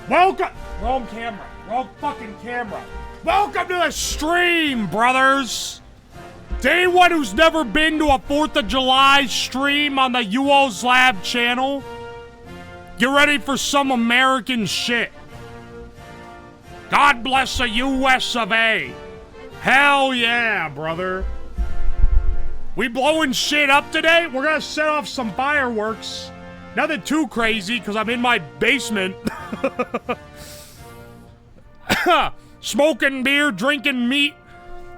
Welcome! Wrong camera. Wrong fucking camera. Welcome to the stream, brothers! To anyone who's never been to a 4th of July stream on the Uwoslab channel, get ready for some American shit. God bless the US of A. Hell yeah, brother. We blowing shit up today? We're gonna set off some fireworks. Nothing too crazy, because I'm in my basement. Smoking beer, drinking meat,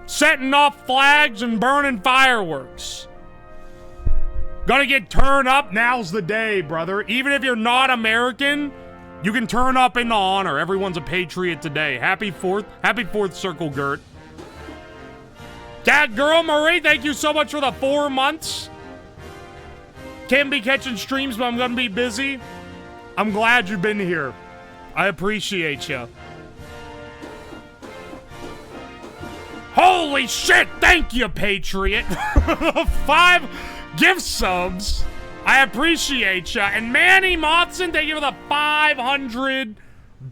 setting off flags, and burning fireworks. Gonna get turned up, now's the day, brother. Even if you're not American, you can turn up in the honor. Everyone's a patriot today. Happy 4th Circle Gert. Cat Girl Marie, thank you so much for the 4 months. Can't be catching streams, but I'm gonna be busy. I'm glad you've been here. I appreciate you. Holy shit, thank you, Patriot. 5 gift subs. I appreciate you. And Manny Motson, thank you for the 500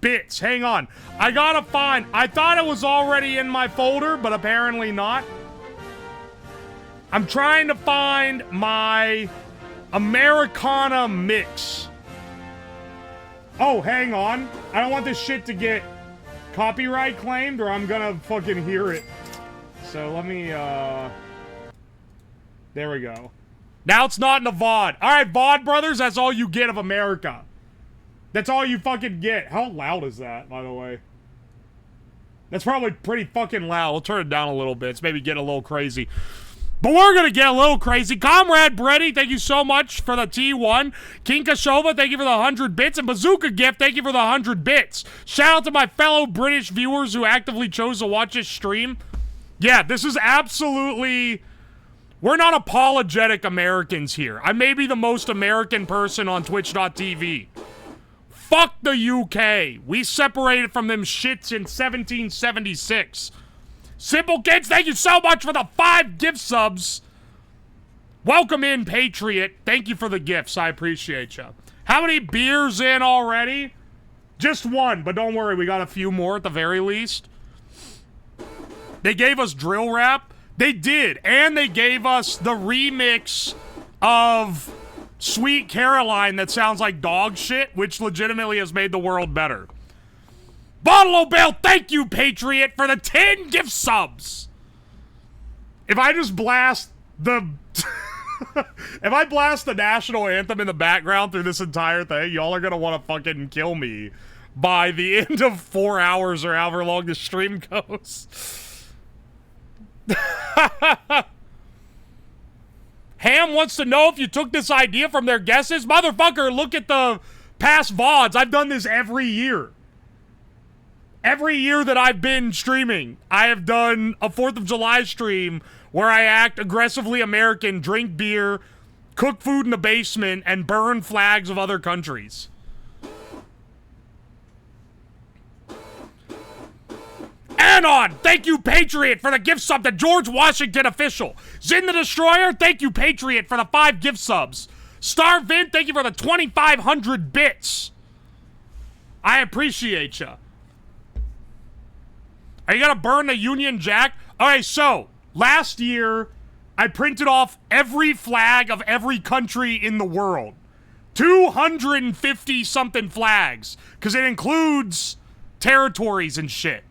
bits. Hang on. I gotta find. I thought it was already in my folder, but apparently not. I'm trying to find my Americana mix. Oh, hang on. I don't want this shit to get copyright claimed or I'm gonna fucking hear it. So let me, there we go. Now it's not in the VOD. Alright, VOD brothers, that's all you get of America. That's all you fucking get. How loud is that, by the way? That's probably pretty fucking loud. We'll turn it down a little bit. It's maybe getting a little crazy. But we're gonna get a little crazy. Comrade Breddy, thank you so much for the T1. King Kashova, thank you for the 100 bits. And Bazooka Gift, thank you for the 100 bits. Shout out to my fellow British viewers who actively chose to watch this stream. Yeah, this is absolutely... We're not apologetic Americans here. I may be the most American person on Twitch.tv. Fuck the UK. We separated from them shits in 1776. Simple Kids, thank you so much for the 5 gift subs. Welcome in, Patriot. Thank you for the gifts. I appreciate you. How many beers in already? Just 1, but don't worry. We got a few more at the very least. They gave us drill rap. They did. And they gave us the remix of Sweet Caroline that sounds like dog shit, which legitimately has made the world better. Bottle Bell, thank you, Patriot, for the 10 gift subs. If I just blast the... if I blast the national anthem in the background through this entire thing, y'all are gonna want to fucking kill me by the end of 4 hours or however long the stream goes. Ham wants to know if you took this idea from their guesses. Motherfucker, look at the past VODs. I've done this every year. Every year that I've been streaming, I have done a 4th of July stream where I act aggressively American, drink beer, cook food in the basement, and burn flags of other countries. Anon, thank you, Patriot, for the gift sub to George Washington official. Zin the Destroyer, thank you, Patriot, for the 5 gift subs. Starvin, thank you for the 2,500 bits. I appreciate you. Are you gonna burn the Union Jack? Alright, so, last year, I printed off every flag of every country in the world. 250-something flags, because it includes territories and shit.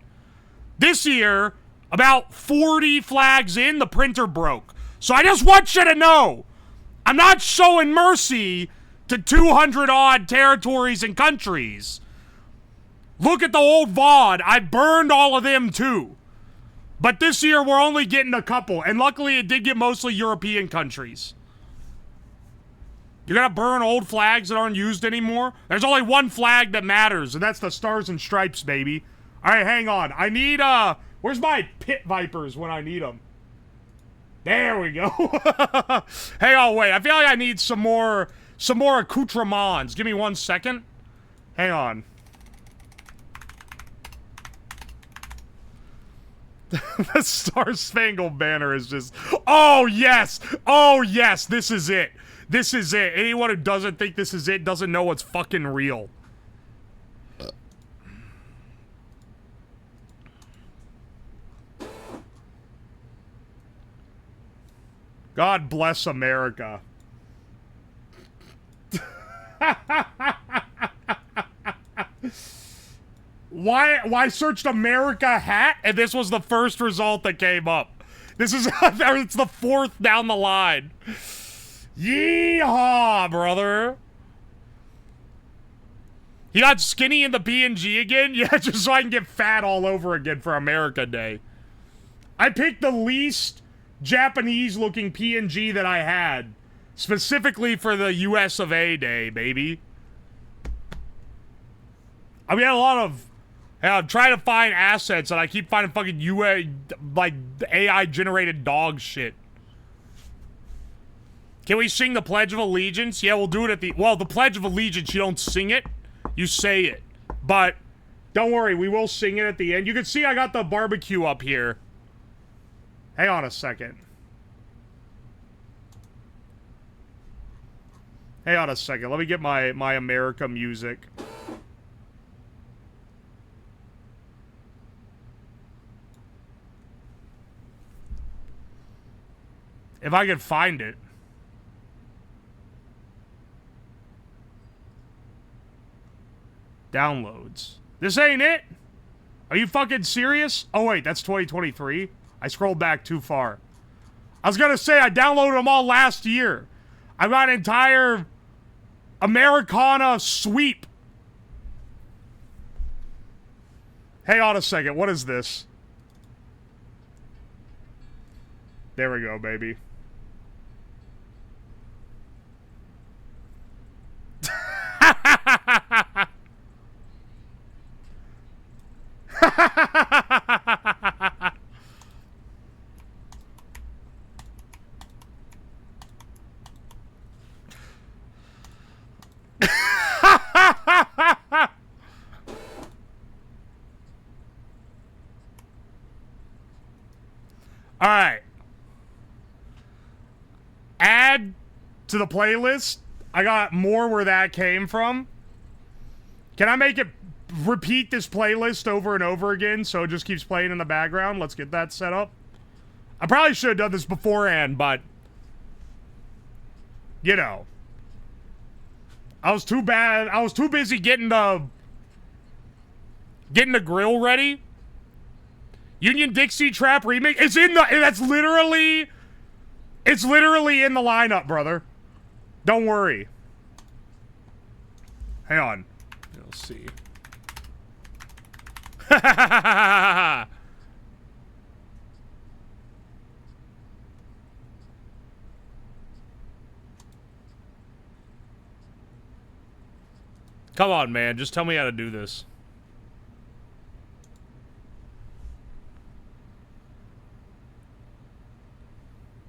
This year, about 40 flags in, the printer broke. So I just want you to know, I'm not showing mercy to 200-odd territories and countries. Look at the old VOD. I burned all of them too. But this year we're only getting a couple. And luckily it did get mostly European countries. You're gonna burn old flags that aren't used anymore? There's only one flag that matters, and that's the Stars and Stripes, baby. Alright, hang on. I need, where's my pit vipers when I need them? There we go. Hang on, wait. I feel like I need some more accoutrements. Give me 1 second. Hang on. The Star Spangled Banner is just... Oh, yes! Oh, yes! This is it. This is it. Anyone who doesn't think this is it doesn't know what's fucking real. God bless America. Why searched America hat and this was the first result that came up? This is it's the fourth down the line. Yeehaw, brother. He got skinny in the PNG again? Yeah, just so I can get fat all over again for America Day. I picked the least Japanese-looking PNG that I had, specifically for the US of A Day, baby. I mean, a lot of... I'm trying to find assets, and I keep finding fucking like, AI-generated dog shit. Can we sing the Pledge of Allegiance? Yeah, we'll do it at the... Well, the Pledge of Allegiance, you don't sing it. You say it. But, don't worry, we will sing it at the end. You can see I got the barbecue up here. Hang on a second. Hang on a second. Let me get my America music. If I can find it. Downloads. This ain't it? Are you fucking serious? Oh wait, that's 2023? I scrolled back too far. I was gonna say I downloaded them all last year. I've got an entire Americana sweep. Hang on a second, what is this? There we go, baby. All right. Add to the playlist. I got more where that came from. Can I make it repeat this playlist over and over again so it just keeps playing in the background? Let's get that set up. I probably should have done this beforehand, but you know, I was too busy getting the grill ready. Union Dixie Trap remix. It's in the. That's literally. It's literally in the lineup, brother. Don't worry. Hang on. Let's see. Come on, man. Just tell me how to do this.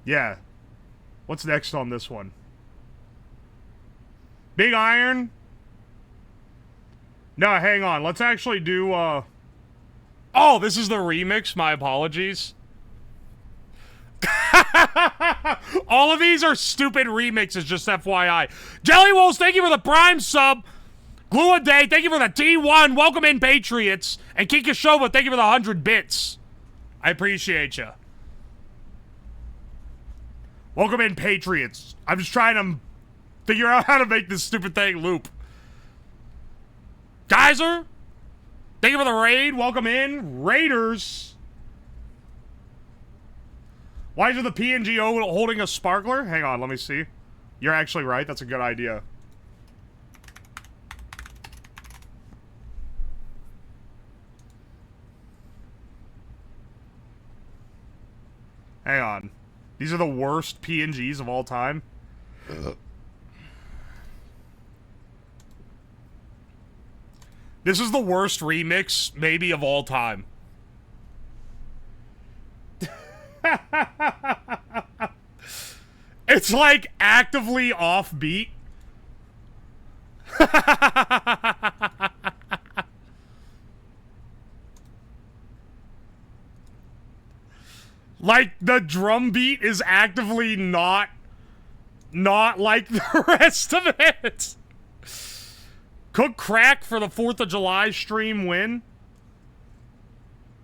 Yeah. What's next on this one? Big Iron? No, hang on. Let's actually do, Oh, this is the remix. My apologies. All of these are stupid remixes, just FYI. Jelly Wolves, thank you for the Prime sub. Glue a Day, thank you for the T1. Welcome in, Patriots. And Kikashova, thank you for the 100 bits. I appreciate you. Welcome in, Patriots. I'm just trying to figure out how to make this stupid thing loop. Geyser, thank you for the raid. Welcome in. Raiders. Why is the PNG holding a sparkler? Hang on, let me see. You're actually right. That's a good idea. Hang on. These are the worst PNGs of all time. This is the worst remix, maybe, of all time. It's like actively offbeat. Like, the drum beat is actively not like the rest of it. Cook crack for the 4th of July stream win?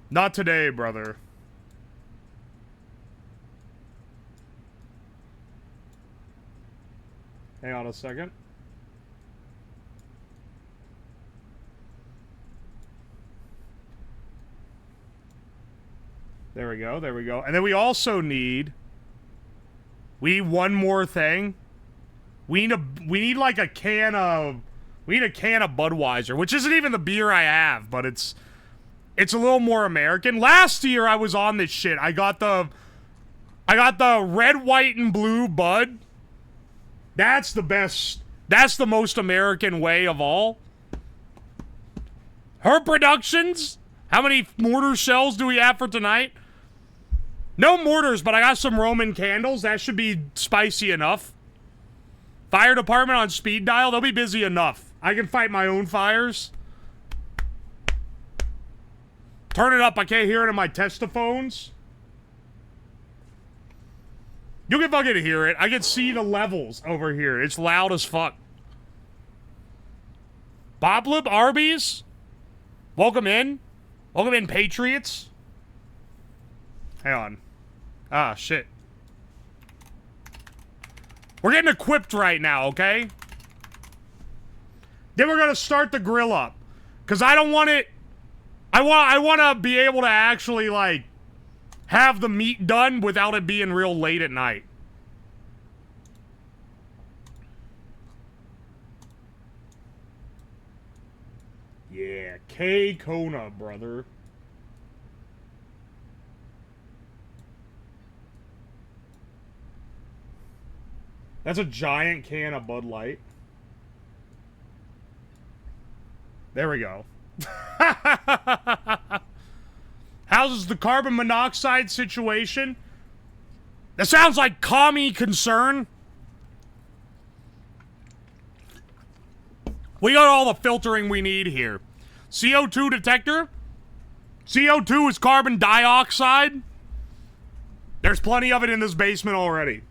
Not today, brother. Hang on a second. There we go, there we go. And then we also need... We need one more thing. We need like a can of... We need a can of Budweiser, which isn't even the beer I have, but it's a little more American. Last year I was on this shit. I got the red, white, and blue Bud. That's the best. That's the most American way of all. Her Productions. How many mortar shells do we have for tonight? No mortars, but I got some Roman candles. That should be spicy enough. Fire department on speed dial. They'll be busy enough. I can fight my own fires. Turn it up. I can't hear it in my testophones. You can fucking hear it. I can see the levels over here. It's loud as fuck. Boblib, Arby's. Welcome in. Welcome in, Patriots. Hang on. Ah, shit. We're getting equipped right now, okay? Then we're gonna start the grill up. Because I don't want it... I want to be able to actually, like, have the meat done without it being real late at night. Yeah, K-Kona, brother. That's a giant can of Bud Light. There we go. How's the carbon monoxide situation? That sounds like commie concern. We got all the filtering we need here. CO2 detector. CO2 is carbon dioxide. There's plenty of it in this basement already.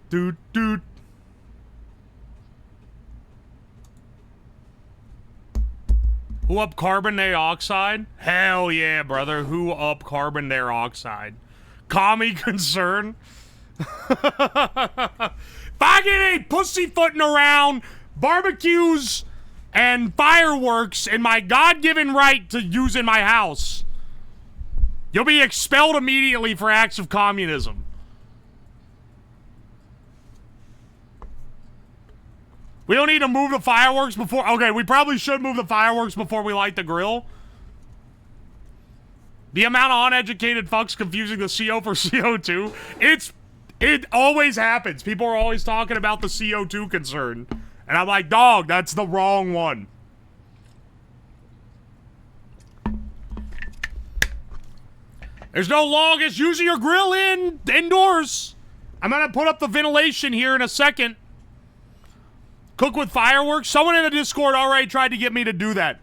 Doot, doot. Who up carbon dioxide? Hell yeah, brother. Who up carbon dioxide? Commie concern? If I get a pussyfooting around barbecues and fireworks in my God-given right to use in my house, you'll be expelled immediately for acts of communism. We don't need to move the fireworks before... Okay, we probably should move the fireworks before we light the grill. The amount of uneducated fucks confusing the CO for CO2. It always happens. People are always talking about the CO2 concern. And I'm like, dog, that's the wrong one. There's no longest using your grill indoors. I'm gonna put up the ventilation here in a second. Cook with fireworks? Someone in the Discord already tried to get me to do that.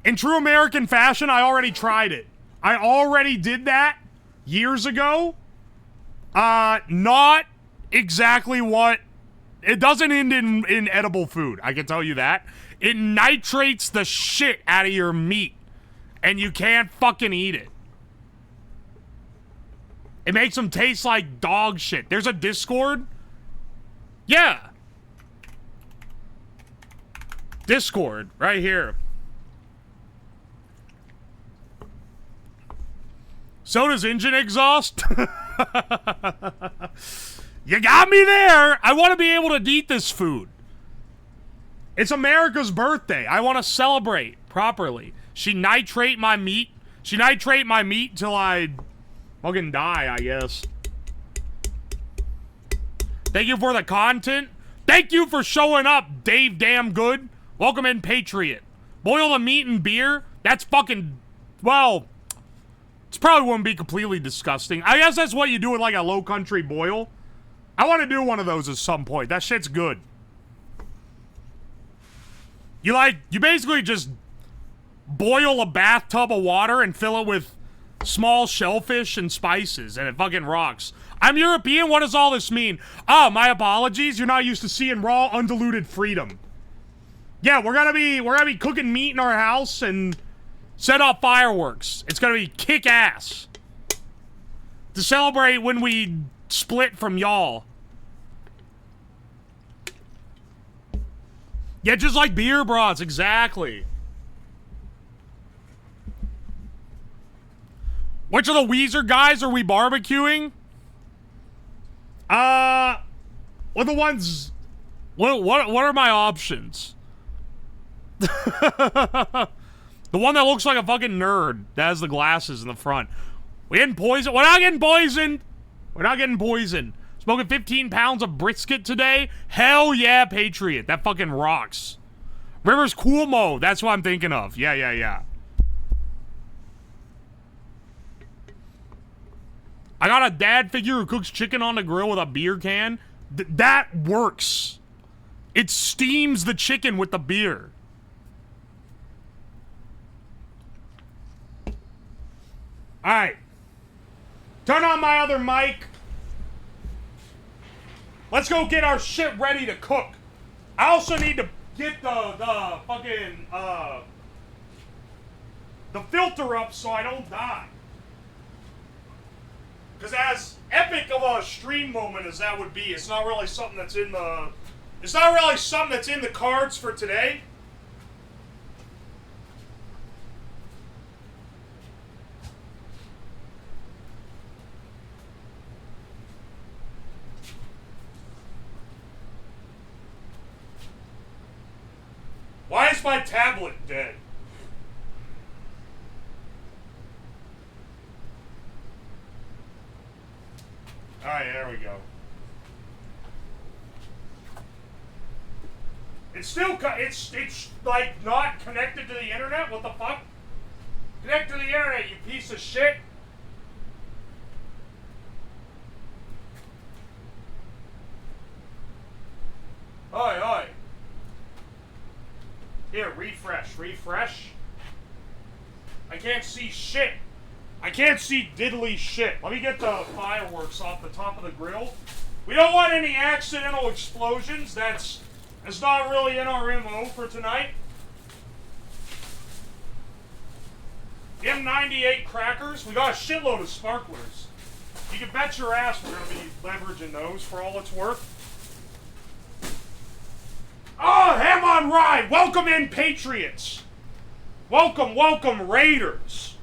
In true American fashion, I already tried it. I already did that years ago. Not exactly what... It doesn't end in edible food, I can tell you that. It nitrates the shit out of your meat. And you can't fucking eat it. It makes them taste like dog shit. There's a Discord? Yeah. Discord, right here. So does engine exhaust? You got me there! I want to be able to eat this food. It's America's birthday. I want to celebrate properly. She nitrate my meat. She nitrate my meat till I fucking die, I guess. Thank you for the content. Thank you for showing up, Dave Damn Good. Welcome in, Patriot. Boil the meat and beer? That's fucking... Well, it probably wouldn't be completely disgusting. I guess that's what you do with, like, a low country boil. I want to do one of those at some point. That shit's good. You basically just boil a bathtub of water and fill it with small shellfish and spices, and it fucking rocks. I'm European? What does all this mean? Oh, my apologies. You're not used to seeing raw, undiluted freedom. Yeah, we're gonna be cooking meat in our house and set off fireworks. It's gonna be kick-ass. To celebrate when we split from y'all. Yeah, just like beer brats, exactly. Which of the Weezer guys are we barbecuing? What are the ones... What are my options? The one that looks like a fucking nerd that has the glasses in the front. We getting poisoned? We're not getting poisoned! We're not getting poisoned. Smoking 15 pounds of brisket today? Hell yeah, Patriot. That fucking rocks. Rivers Cuomo. That's what I'm thinking of. Yeah. I got a dad figure who cooks chicken on the grill with a beer can. That works. It steams the chicken with the beer. Alright. Turn on my other mic. Let's go get our shit ready to cook. I also need to get the fucking, the filter up so I don't die. Because as epic of a stream moment as that would be, it's not really something that's in the... It's not really something that's in the cards for today. Why is my tablet dead? Alright, there we go. It's still, it's like not connected to the internet? What the fuck? Connect to the internet, you piece of shit. Oi. Here, refresh. I can't see shit. I can't see diddly shit. Let me get the fireworks off the top of the grill. We don't want any accidental explosions. That's not really in our MO for tonight. M98 crackers. We got a shitload of sparklers. You can bet your ass we're going to be leveraging those for all it's worth. Oh, ham on rye! Welcome in, Patriots! Welcome, Raiders!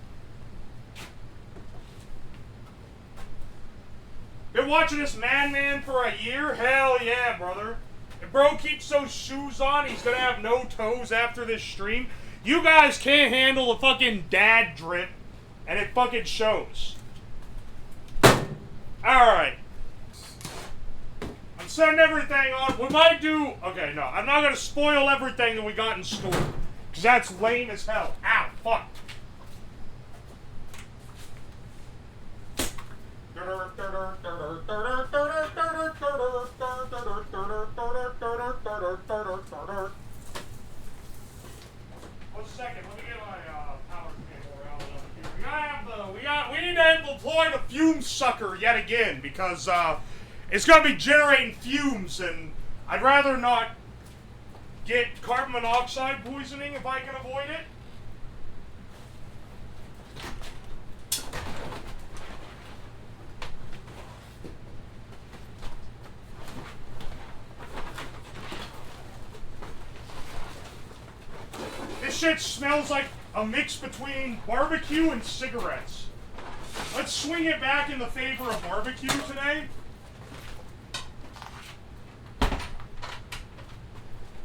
Been watching this Man for a year? Hell yeah, brother. If bro keeps those shoes on, he's gonna have no toes after this stream. You guys can't handle the fucking dad drip, and it fucking shows. Alright. Send everything on. We might do... Okay, no. I'm not going to spoil everything that we got in store. Because that's lame as hell. Ow, fuck. One second. Let me get my power cable out of here. We need to employ the fume sucker yet again. Because, it's going to be generating fumes, and I'd rather not get carbon monoxide poisoning if I can avoid it. This shit smells like a mix between barbecue and cigarettes. Let's swing it back in the favor of barbecue today.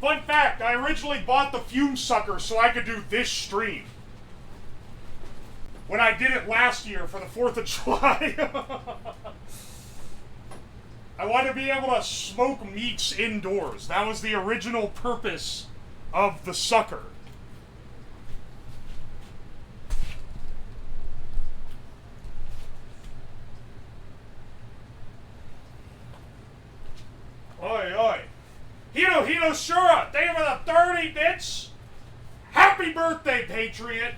Fun fact, I originally bought the fume sucker so I could do this stream. When I did it last year for the 4th of July. I wanted to be able to smoke meats indoors. That was the original purpose of the sucker. Oi. Hito Shura, thank you for the 30 bits. Happy birthday, Patriot.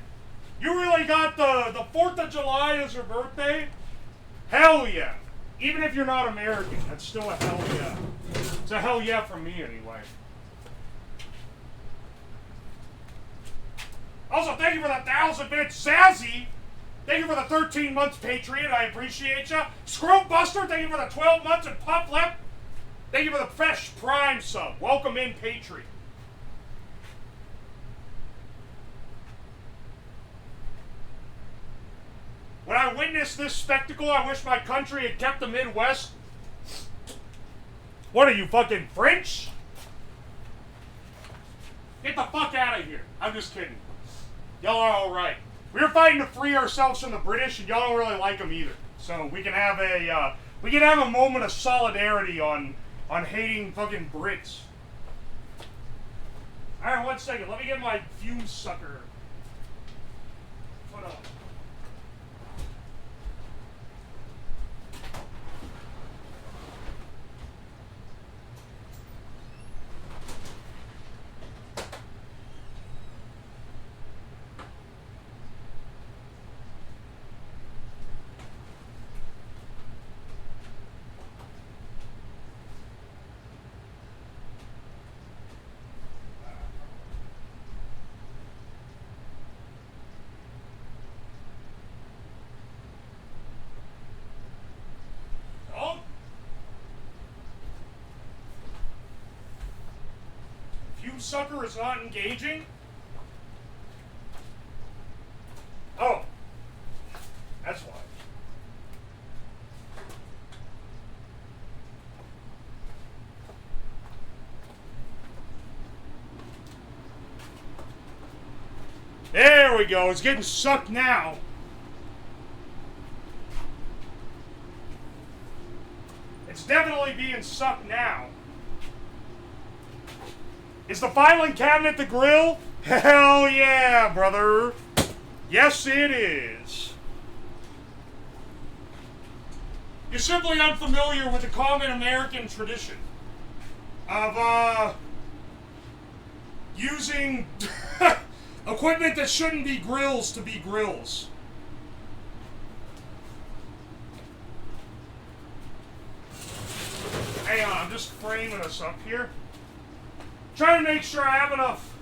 You really got the 4th of July as your birthday? Hell yeah. Even if you're not American, that's still a hell yeah. It's a hell yeah from me anyway. Also, thank you for the 1,000 bits, Zazzy. Thank you for the 13 months, Patriot. I appreciate ya. Scroll Buster, thank you for the 12 months, and Pop Lep, thank you for the fresh Prime sub. Welcome in, Patriot. When I witnessed this spectacle, I wish my country had kept the Midwest. What are you, fucking French? Get the fuck out of here. I'm just kidding. Y'all are alright. We were fighting to free ourselves from the British, and y'all don't really like them either. So we can have a moment of solidarity on hating fucking Brits. Alright, 1 second. Let me get my fume sucker. Put up. Sucker is not engaging? Oh. That's why. There we go. It's getting sucked now. It's definitely being sucked now. Is the filing cabinet the grill? Hell yeah, brother. Yes, it is. You're simply unfamiliar with the common American tradition of, using equipment that shouldn't be grills to be grills. Hang on, I'm just framing us up here. Trying to make sure I have enough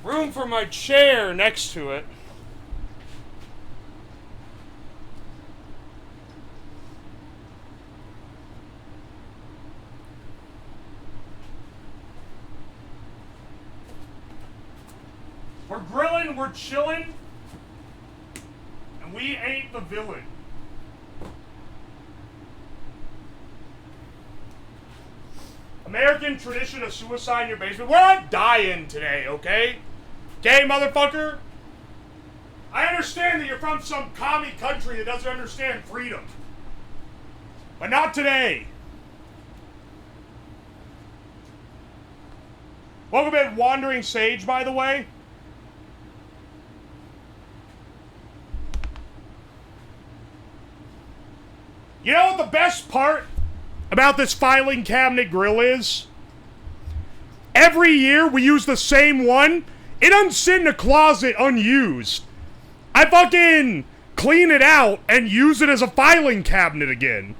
room for my chair next to it. We're grilling, we're chilling, and we ain't the villain. American tradition of suicide in your basement. We're not dying today, okay? Okay, motherfucker? I understand that you're from some commie country that doesn't understand freedom. But not today. Welcome in, Wandering Sage, by the way. You know what the best part about this filing cabinet grill is? Every year we use the same one. It doesn't sit in a closet unused. I fucking clean it out and use it as a filing cabinet again.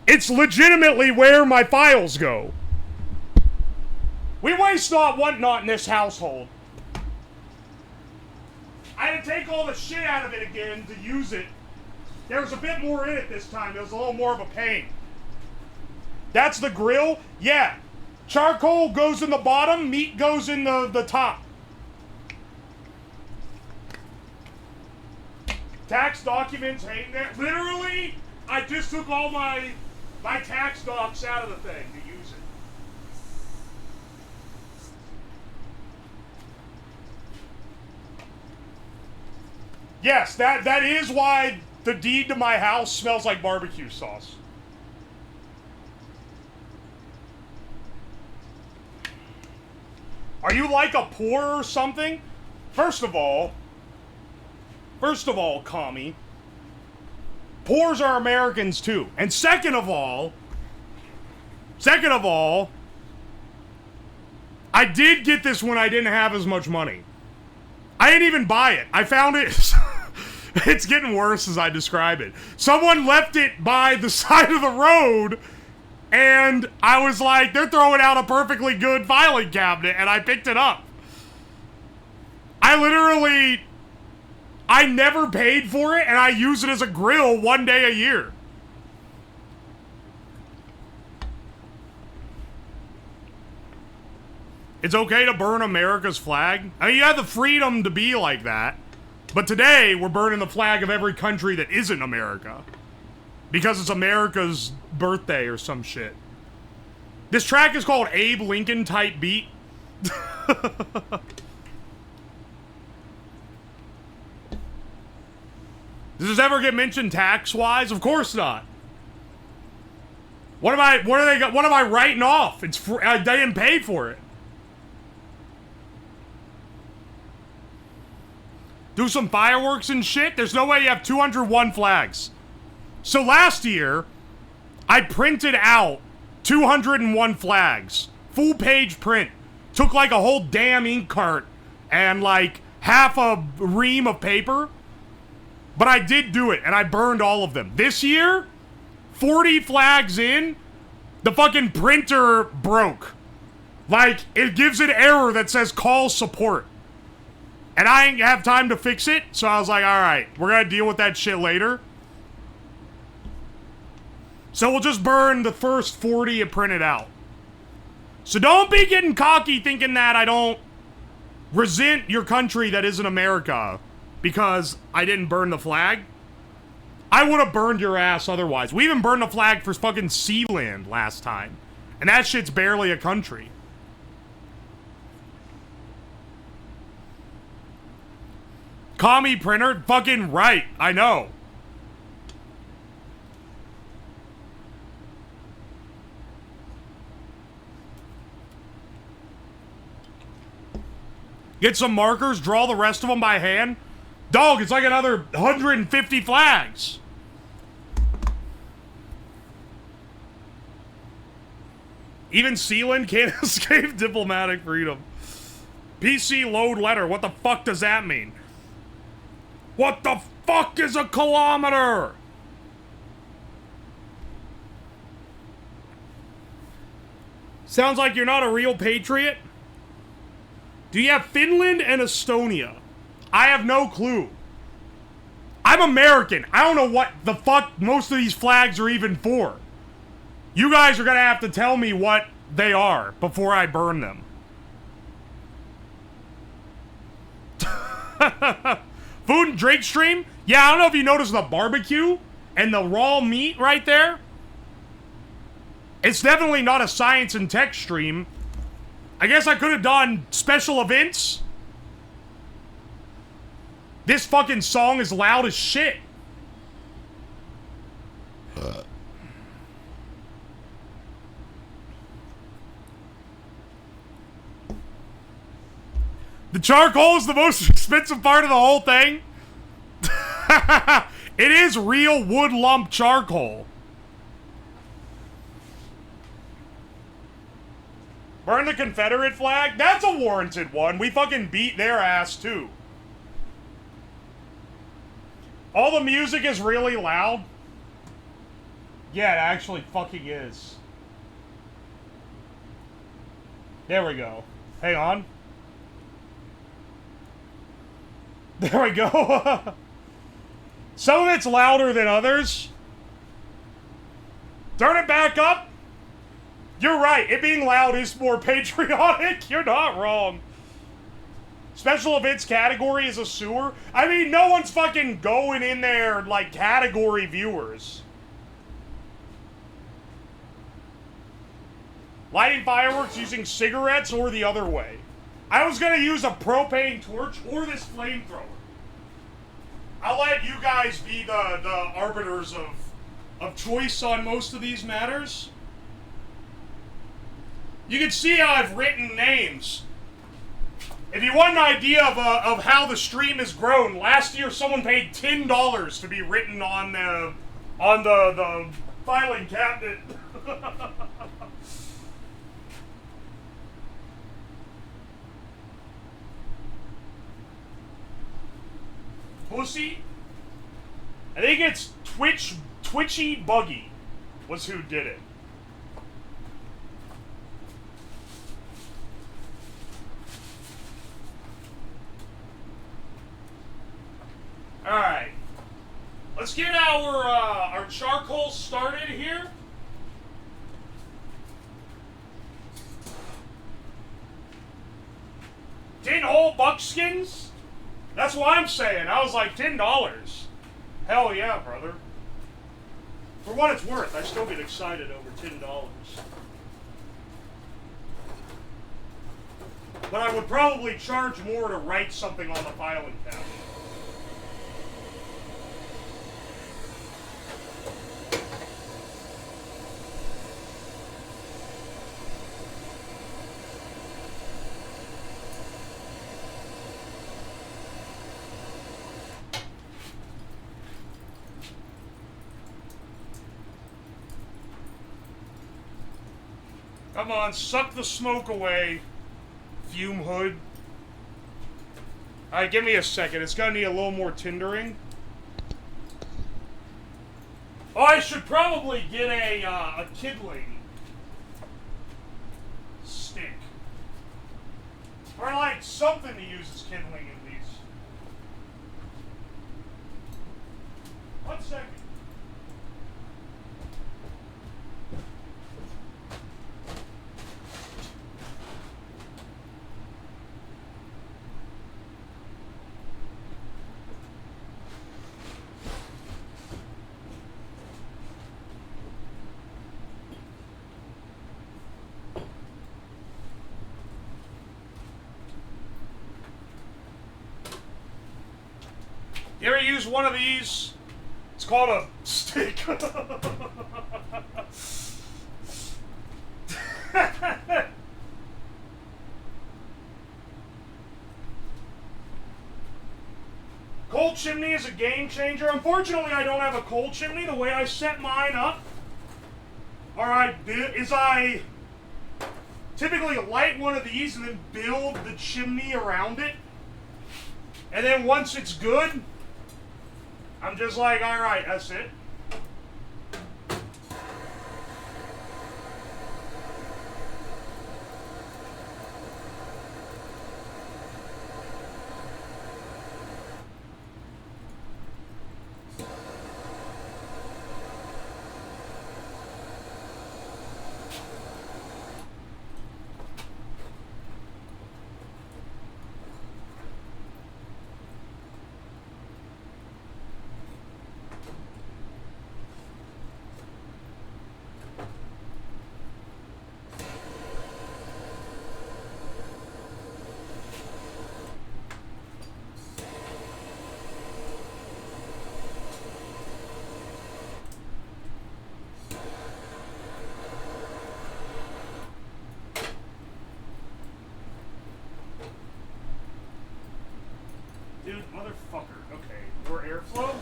It's legitimately where my files go. We waste not, want not in this household. I had to take all the shit out of it again to use it. There was a bit more in it this time. It was a little more of a pain. That's the grill? Yeah. Charcoal goes in the bottom, meat goes in the top. Tax documents hang there. Literally, I just took all my tax docs out of the thing to use it. Yes, that is why the deed to my house smells like barbecue sauce. Are you like a poor or something? First of all, commie, poors are Americans too. And second of all, I did get this when I didn't have as much money. I didn't even buy it. I found it. It's getting worse as I describe it. Someone left it by the side of the road, and I was like, they're throwing out a perfectly good filing cabinet, and I picked it up. I never paid for it, and I use it as a grill one day a year. It's okay to burn America's flag. I mean, you have the freedom to be like that. But today, we're burning the flag of every country that isn't America. Because it's America's birthday or some shit. This track is called Abe Lincoln Type Beat. Does this ever get mentioned tax-wise? Of course not. What am I writing off? It's free, I didn't pay for it. Do some fireworks and shit? There's no way you have 201 flags. So last year, I printed out 201 flags. Full page print. Took like a whole damn ink cart and like half a ream of paper. But I did do it, and I burned all of them. This year, 40 flags in, the fucking printer broke. Like, it gives an error that says call support. And I ain't have time to fix it, so I was like, alright, we're gonna deal with that shit later. So we'll just burn the first 40 and print it out. So don't be getting cocky thinking that I don't resent your country that isn't America because I didn't burn the flag. I would have burned your ass otherwise. We even burned the flag for fucking Sealand last time. And that shit's barely a country. Commie printer? Fucking right. I know. Get some markers, draw the rest of them by hand. Dog, it's like another 150 flags. Even Sealand can't escape diplomatic freedom. PC load letter. What the fuck does that mean? What the fuck is a kilometer? Sounds like you're not a real patriot. Do you have Finland and Estonia? I have no clue. I'm American. I don't know what the fuck most of these flags are even for. You guys are gonna have to tell me what they are before I burn them. Food and drink stream? Yeah, I don't know if you noticed the barbecue and the raw meat right there. It's definitely not a science and tech stream. I guess I could have done special events. This fucking song is loud as shit. The charcoal is the most expensive part of the whole thing. It is real wood lump charcoal. Burn the Confederate flag? That's a warranted one. We fucking beat their ass too. All the music is really loud. Yeah, it actually fucking is. There we go. Hang on. There we go. Some of it's louder than others. Turn it back up. You're right. It being loud is more patriotic. You're not wrong. Special events category is a sewer. I mean, no one's fucking going in there like category viewers. Lighting fireworks using cigarettes or the other way. I was gonna use a propane torch or this flamethrower. I'll let you guys be the arbiters of choice on most of these matters. You can see how I've written names. If you want an idea of how the stream has grown, last year someone paid $10 to be written on the filing cabinet. Pussy? I think it's Twitchy Buggy was who did it. Alright. Let's get our charcoal started here. $10 whole buckskins? That's what I'm saying. I was like, $10. Hell yeah, brother. For what it's worth, I still get excited over $10. But I would probably charge more to write something on the filing cabinet. Come on, suck the smoke away, fume hood. Alright, give me a second. It's gonna need a little more tindering. Oh, I should probably get a kindling stick. Or like something to use as kindling at least. 1 second. You ever use one of these? It's called a stick. Coal chimney is a game changer. Unfortunately, I don't have a coal chimney. The way I set mine up, is I typically light one of these and then build the chimney around it. And then once it's good, I'm just like, alright, that's it. Dude, motherfucker. Okay, more airflow?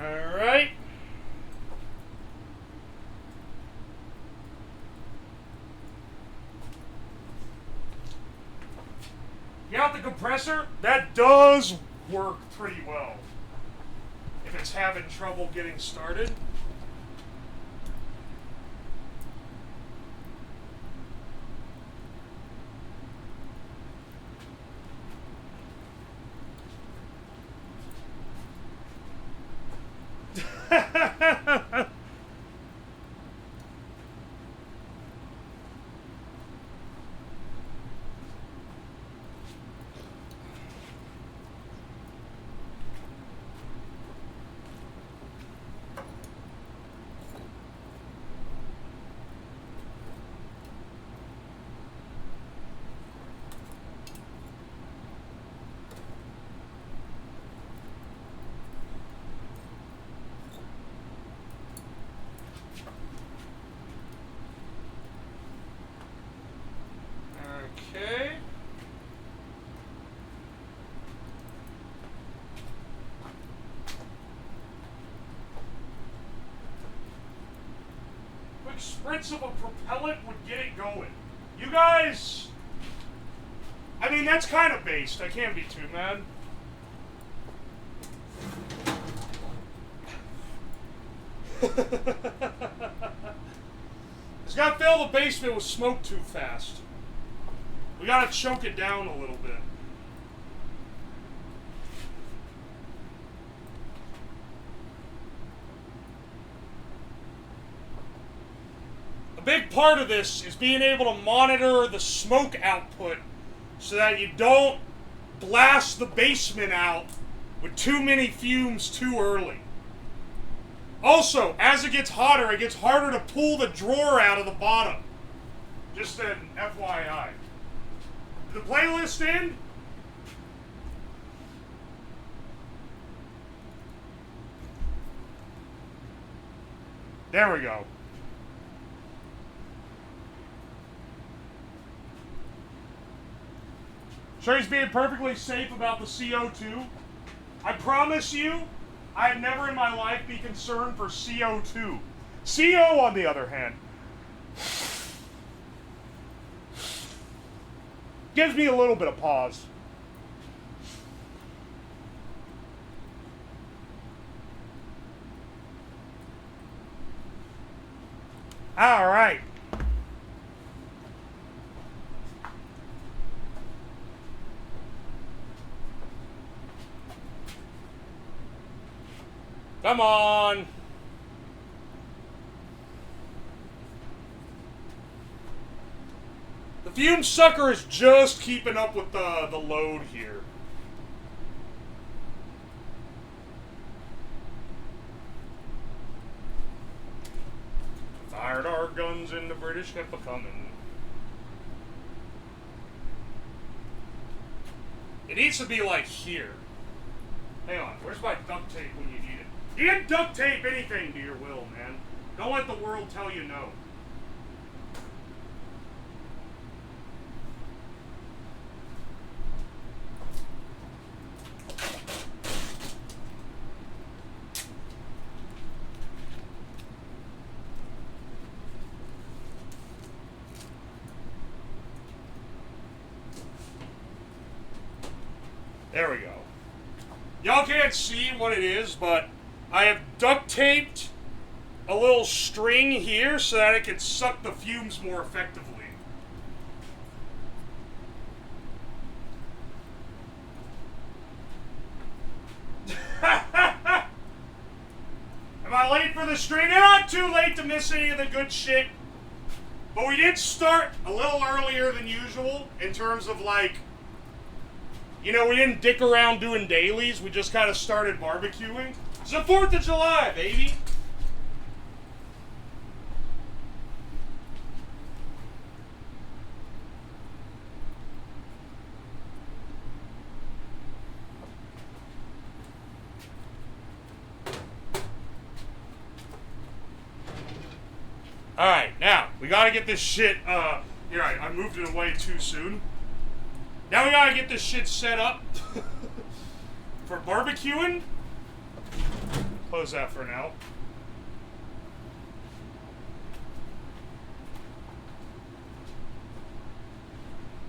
Alright. Get out the compressor. That does work pretty well. If it's having trouble getting started. Okay. Quick spritz of a propellant would get it going. You guys, I mean, that's kind of based. I can't be too mad. Just gotta fill the basement with smoke too fast. We gotta choke it down a little bit. A big part of this is being able to monitor the smoke output so that you don't blast the basement out with too many fumes too early. Also, as it gets hotter, it gets harder to pull the drawer out of the bottom. Just an FYI. The playlist in? There we go. Sure he's being perfectly safe about the CO2. I promise you, I have never in my life be concerned for CO2. CO, on the other hand, gives me a little bit of pause. All right. Come on. The fume sucker is just keeping up with the load here. Fired our guns and the British kept a-coming. It needs to be like here. Hang on, where's my duct tape when you need it? You can duct tape anything to your will, man. Don't let the world tell you no. There we go. Y'all can't see what it is, but I have duct taped a little string here so that it can suck the fumes more effectively. Am I late for the string? You're not too late to miss any of the good shit. But we did start a little earlier than usual in terms of like, you know, we didn't dick around doing dailies. We just kind of started barbecuing. It's the 4th of July, baby. Alright, now, we gotta get this shit, here, I moved it away too soon. Now we gotta get this shit set up for barbecuing. Close that for now.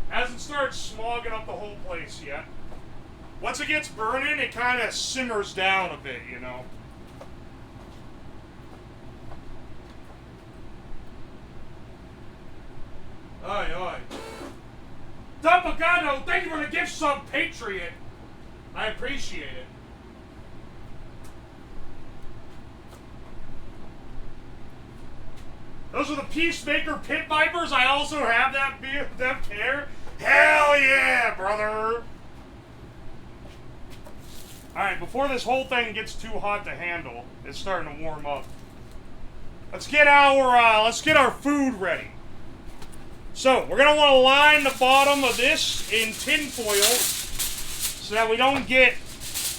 Hasn't started smogging up the whole place yet. Once it gets burning, it kind of simmers down a bit, you know. Aye, aye. Dumpagano, thank you for the gift sub, Patriot. I appreciate it. Those are the Peacemaker Pit Vipers. I also have that pair. Hell yeah, brother. Alright, before this whole thing gets too hot to handle, it's starting to warm up. Let's get our food ready. So, we're going to want to line the bottom of this in tin foil so that we don't get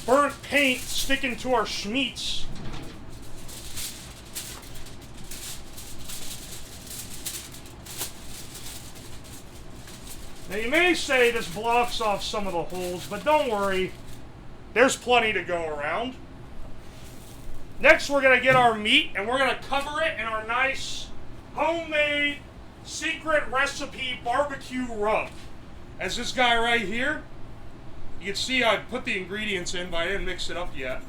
burnt paint sticking to our schmeats. Now, you may say this blocks off some of the holes, but don't worry. There's plenty to go around. Next, we're going to get our meat, and we're going to cover it in our nice homemade secret recipe barbecue rub. As this guy right here, you can see I put the ingredients in, but I didn't mix it up yet.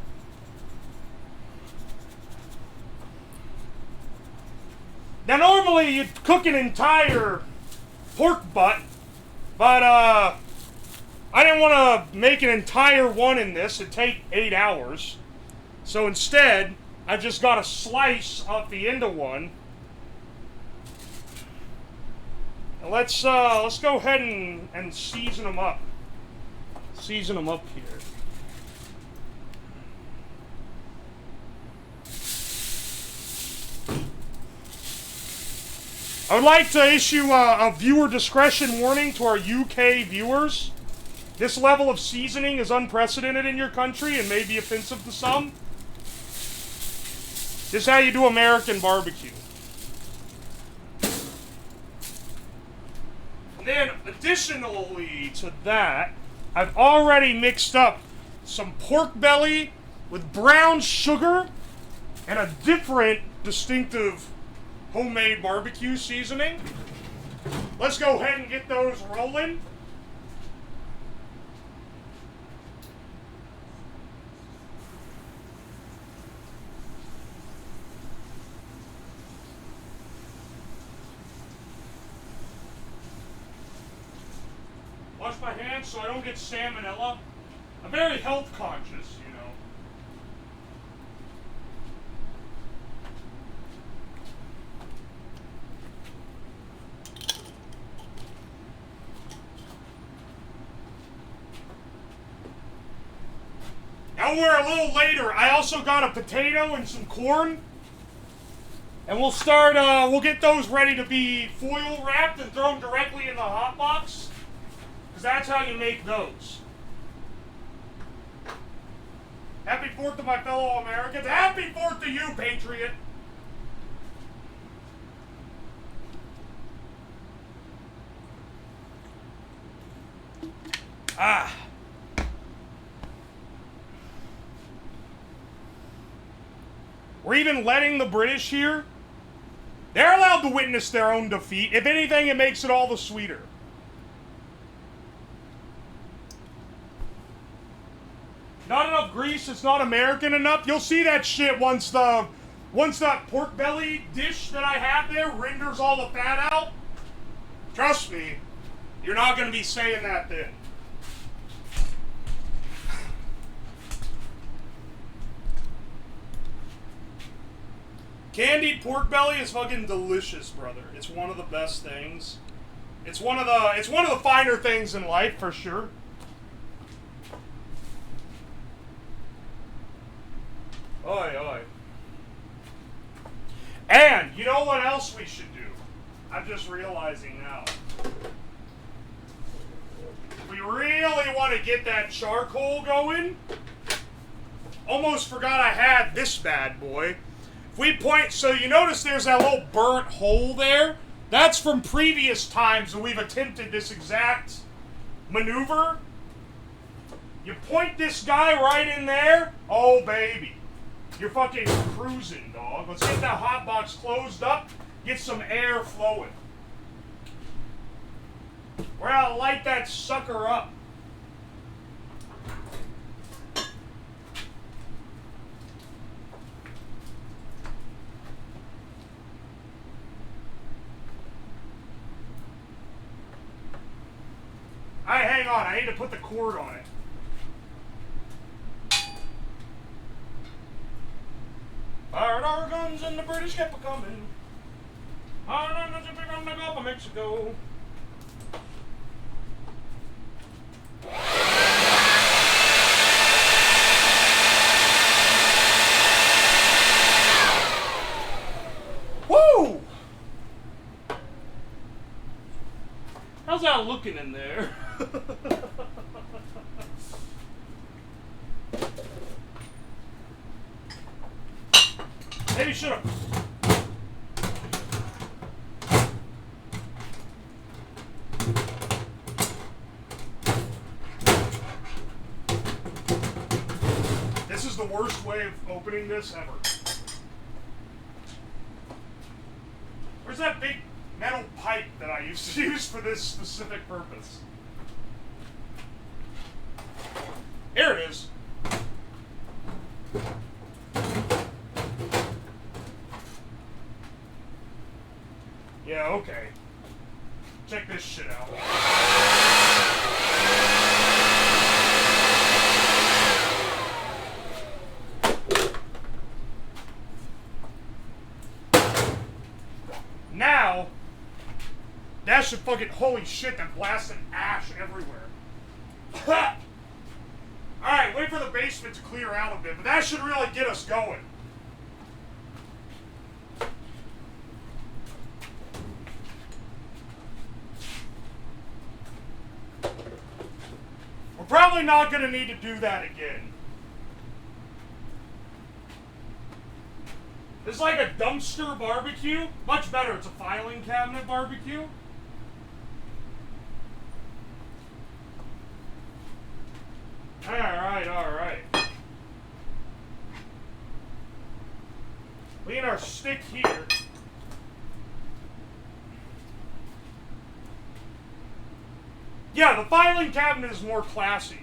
Now, normally you'd cook an entire pork butt, but I didn't want to make an entire one in this. It'd take 8 hours. So instead, I just got a slice off the end of one. And let's go ahead and season them up. Season them up here. I would like to issue a viewer discretion warning to our UK viewers. This level of seasoning is unprecedented in your country and may be offensive to some. This is how you do American barbecue. And then, additionally to that, I've already mixed up some pork belly with brown sugar and a different distinctive homemade barbecue seasoning. Let's go ahead and get those rolling. Wash my hands so I don't get salmonella. I'm very health conscious, you know. Now we're a little later. I also got a potato and some corn. And we'll start, we'll get those ready to be foil wrapped and thrown directly in the hot box. Because that's how you make those. Happy 4th to my fellow Americans. Happy 4th to you, Patriot. Ah. We're even letting the British here. They're allowed to witness their own defeat. If anything, it makes it all the sweeter. Not enough grease, it's not American enough. You'll see that shit once that pork belly dish that I have there renders all the fat out. Trust me, you're not going to be saying that then. Candied pork belly is fucking delicious, brother. It's one of the best things. It's one of the finer things in life for sure. Oi, oi. And you know what else we should do? I'm just realizing now. If we really want to get that charcoal going, almost forgot I had this bad boy. If we point, so you notice there's that little burnt hole there? That's from previous times when we've attempted this exact maneuver. You point this guy right in there, oh baby. You're fucking cruising, dog. Let's get that hot box closed up, get some air flowing. We're gonna light that sucker up. Alright, hang on. I need to put the cord on it. Fired our guns and the British kept a-coming. Our guns are big on the Gulf of Mexico. Woo! How's that looking in there? Maybe should have. This is the worst way of opening this ever. Where's that big metal pipe that I used to use for this specific purpose? Here it is. okay. Check this shit out. Now, that should fucking, holy shit, that blasted ash everywhere. Alright, wait for the basement to clear out a bit, but that should really get us going. We're probably not going to need to do that again. This is like a dumpster barbecue. Much better, it's a filing cabinet barbecue. Alright. Lean our stick here. Yeah, the filing cabinet is more classy.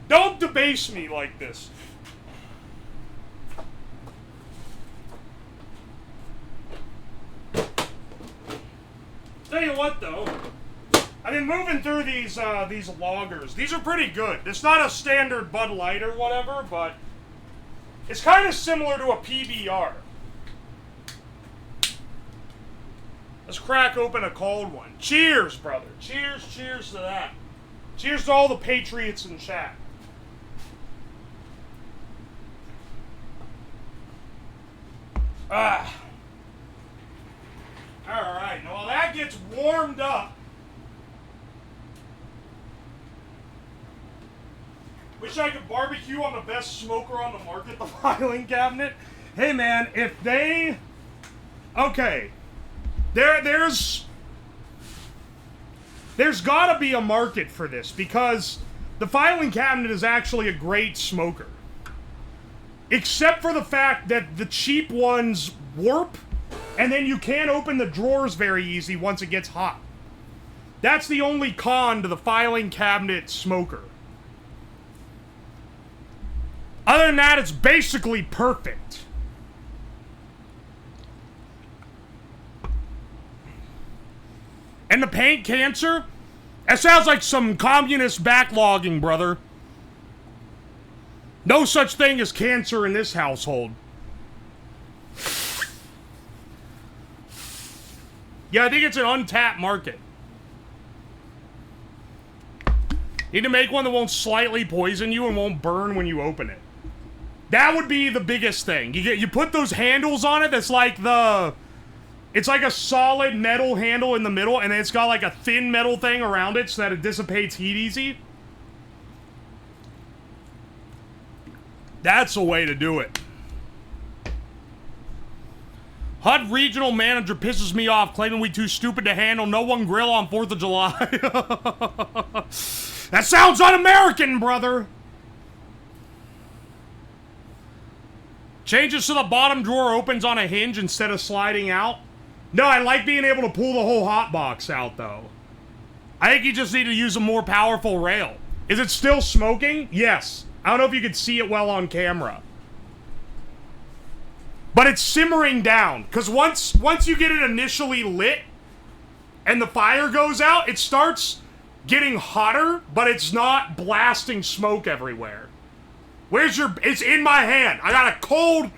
Don't debase me like this. Tell you what, though, I've been moving through these lagers. These are pretty good. It's not a standard Bud Light or whatever, but it's kind of similar to a PBR. Let's crack open a cold one. Cheers, brother. Cheers to that. Cheers to all the patriots in chat. Ah. Alright, now while that gets warmed up, wish I could barbecue on the best smoker on the market, the filing cabinet. Hey man, if they... Okay. There's gotta be a market for this, because the filing cabinet is actually a great smoker. Except for the fact that the cheap ones warp, and then you can't open the drawers very easy once it gets hot. That's the only con to the filing cabinet smoker. Other than that, it's basically perfect. And the paint cancer? That sounds like some communist backlogging, brother. No such thing as cancer in this household. Yeah, I think it's an untapped market. Need to make one that won't slightly poison you and won't burn when you open it. That would be the biggest thing. You put those handles on it that's like the... It's like a solid metal handle in the middle, and then it's got like a thin metal thing around it so that it dissipates heat easy. That's a way to do it. HUD regional manager pisses me off, claiming we too stupid to handle no one grill on 4th of July. That sounds un-American, brother. Changes so the bottom drawer opens on a hinge instead of sliding out. No, I like being able to pull the whole hot box out, though. I think you just need to use a more powerful rail. Is it still smoking? Yes. I don't know if you can see it well on camera. But it's simmering down. Because once you get it initially lit and the fire goes out, it starts getting hotter, but it's not blasting smoke everywhere. Where's your... It's in my hand. I got a cold...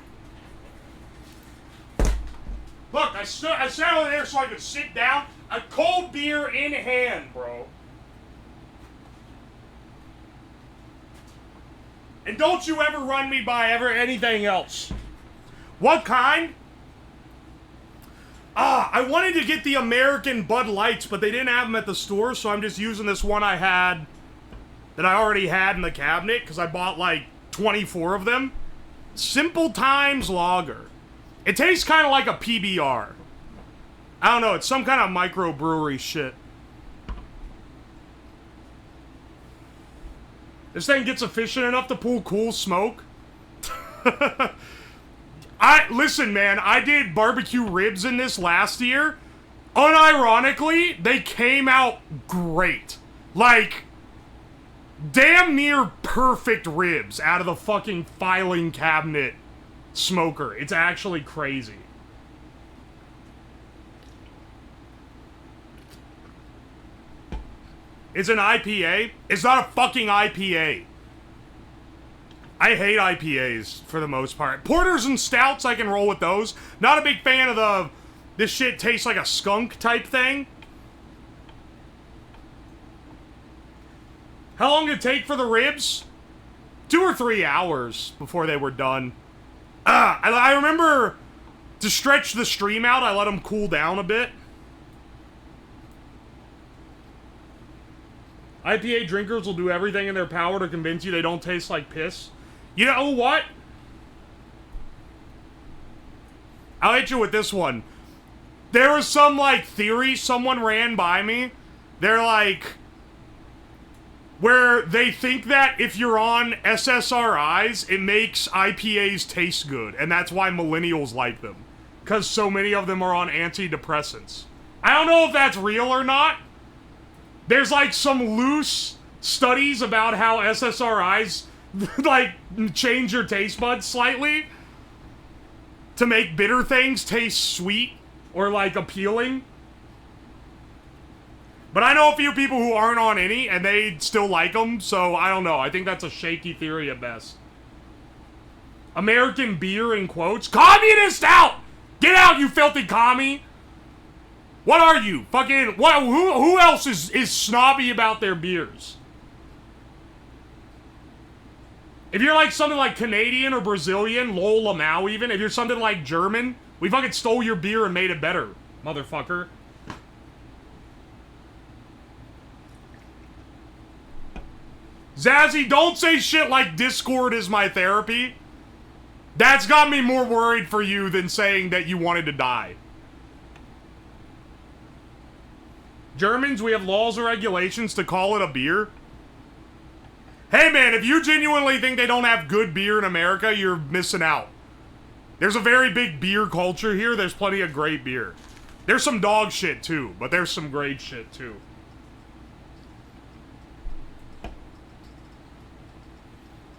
Look, I sat over there so I could sit down. A cold beer in hand, bro. And don't you ever run me by anything else. What kind? I wanted to get the American Bud Lights, but they didn't have them at the store, so I'm just using this one I had, that I already had in the cabinet, because I bought like 24 of them. Simple Times Lager. It tastes kind of like a PBR. I don't know, it's some kind of microbrewery shit. This thing gets efficient enough to pull cool smoke. Listen, man, I did barbecue ribs in this last year. Unironically, they came out great. Like, damn near perfect ribs out of the fucking filing cabinet smoker. It's actually crazy. It's an IPA. It's not a fucking IPA. I hate IPAs for the most part. Porters and stouts, I can roll with those. Not a big fan of this shit tastes like a skunk type thing. How long did it take for the ribs? 2 or 3 hours before they were done. I remember to stretch the stream out, I let them cool down a bit. IPA drinkers will do everything in their power to convince you they don't taste like piss. You know what? I'll hit you with this one. There was some, like, theory someone ran by me. They're like, where they think that if you're on SSRIs, it makes IPAs taste good. And that's why millennials like them. Because so many of them are on antidepressants. I don't know if that's real or not. There's, like, some loose studies about how SSRIs, like, change your taste buds slightly to make bitter things taste sweet or, like, appealing. But I know a few people who aren't on any, and they still like them, so I don't know. I think that's a shaky theory at best. American beer, in quotes. Communist out! Get out, you filthy commie! What are you? Fucking, what? Who else is snobby about their beers? If you're like something like Canadian or Brazilian, lol lamau even, if you're something like German, we fucking stole your beer and made it better, motherfucker. Zazzy, don't say shit like Discord is my therapy. That's got me more worried for you than saying that you wanted to die. Germans, we have laws or regulations to call it a beer. Hey man, if you genuinely think they don't have good beer in America, you're missing out. There's a very big beer culture here. There's plenty of great beer. There's some dog shit too, but there's some great shit too.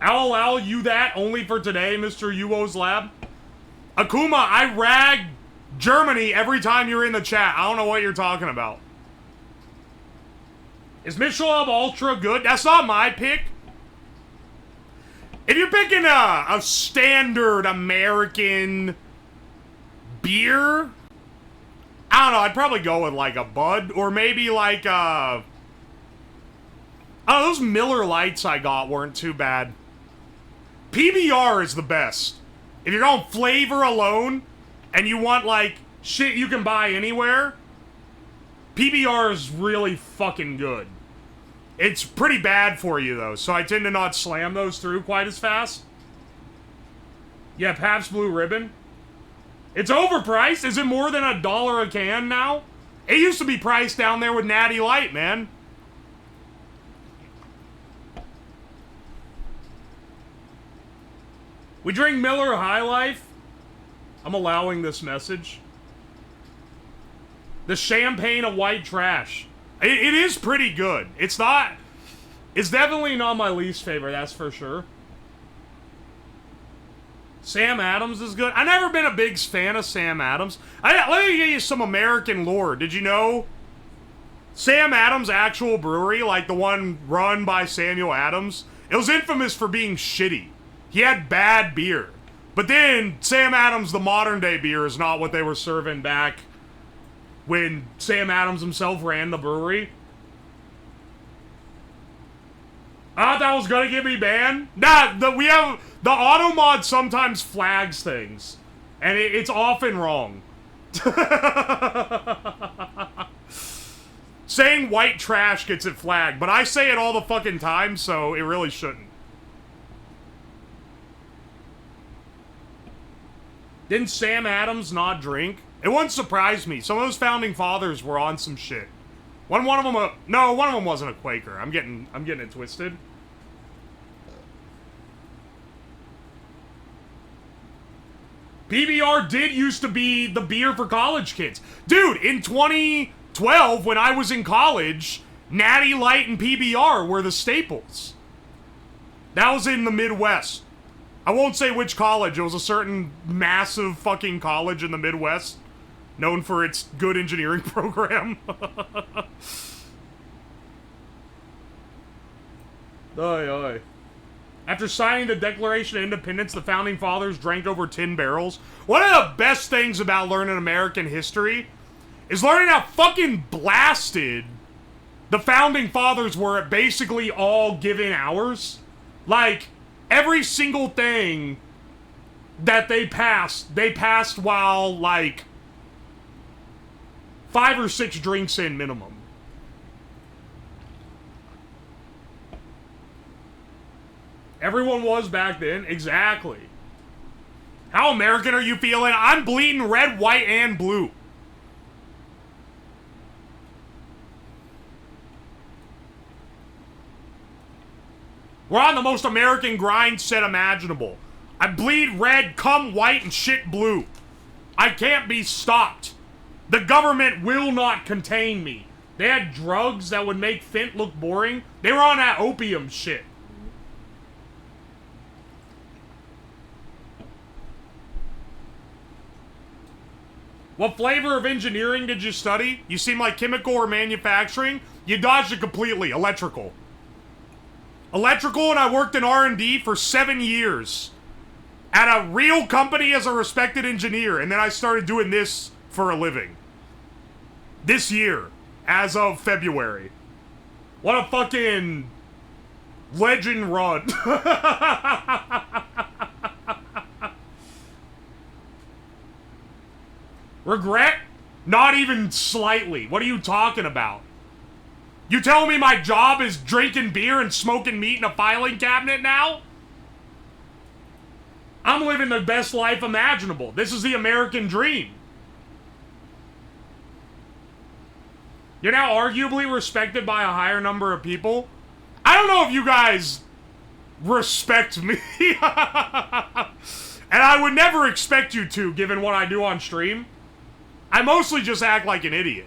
I'll allow you that only for today, Mr. Uwoslab. Akuma, I rag Germany every time you're in the chat. I don't know what you're talking about. Is Michelob Ultra good? That's not my pick. If you're picking a standard American beer, I don't know, I'd probably go with like a Bud, or maybe like I don't know, those Miller Lights I got weren't too bad. PBR is the best. If you're going flavor alone, and you want like shit you can buy anywhere, PBR is really fucking good. It's pretty bad for you, though, so I tend to not slam those through quite as fast. Yeah, Pabst Blue Ribbon. It's overpriced. Is it more than $1 a can now? It used to be priced down there with Natty Light, man. We drink Miller High Life. I'm allowing this message. The champagne of white trash. It is pretty good. It's not... It's definitely not my least favorite, that's for sure. Sam Adams is good. I've never been a big fan of Sam Adams. Let me give you some American lore. Did you know Sam Adams' actual brewery, like the one run by Samuel Adams, it was infamous for being shitty. He had bad beer. But then Sam Adams, the modern day beer, is not what they were serving back when Sam Adams himself ran the brewery. I thought that was gonna get me banned. Nah, we have the auto mod sometimes flags things, and it's often wrong. Saying white trash gets it flagged, but I say it all the fucking time, so it really shouldn't. Didn't Sam Adams not drink? It wouldn't surprise me. Some of those founding fathers were on some shit. One of them no, one of them wasn't a Quaker. I'm getting it twisted. PBR did used to be the beer for college kids. Dude, in 2012, when I was in college, Natty Light and PBR were the staples. That was in the Midwest. I won't say which college. It was a certain massive fucking college in the Midwest, known for its good engineering program. Oy, oy. After signing the Declaration of Independence, the Founding Fathers drank over 10 barrels. One of the best things about learning American history is learning how fucking blasted the Founding Fathers were at basically all given hours. Like, every single thing that they passed while, like, 5 or 6 drinks in minimum. Everyone was back then. Exactly. How American are you feeling? I'm bleeding red, white, and blue. We're on the most American grind set imaginable. I bleed red, come white, and shit blue. I can't be stopped. The government will not contain me. They had drugs that would make Fint look boring. They were on that opium shit. What flavor of engineering did you study? You seem like chemical or manufacturing. You dodged it completely. Electrical. Electrical, and I worked in R&D for 7 years. At a real company as a respected engineer. And then I started doing this for a living. This year. As of February. What a fucking legend run. Regret? Not even slightly. What are you talking about? You telling me my job is drinking beer and smoking meat in a filing cabinet now? I'm living the best life imaginable. This is the American dream. You're now arguably respected by a higher number of people. I don't know if you guys respect me. And I would never expect you to, given what I do on stream. I mostly just act like an idiot.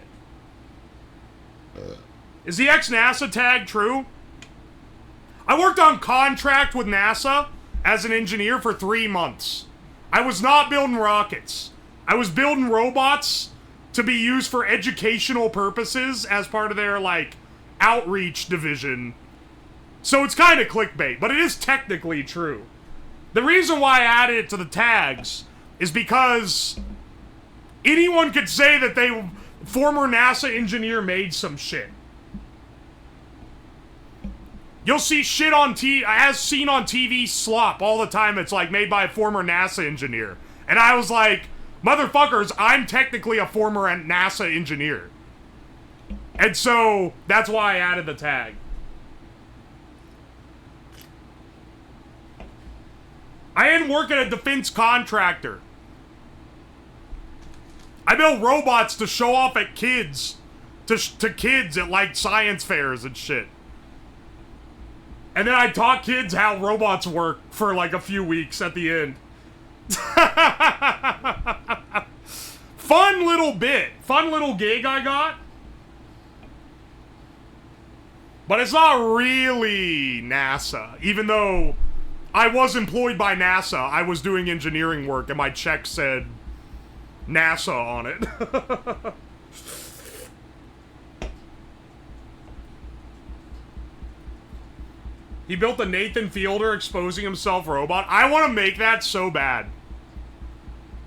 Is the ex-NASA tag true? I worked on contract with NASA as an engineer for 3 months. I was not building rockets. I was building robots to be used for educational purposes as part of their, like, outreach division. So it's kind of clickbait, but it is technically true. The reason why I added it to the tags is because anyone could say that they, former NASA engineer, made some shit. You'll see shit on as seen on TV slop all the time. It's like made by a former NASA engineer. And I was like, motherfuckers, I'm technically a former NASA engineer. And so that's why I added the tag. I didn't work at a defense contractor. I built robots to show off at kids. To kids at, like, science fairs and shit. And then I taught kids how robots work for, like, a few weeks at the end. Fun little bit. Fun little gig I got. But it's not really NASA. Even though I was employed by NASA, I was doing engineering work and my check said NASA on it. He built a Nathan Fielder exposing himself robot. I want to make that so bad.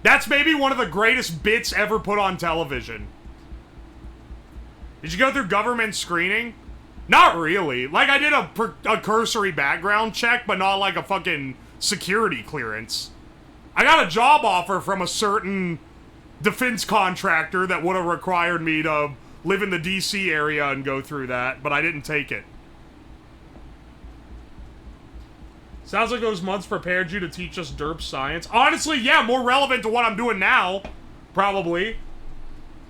That's maybe one of the greatest bits ever put on television. Did you go through government screening? Not really. Like, I did a cursory background check, but not like a fucking security clearance. I got a job offer from a certain defense contractor that would have required me to live in the DC area and go through that, but I didn't take it. Sounds like those months prepared you to teach us derp science. Honestly, yeah, more relevant to what I'm doing now. Probably.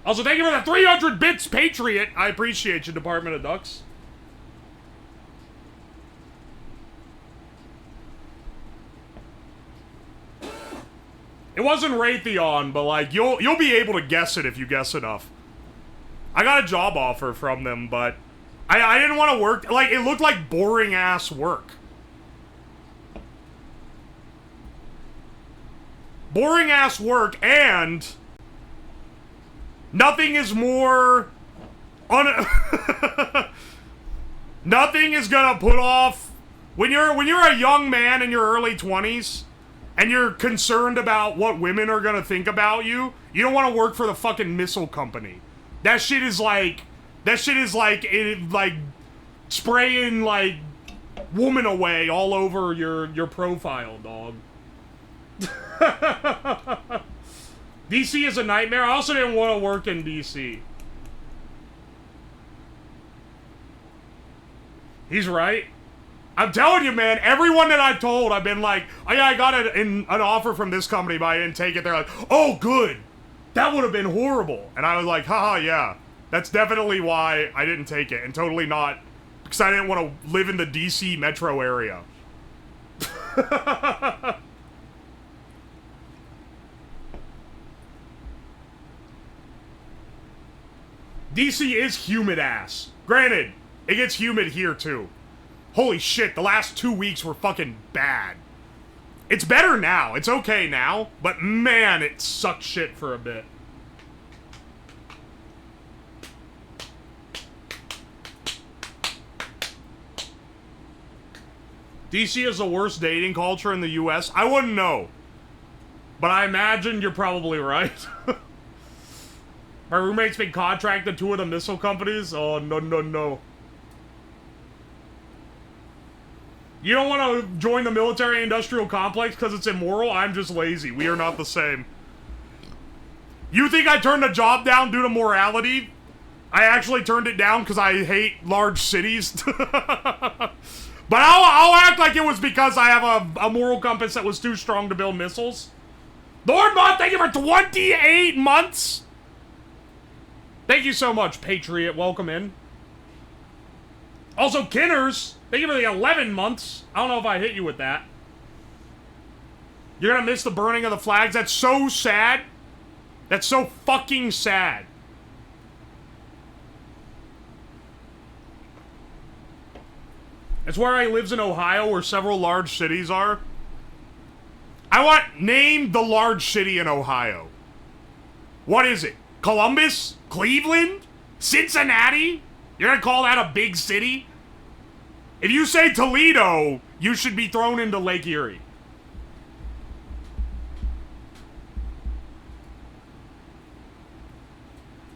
Also, thank you for the 300 bits, Patriot. I appreciate you, Department of Ducks. It wasn't Raytheon, but, like, you'll be able to guess it if you guess enough. I got a job offer from them, but I didn't want to work. Like, it looked like boring-ass work. Boring-ass work, and nothing is more... nothing is gonna put off When you're a young man in your early 20s and you're concerned about what women are gonna think about you, you don't want to work for the fucking missile company. That shit is like spraying like woman away all over your profile, dog. DC is a nightmare. I also didn't want to work in DC. He's right. I'm telling you, man, everyone that I've told, I've been like, oh yeah, I got an offer from this company, but I didn't take it. They're like, oh, good. That would have been horrible. And I was like, haha, yeah. That's definitely why I didn't take it. And totally not, because I didn't want to live in the DC metro area. DC is humid ass. Granted, it gets humid here too. Holy shit, the last 2 weeks were fucking bad. It's better now. It's okay now. But man, it sucked shit for a bit. DC is the worst dating culture in the US? I wouldn't know. But I imagine you're probably right. My roommate's been contracted to two of the missile companies? Oh, no, no, no. You don't want to join the military-industrial complex because it's immoral? I'm just lazy. We are not the same. You think I turned a job down due to morality? I actually turned it down because I hate large cities. But I'll act like it was because I have a moral compass that was too strong to build missiles. Lord Mod, thank you for 28 months! Thank you so much, Patriot. Welcome in. Also, Kinners, thank you for the 11 months. I don't know if I hit you with that. You're gonna miss the burning of the flags? That's so sad. That's so fucking sad. It's where I lives in Ohio, where several large cities are. I want, name the large city in Ohio. What is it? Columbus? Cleveland? Cincinnati? You're gonna call that a big city? If you say Toledo, you should be thrown into Lake Erie.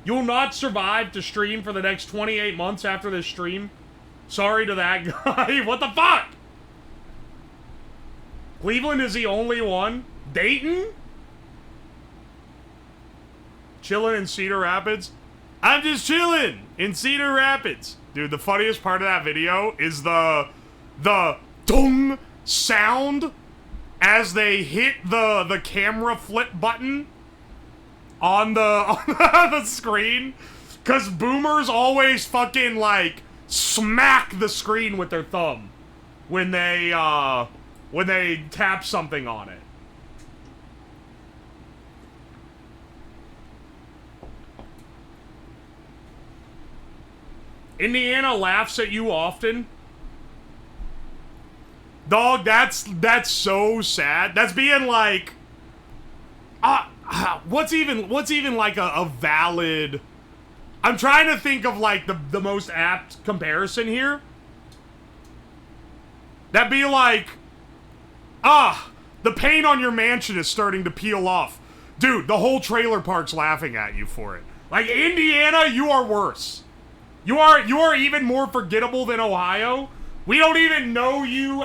You'll not survive to stream for the next 28 months after this stream. Sorry to that guy. What the fuck? Cleveland is the only one. Dayton? Chilling in Cedar Rapids? I'm just chilling in Cedar Rapids. Dude, the funniest part of that video is the dong sound as they hit the camera flip button on the screen. Cause boomers always fucking like smack the screen with their thumb when they tap something on it. Indiana laughs at you often. Dog, that's so sad. That's being like, what's even like a valid? I'm trying to think of like the most apt comparison here. That'd be like, the paint on your mansion is starting to peel off. Dude, the whole trailer park's laughing at you for it. Like, Indiana, you are worse. You are even more forgettable than Ohio. We don't even know you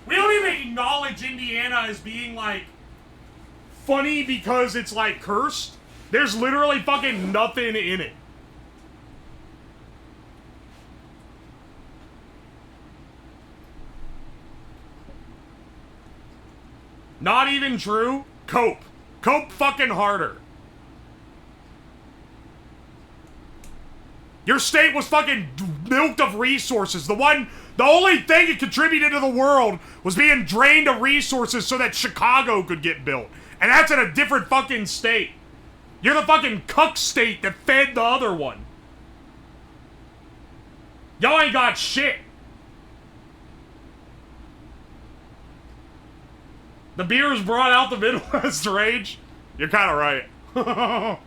we don't even acknowledge Indiana as being like funny because it's like cursed. There's literally fucking nothing in it. Not even true. Cope fucking harder. Your state was fucking milked of resources. The only thing it contributed to the world was being drained of resources so that Chicago could get built. And that's in a different fucking state. You're the fucking cuck state that fed the other one. Y'all ain't got shit. The beers brought out the Midwest rage. You're kind of right.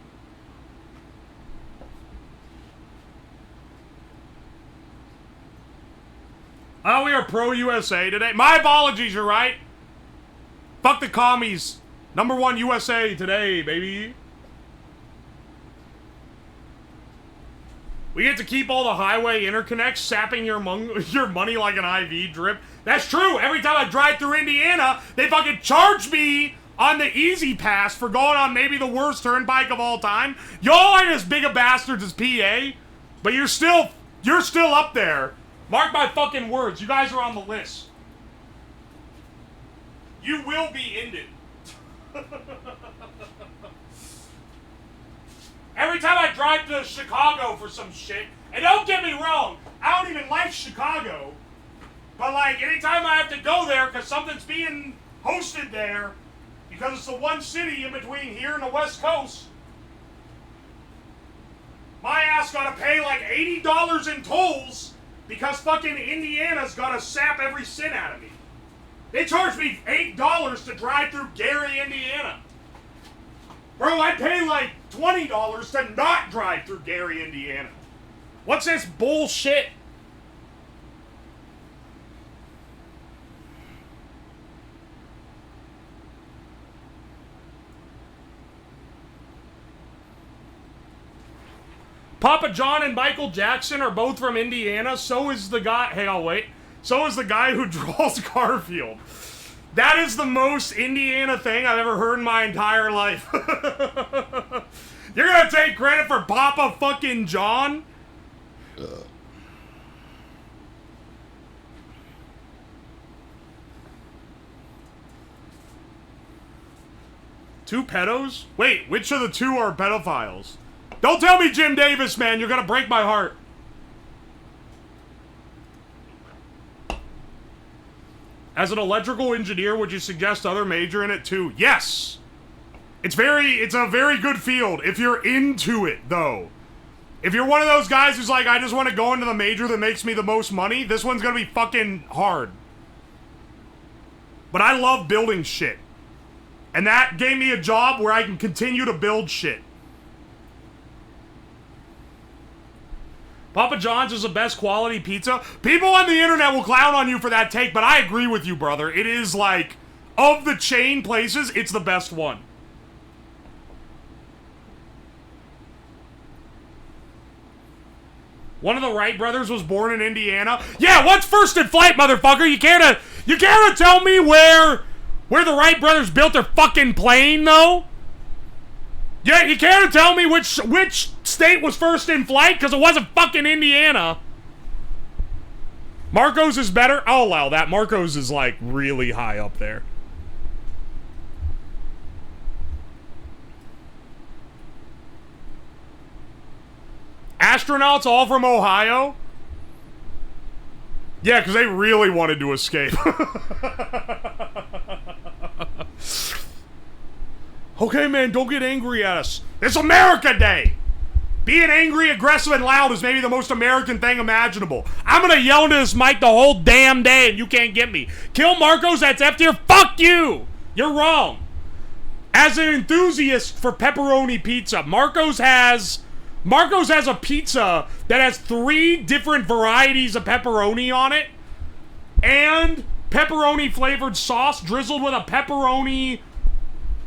We are pro-USA today. My apologies, you're right. Fuck the commies. #1 USA today, baby. We get to keep all the highway interconnects, sapping your money like an IV drip. That's true. Every time I drive through Indiana, they fucking charge me on the Easy Pass for going on maybe the worst turnpike of all time. Y'all ain't as big a bastards as PA, but you're still up there. Mark my fucking words. You guys are on the list. You will be ended. Every time I drive to Chicago for some shit, and don't get me wrong, I don't even like Chicago, but like anytime I have to go there because something's being hosted there, because it's the one city in between here and the West Coast, my ass gotta pay like $80 in tolls because fucking Indiana's gotta sap every cent out of me. They charge me $8 to drive through Gary, Indiana. Bro, I pay like $20 to not drive through Gary, Indiana. What's this bullshit? Papa John and Michael Jackson are both from Indiana. So is the guy... Hey, I'll wait. So is the guy who draws Garfield. That is the most Indiana thing I've ever heard in my entire life. You're gonna take credit for Papa fucking John? Two pedos? Wait, which of the two are pedophiles? Don't tell me Jim Davis, man. You're gonna break my heart. As an electrical engineer, would you suggest other major in it too? Yes! It's a very good field if you're into it, though. If you're one of those guys who's like, I just want to go into the major that makes me the most money, this one's gonna be fucking hard. But I love building shit. And that gave me a job where I can continue to build shit. Papa John's is the best quality pizza. People on the internet will clown on you for that take, but I agree with you, brother. It is like, of the chain places, it's the best one. One of the Wright brothers was born in Indiana. Yeah, what's first in flight, motherfucker? You care to tell me where the Wright brothers built their fucking plane, though? Yeah, you care to tell me which state was first in flight? Because it wasn't fucking Indiana. Marco's is better? I'll allow that. Marco's is, like, really high up there. Astronauts all from Ohio? Yeah, because they really wanted to escape. Okay, man, don't get angry at us. It's America Day! Being angry, aggressive, and loud is maybe the most American thing imaginable. I'm gonna yell into this mic the whole damn day and you can't get me. Kill Marcos, that's F tier. Fuck you! You're wrong. As an enthusiast for pepperoni pizza, Marcos has a pizza that has 3 different varieties of pepperoni on it and pepperoni flavored sauce drizzled with a pepperoni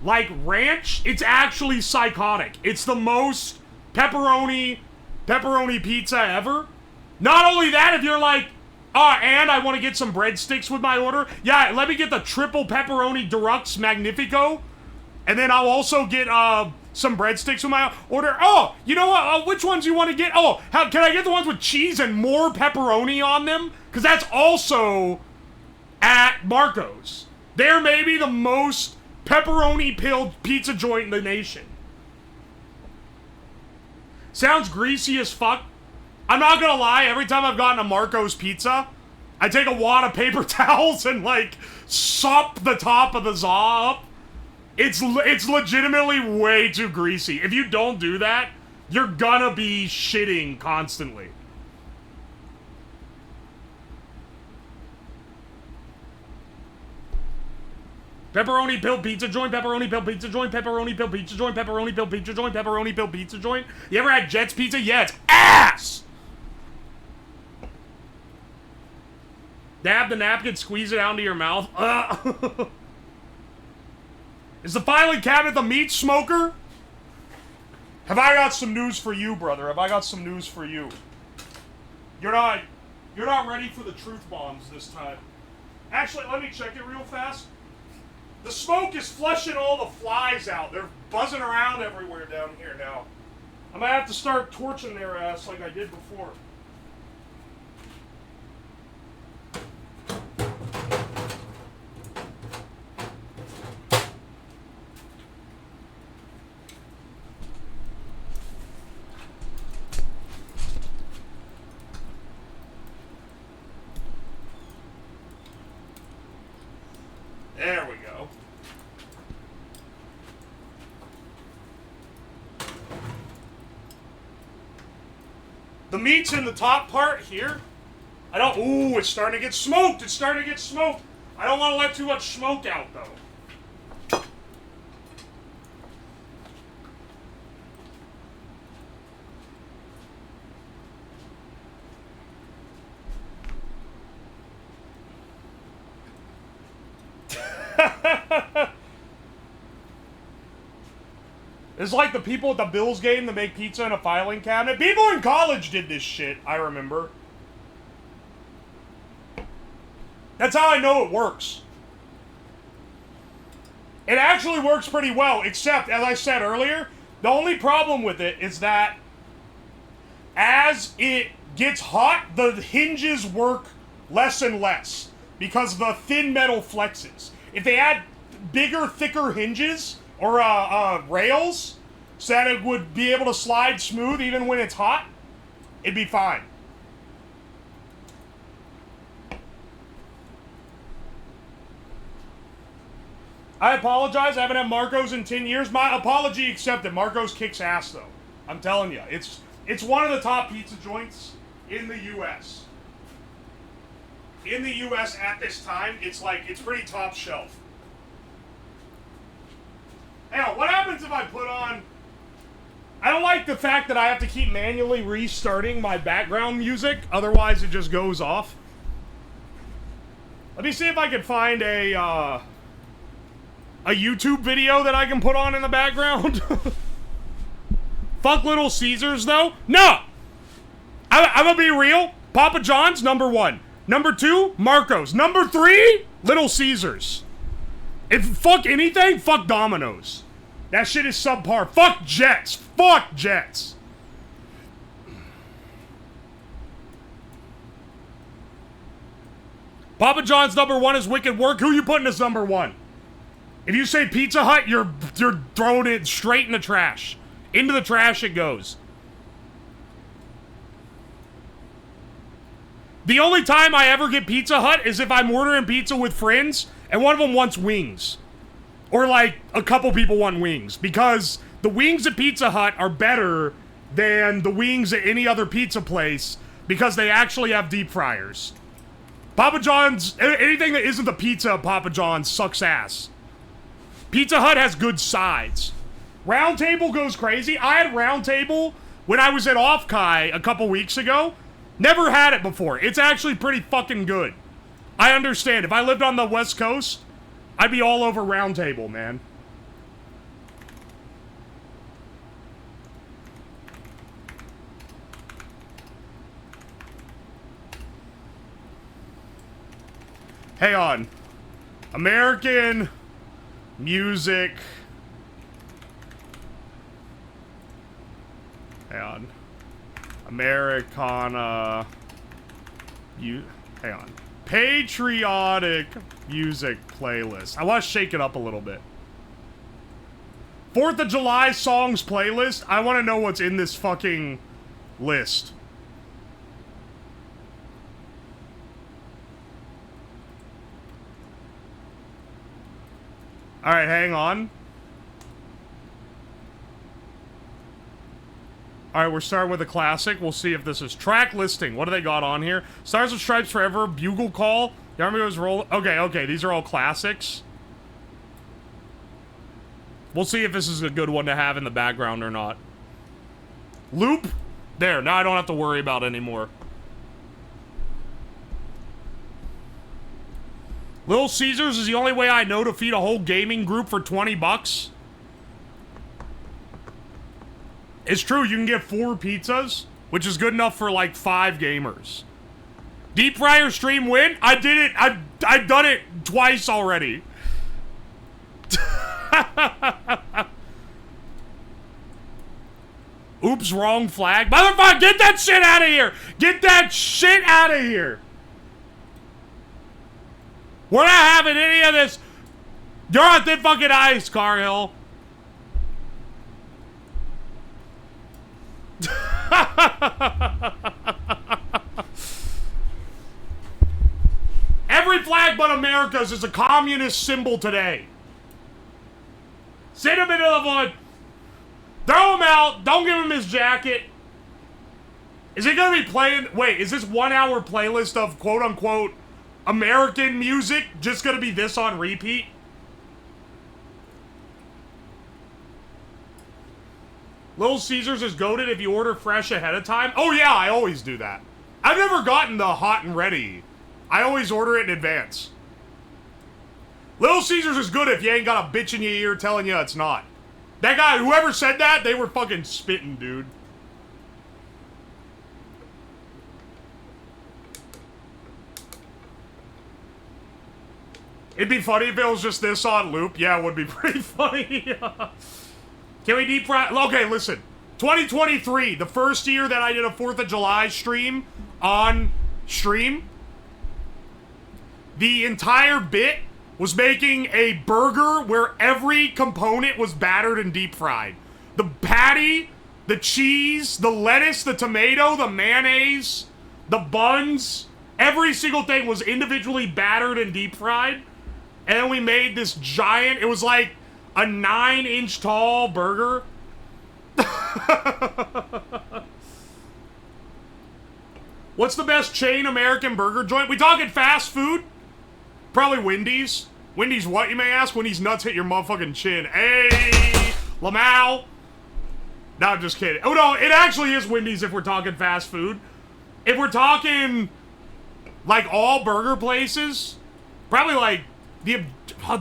like ranch. It's actually psychotic. It's the most pepperoni pizza ever. Not only that, if you're like, and I want to get some breadsticks with my order, yeah, let me get the triple pepperoni deluxe magnifico, and then I'll also get some breadsticks with my order. Oh, you know what? Which ones you want to get? Oh, can I get the ones with cheese and more pepperoni on them? Because that's also at Marco's. They're maybe the most pepperoni-pilled pizza joint in the nation. Sounds greasy as fuck. I'm not gonna lie, every time I've gotten a Marco's pizza, I take a wad of paper towels and, like, sop the top of the za up. It's legitimately way too greasy. If you don't do that, you're gonna be shitting constantly. Pepperoni pill pizza joint, pepperoni pill pizza joint, pepperoni pill pizza joint, pepperoni pill pizza joint, pepperoni pill pizza joint. You ever had Jet's pizza? Yeah, it's ass! Dab the napkin, squeeze it out into your mouth. Is the filing cabinet the meat smoker? Have I got some news for you, brother? Have I got some news for you? You're not ready for the truth bombs this time. Actually, let me check it real fast. The smoke is flushing all the flies out. They're buzzing around everywhere down here now. I'm gonna have to start torching their ass like I did before. There we go. The meat's in the top part here. Ooh, it's starting to get smoked. It's starting to get smoked. I don't want to let too much smoke out, though. It's like the people at the Bills game that make pizza in a filing cabinet. People in college did this shit, I remember. That's how I know it works. It actually works pretty well, except, as I said earlier, the only problem with it is that as it gets hot, the hinges work less and less because the thin metal flexes. If they had bigger, thicker hinges or rails so that it would be able to slide smooth even when it's hot, it'd be fine. I apologize. I haven't had Marco's in 10 years. My apology accepted. Marco's kicks ass, though. I'm telling you. It's one of the top pizza joints in the U.S. In the U.S. at this time, it's pretty top shelf. Hell, what happens if I put on... I don't like the fact that I have to keep manually restarting my background music. Otherwise, it just goes off. Let me see if I can find a YouTube video that I can put on in the background. Fuck Little Caesars, though. No! I'm gonna be real. Papa John's, number 1. Number 2, Marco's. Number 3, Little Caesars. If fuck anything, fuck Domino's. That shit is subpar. Fuck Jets. Fuck Jets. Papa John's number 1 is wicked work. Who you putting as number 1? If you say Pizza Hut, you're throwing it straight in the trash. Into the trash it goes. The only time I ever get Pizza Hut is if I'm ordering pizza with friends and one of them wants wings. Or like a couple people want wings. Because the wings at Pizza Hut are better than the wings at any other pizza place because they actually have deep fryers. Papa John's, anything that isn't the pizza at Papa John's sucks ass. Pizza Hut has good sides. Round Table goes crazy. I had Round Table when I was at Off Kai a couple weeks ago. Never had it before. It's actually pretty fucking good. I understand. If I lived on the West Coast, I'd be all over Round Table, man. Hang on. American music. Hang on. Americana. Hang on. Patriotic music playlist. I want to shake it up a little bit. 4th of July songs playlist. I want to know what's in this fucking list. Alright, hang on. Alright, we're starting with a classic. We'll see if this is track listing. What do they got on here? Stars and Stripes Forever, Bugle Call. The Army was roll. Okay, these are all classics. We'll see if this is a good one to have in the background or not. Loop. There, now I don't have to worry about it anymore. Little Caesars is the only way I know to feed a whole gaming group for 20 bucks. It's true, you can get 4 pizzas, which is good enough for like 5 gamers. Deep fryer stream win? I did it. I've done it twice already. Oops, wrong flag. Motherfucker, get that shit out of here! Get that shit out of here! We're not having any of this. You're on thin fucking ice, Carhill. Every flag but America's is a communist symbol today. Sit him into the wood. Throw him out. Don't give him his jacket. Is he gonna be playing? Wait, is this 1 hour playlist of quote unquote American music just gonna be this on repeat? Little Caesars is goated if you order fresh ahead of time. Oh yeah, I always do that. I've never gotten the hot and ready. I always order it in advance. Little Caesars is good if you ain't got a bitch in your ear telling you it's not. That guy, whoever said that, they were fucking spitting, dude. It'd be funny if it was just this on loop. Yeah, it would be pretty funny. Can we deep fry? Okay, listen. 2023, the first year that I did a 4th of July stream on stream, the entire bit was making a burger where every component was battered and deep fried. The patty, the cheese, the lettuce, the tomato, the mayonnaise, the buns, every single thing was individually battered and deep fried. And then we made this giant, it was like a 9-inch tall burger. What's the best chain American burger joint? We talking fast food? Probably Wendy's. Wendy's what, you may ask? Wendy's nuts hit your motherfucking chin. Hey, Lamau. No, I'm just kidding. Oh no, it actually is Wendy's if we're talking fast food. If we're talking like all burger places, probably like the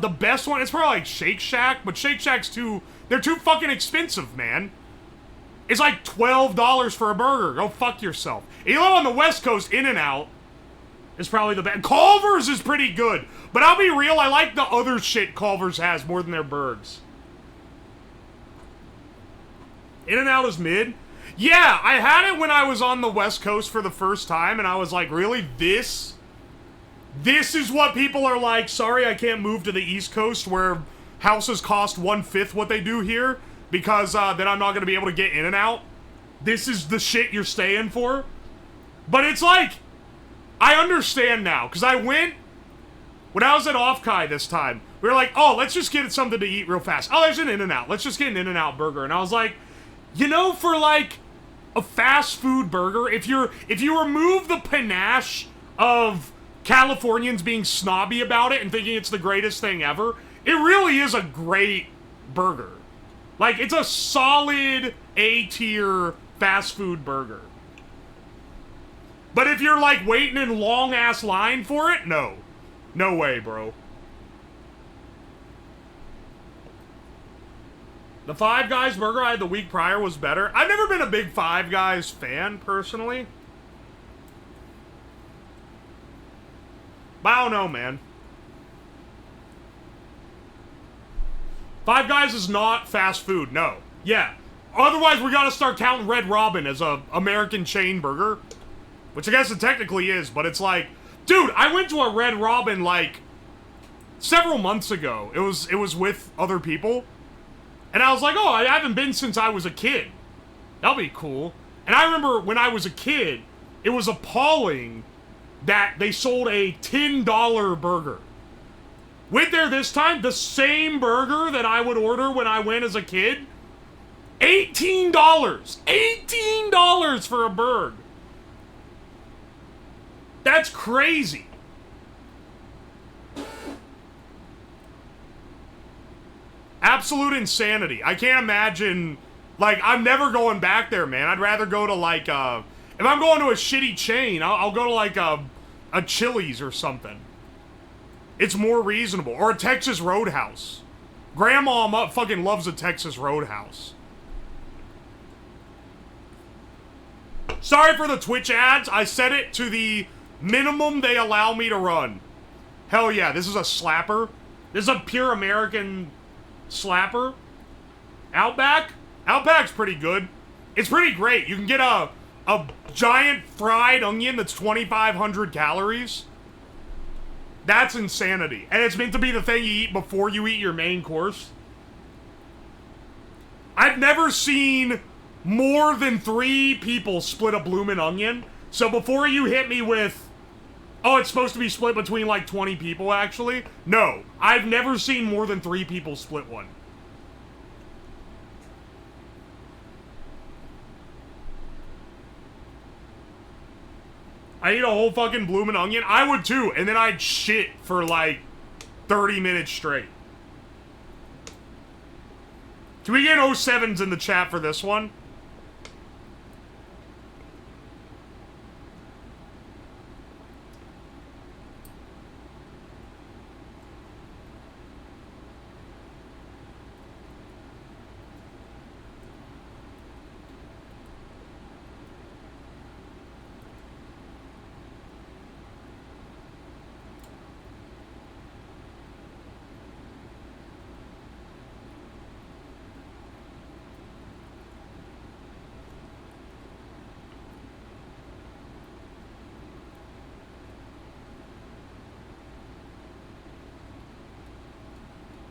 best one, it's probably like Shake Shack, but Shake Shack's they're too fucking expensive, man. It's like $12 for a burger. Go fuck yourself. You live on the West Coast, In-N-Out is probably the best. Culver's is pretty good, but I'll be real, I like the other shit Culver's has more than their burgers. In-N-Out is mid. Yeah, I had it when I was on the West Coast for the first time, and I was like, really? This is what people are like, sorry I can't move to the East Coast where houses cost 1/5 what they do here, because then I'm not going to be able to get In-N-Out. This is the shit you're staying for. But it's like, I understand now, because I went, when I was at Off-Kai this time, we were like, oh, let's just get something to eat real fast. Oh, there's an In-N-Out. Let's just get an In-N-Out burger. And I was like, you know, for like a fast food burger, if you remove the panache of Californians being snobby about it and thinking it's the greatest thing ever, it really is a great burger. Like, it's a solid A-tier fast food burger. But if you're, like, waiting in long-ass line for it, no. No way, bro. The Five Guys burger I had the week prior was better. I've never been a big Five Guys fan, personally. But I don't know, man. Five Guys is not fast food, no. Yeah. Otherwise, we gotta start counting Red Robin as a American chain burger. Which I guess it technically is, but it's like... Dude, I went to a Red Robin, like, several months ago. It was with other people. And I was like, oh, I haven't been since I was a kid. That'll be cool. And I remember when I was a kid, it was appalling that they sold a $10 burger. Went there this time, the same burger that I would order when I went as a kid, $18. $18 for a burger. That's crazy. Absolute insanity. I can't imagine, like, I'm never going back there, man. I'd rather go to, like, if I'm going to a shitty chain, I'll go to, like, a Chili's or something. It's more reasonable. Or a Texas Roadhouse. Grandma fucking loves a Texas Roadhouse. Sorry for the Twitch ads. I set it to the minimum they allow me to run. Hell yeah, this is a slapper. This is a pure American slapper. Outback? Outback's pretty good. It's pretty great. You can get a giant fried onion that's 2,500 calories. That's insanity. And it's meant to be the thing you eat before you eat your main course. I've never seen more than 3 people split a bloomin' onion. So before you hit me with, oh, it's supposed to be split between like 20 people actually. No, I've never seen more than 3 people split one. I eat a whole fucking bloomin' onion. I would too, and then I'd shit for like 30 minutes straight. Can we get 07s in the chat for this one?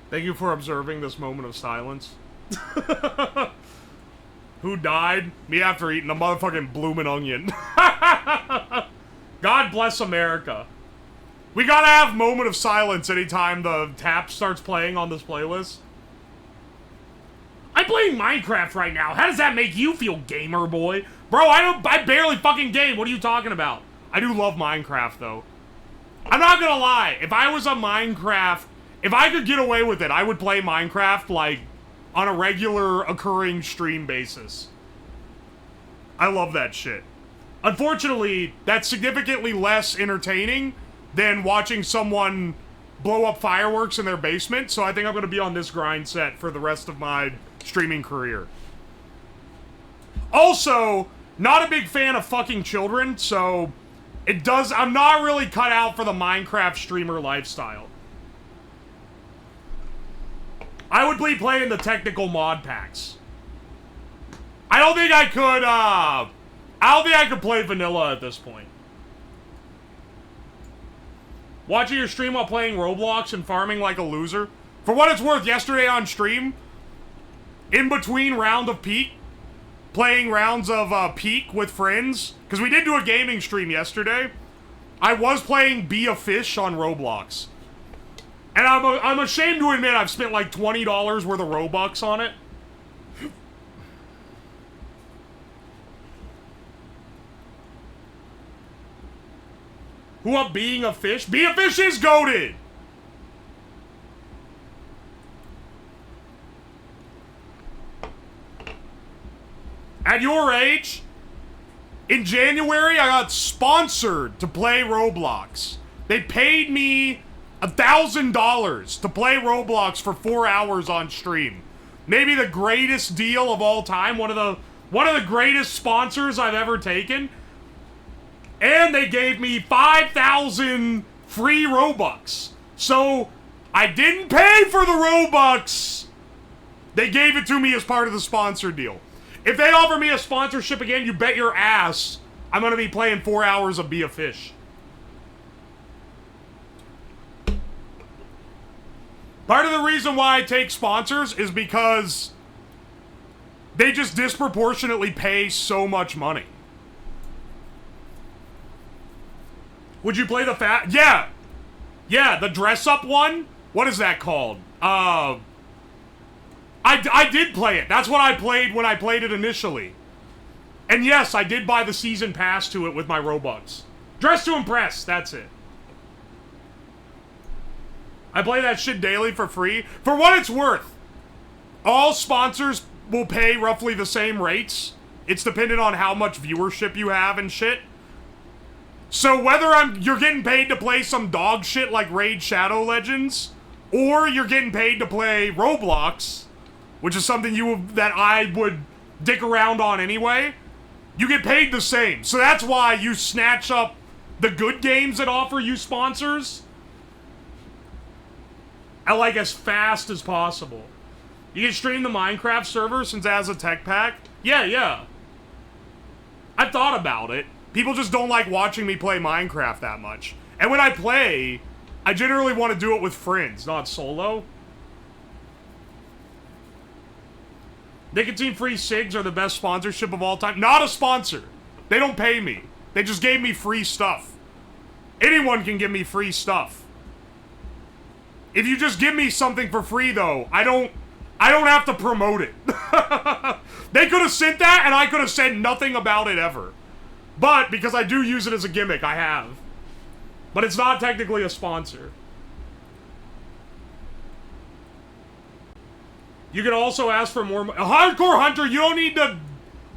Thank you for observing this moment of silence. Who died? Me after eating a motherfucking bloomin' onion. God bless America. We gotta have moment of silence anytime the tap starts playing on this playlist. I'm playing Minecraft right now. How does that make you feel, gamer boy? Bro, I barely fucking game. What are you talking about? I do love Minecraft, though. I'm not gonna lie. If I was a Minecraft... If I could get away with it, I would play Minecraft, like, on a regular occurring stream basis. I love that shit. Unfortunately, that's significantly less entertaining than watching someone blow up fireworks in their basement, so I think I'm gonna be on this grind set for the rest of my streaming career. Also, not a big fan of fucking children, so I'm not really cut out for the Minecraft streamer lifestyle. I would be playing the technical mod packs. I don't think I could play vanilla at this point. Watching your stream while playing Roblox and farming like a loser. For what it's worth, yesterday on stream, in between round of Peak, playing rounds of Peak with friends, because we did do a gaming stream yesterday, I was playing Be a Fish on Roblox. And I'm ashamed to admit I've spent like $20 worth of Robux on it. Who up being a fish? Be a Fish is goated! At your age, in January, I got sponsored to play Roblox. They paid me $1,000 to play Roblox for 4 hours on stream. Maybe the greatest deal of all time. One of the greatest sponsors I've ever taken. And they gave me 5,000 free Robux. So I didn't pay for the Robux. They gave it to me as part of the sponsor deal. If they offer me a sponsorship again, you bet your ass I'm gonna be playing 4 hours of Be a Fish. Part of the reason why I take sponsors is because they just disproportionately pay so much money. Would you play the Yeah! Yeah, the dress-up one? What is that called? I did play it. That's what I played when I played it initially. And yes, I did buy the season pass to it with my Robux. Dress to Impress, that's it. I play that shit daily for free. For what it's worth, all sponsors will pay roughly the same rates. It's dependent on how much viewership you have and shit. So whether you're getting paid to play some dog shit like Raid Shadow Legends, or you're getting paid to play Roblox, which is something that I would dick around on anyway, you get paid the same. So that's why you snatch up the good games that offer you sponsors at like as fast as possible. You can stream the Minecraft server since it has a tech pack. Yeah. I thought about it. People just don't like watching me play Minecraft that much. And when I play, I generally want to do it with friends, not solo. Nicotine-free cigs are the best sponsorship of all time. Not a sponsor. They don't pay me. They just gave me free stuff. Anyone can give me free stuff. If you just give me something for free, though, I don't have to promote it. They could have sent that, and I could have said nothing about it ever. But, because I do use it as a gimmick, I have. But it's not technically a sponsor. You can also ask for more Hardcore Hunter, you don't need to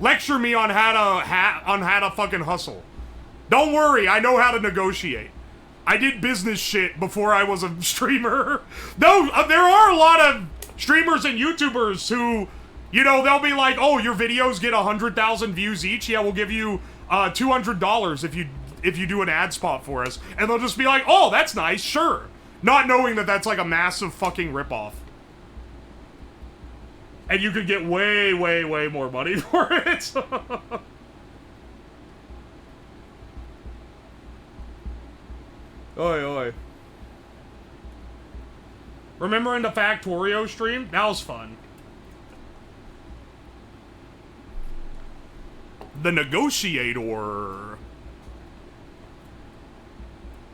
lecture me on how to fucking hustle. Don't worry, I know how to negotiate. I did business shit before I was a streamer. No, there are a lot of streamers and YouTubers who, you know, they'll be like, oh, your videos get 100,000 views each? Yeah, we'll give you $200 if you do an ad spot for us. And they'll just be like, oh, that's nice, sure. Not knowing that that's like a massive fucking ripoff. And you could get way, way, way more money for it. Oi, oi. Remembering the Factorio stream? That was fun. The Negotiator.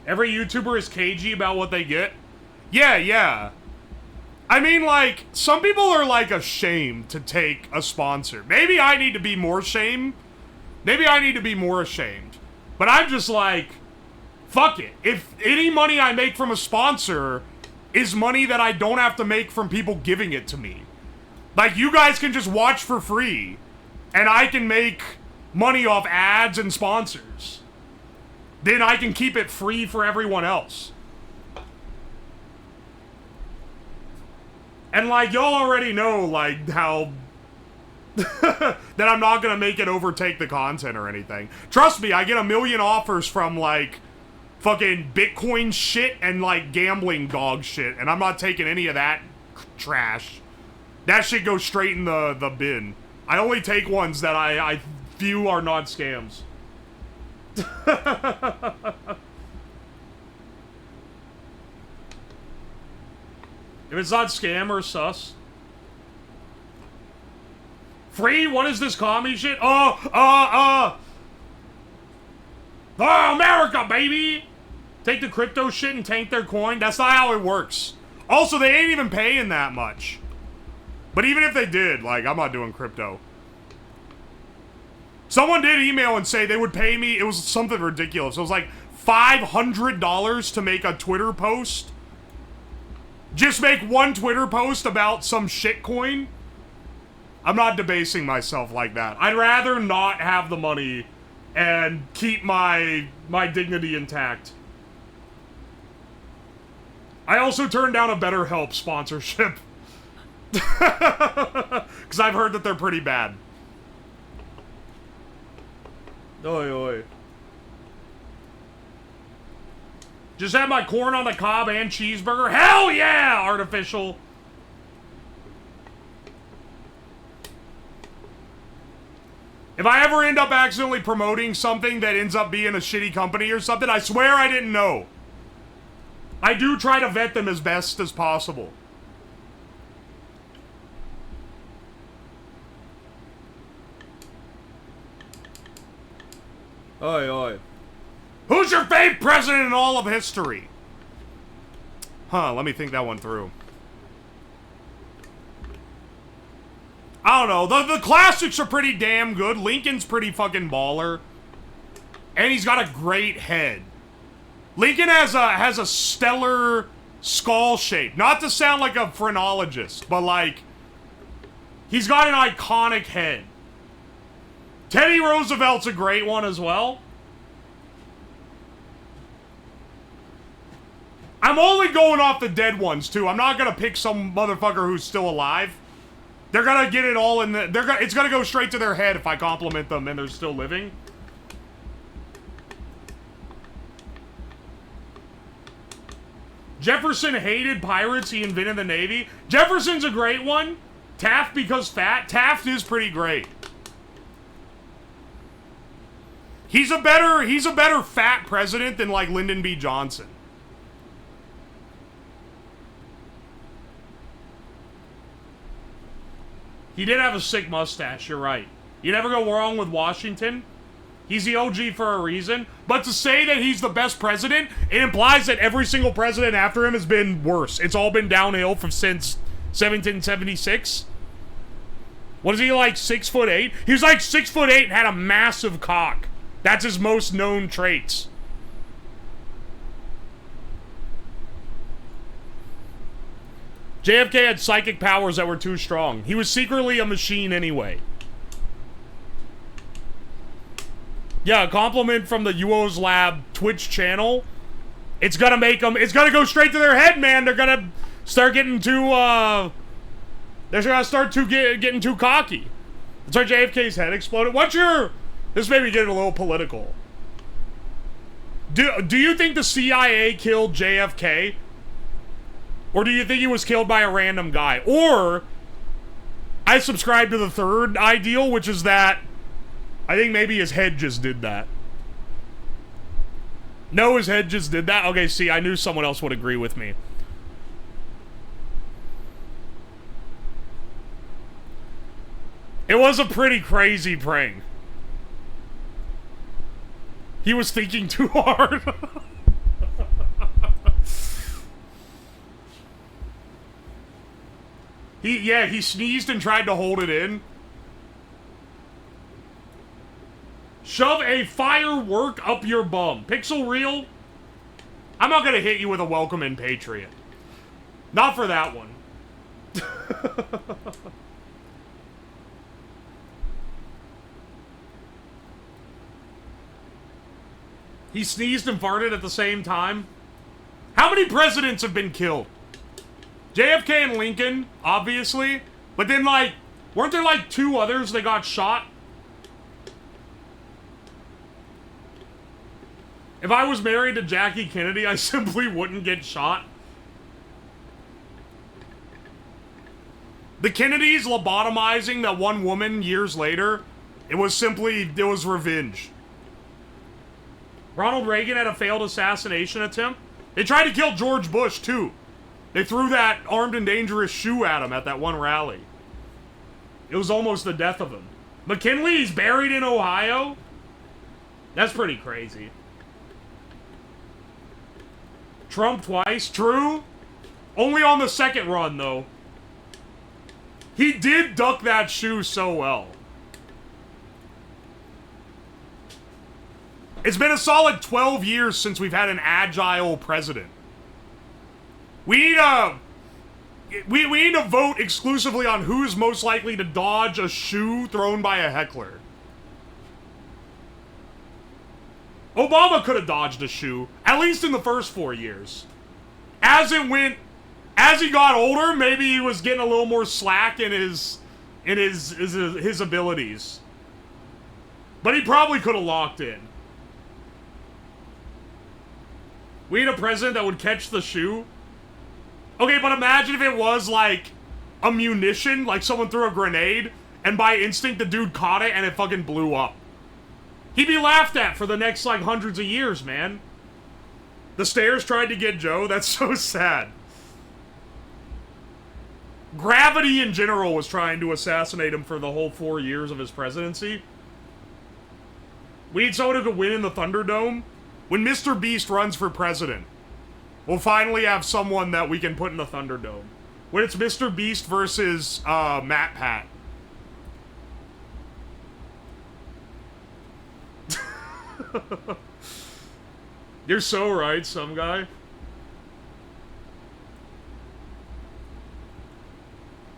Every YouTuber is cagey about what they get? Yeah. I mean, like, some people are, like, ashamed to take a sponsor. Maybe I need to be more ashamed. But I'm just like, fuck it. If any money I make from a sponsor is money that I don't have to make from people giving it to me. Like, you guys can just watch for free, and I can make money off ads and sponsors. Then I can keep it free for everyone else. And, like, y'all already know, like, how that I'm not gonna make it overtake the content or anything. Trust me, I get a million offers from, like, fucking Bitcoin shit and, like, gambling dog shit, and I'm not taking any of that trash. That shit goes straight in the bin. I only take ones that I view are not scams. If it's not scam or sus. Free? What is this commie shit? Oh, America, baby! Take the crypto shit and tank their coin? That's not how it works. Also, they ain't even paying that much. But even if they did, like, I'm not doing crypto. Someone did email and say they would pay me, it was something ridiculous. It was like $500 to make a Twitter post. Just make one Twitter post about some shitcoin. I'm not debasing myself like that. I'd rather not have the money and keep my dignity intact. I also turned down a BetterHelp sponsorship. Because I've heard that they're pretty bad. Oi, oi. Just have my corn on the cob and cheeseburger? Hell yeah! Artificial. If I ever end up accidentally promoting something that ends up being a shitty company or something, I swear I didn't know. I do try to vet them as best as possible. Oi, oi. Who's your favorite president in all of history? Huh, let me think that one through. I don't know. The classics are pretty damn good. Lincoln's pretty fucking baller. And he's got a great head. Lincoln has a stellar skull shape. Not to sound like a phrenologist, but like, he's got an iconic head. Teddy Roosevelt's a great one as well. I'm only going off the dead ones, too. I'm not gonna pick some motherfucker who's still alive. They're gonna get it all in the... it's gonna go straight to their head if I compliment them and they're still living. Jefferson hated pirates. He invented the Navy. Jefferson's a great one. Taft because fat. Taft is pretty great. He's a better fat president than, like, Lyndon B. Johnson. He did have a sick mustache, you're right. You never go wrong with Washington. He's the OG for a reason. But to say that he's the best president, it implies that every single president after him has been worse. It's all been downhill since 1776. What is he, like 6'8"? He was like 6'8" and had a massive cock. That's his most known traits. JFK had psychic powers that were too strong. He was secretly a machine anyway. Yeah, a compliment from the Uwoslab Twitch channel. It's gonna make them... It's gonna go straight to their head, man. They're gonna start getting too, they're gonna start getting too cocky. That's why JFK's head exploded. What's your... This may be getting a little political. Do you think the CIA killed JFK? Or do you think he was killed by a random guy? Or, I subscribe to the third ideal, which is that I think maybe his head just did that. No, his head just did that? Okay, see, I knew someone else would agree with me. It was a pretty crazy prank. He was thinking too hard. He sneezed and tried to hold it in. Shove a firework up your bum. Pixel Real? I'm not gonna hit you with a welcome in Patriot. Not for that one. He sneezed and farted at the same time. How many presidents have been killed? JFK and Lincoln, obviously. But then, like, weren't there, like, 2 others that got shot? If I was married to Jackie Kennedy, I simply wouldn't get shot. The Kennedys lobotomizing that one woman years later, it was revenge. Ronald Reagan had a failed assassination attempt. They tried to kill George Bush, too. They threw that armed and dangerous shoe at him at that one rally. It was almost the death of him. McKinley's buried in Ohio? That's pretty crazy. Trump twice, true. Only on the second run, though. He did duck that shoe so well. It's been a solid 12 years since we've had an agile president. We need to vote exclusively on who's most likely to dodge a shoe thrown by a heckler. Obama could have dodged a shoe, at least in the first 4 years. As he got older, maybe he was getting a little more slack in his abilities. But he probably could have locked in. We need a president that would catch the shoe. Okay, but imagine if it was, like, a munition, like someone threw a grenade, and by instinct the dude caught it and it fucking blew up. He'd be laughed at for the next, like, hundreds of years, man. The stairs tried to get Joe? That's so sad. Gravity in general was trying to assassinate him for the whole 4 years of his presidency. We need someone who could win in the Thunderdome. When Mr. Beast runs for president, we'll finally have someone that we can put in the Thunderdome. When it's Mr. Beast versus Matt Pat. You're so right, some guy.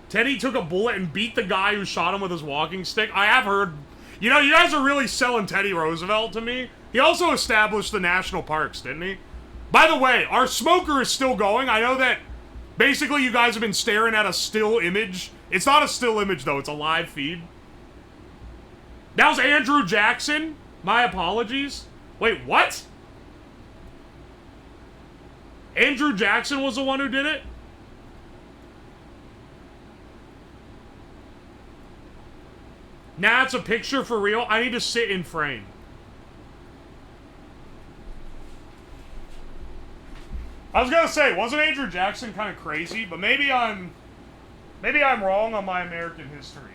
Teddy took a bullet and beat the guy who shot him with his walking stick. I have heard... You know, you guys are really selling Teddy Roosevelt to me. He also established the national parks, didn't he? By the way, our smoker is still going. I know that basically you guys have been staring at a still image. It's not a still image, though. It's a live feed. That was Andrew Jackson. My apologies. Wait, what? Andrew Jackson was the one who did it? Nah, it's a picture for real. I need to sit in frame. I was gonna say, wasn't Andrew Jackson kind of crazy? But maybe I'm wrong on my American history.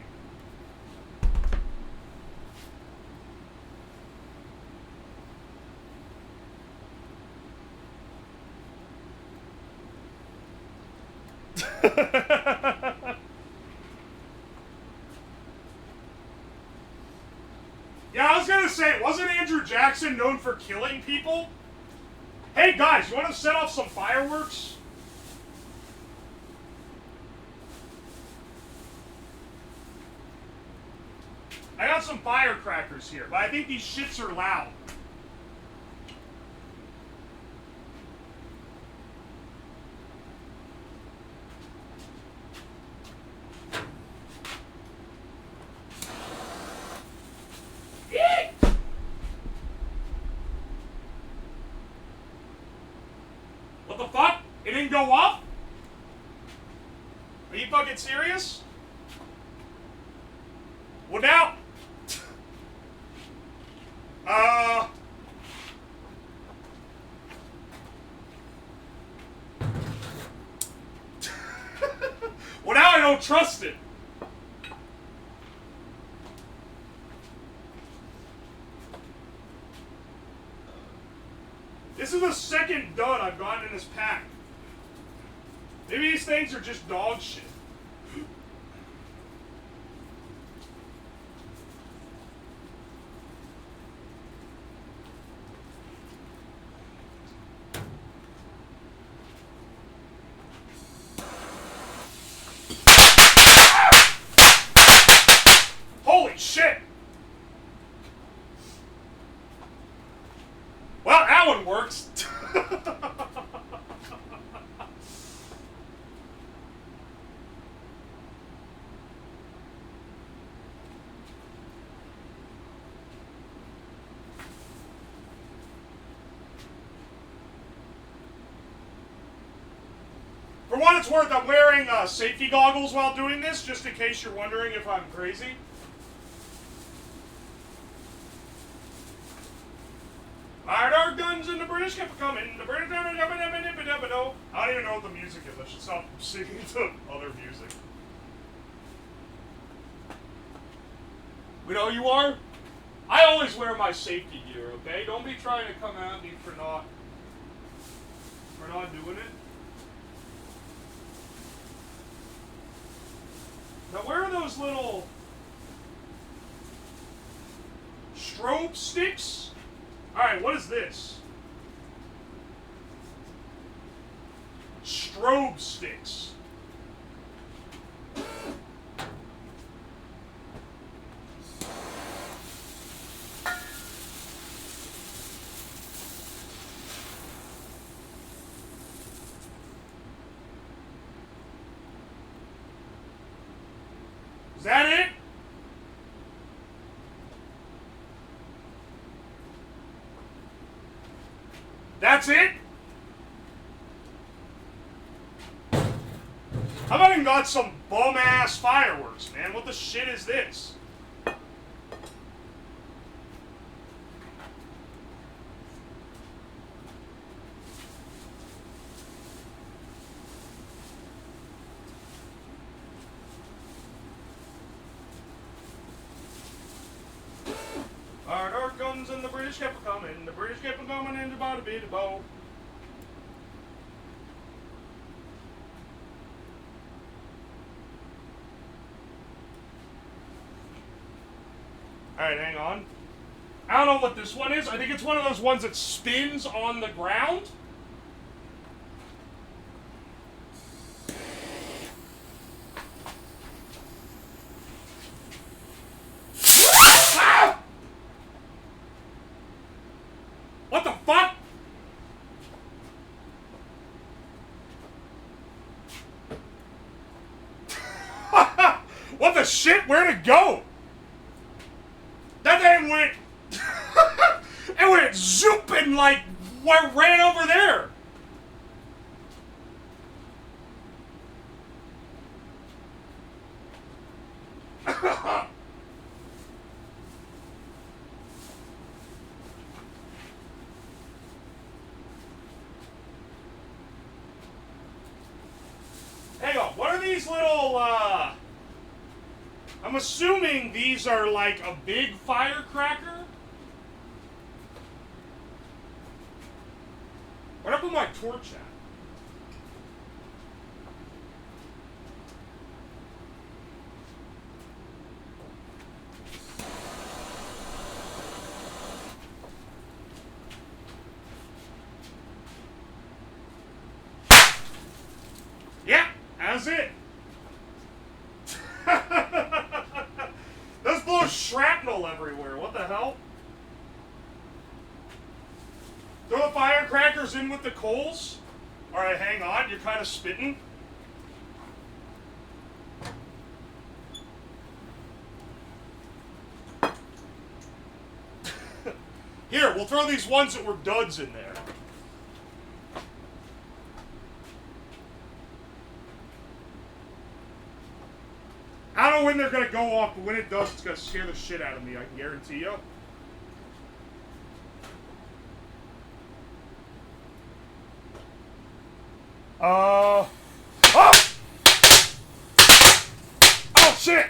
Yeah, I was gonna say, wasn't Andrew Jackson known for killing people? Hey guys, you want to set off some fireworks? I got some firecrackers here, but I think these shits are loud. What the fuck? It didn't go off? Are you fucking serious? Well now... well now I don't trust it. This is the second dud I've gotten in this pack. Maybe these things are just dog shit. Holy shit! Well, that one works. For what it's worth, I'm wearing safety goggles while doing this, just in case you're wondering if I'm crazy. Fired our guns and the British kept coming. The British... I don't even know what the music is. I should stop singing to other music. We know you are? I always wear my safety gear, okay? Don't be trying to come at me for not doing it. Now, where are those little strobe sticks? Alright, what is this? Strobe sticks. Is that it? That's it? How about I got some bum-ass fireworks, man? What the shit is this? Our guns and the British kept coming. The British kept coming and about a bit of bow. Alright, hang on. I don't know what this one is. I think it's one of those ones that spins on the ground. What the fuck? shit, where'd it go? That thing went... it went zooping like... ran over there. Hang on, what are these little, I'm assuming these are like a big firecracker? Where'd I put my torch at? Yeah, that's it. Those blow shrapnel everywhere. What the hell? Throw the firecrackers in with the coals. Alright, hang on. You're kind of spitting. Here, we'll throw these ones that were duds in there. I don't know when they're going to go off, but when it does, it's going to scare the shit out of me, I can guarantee you. Oh! Oh, shit!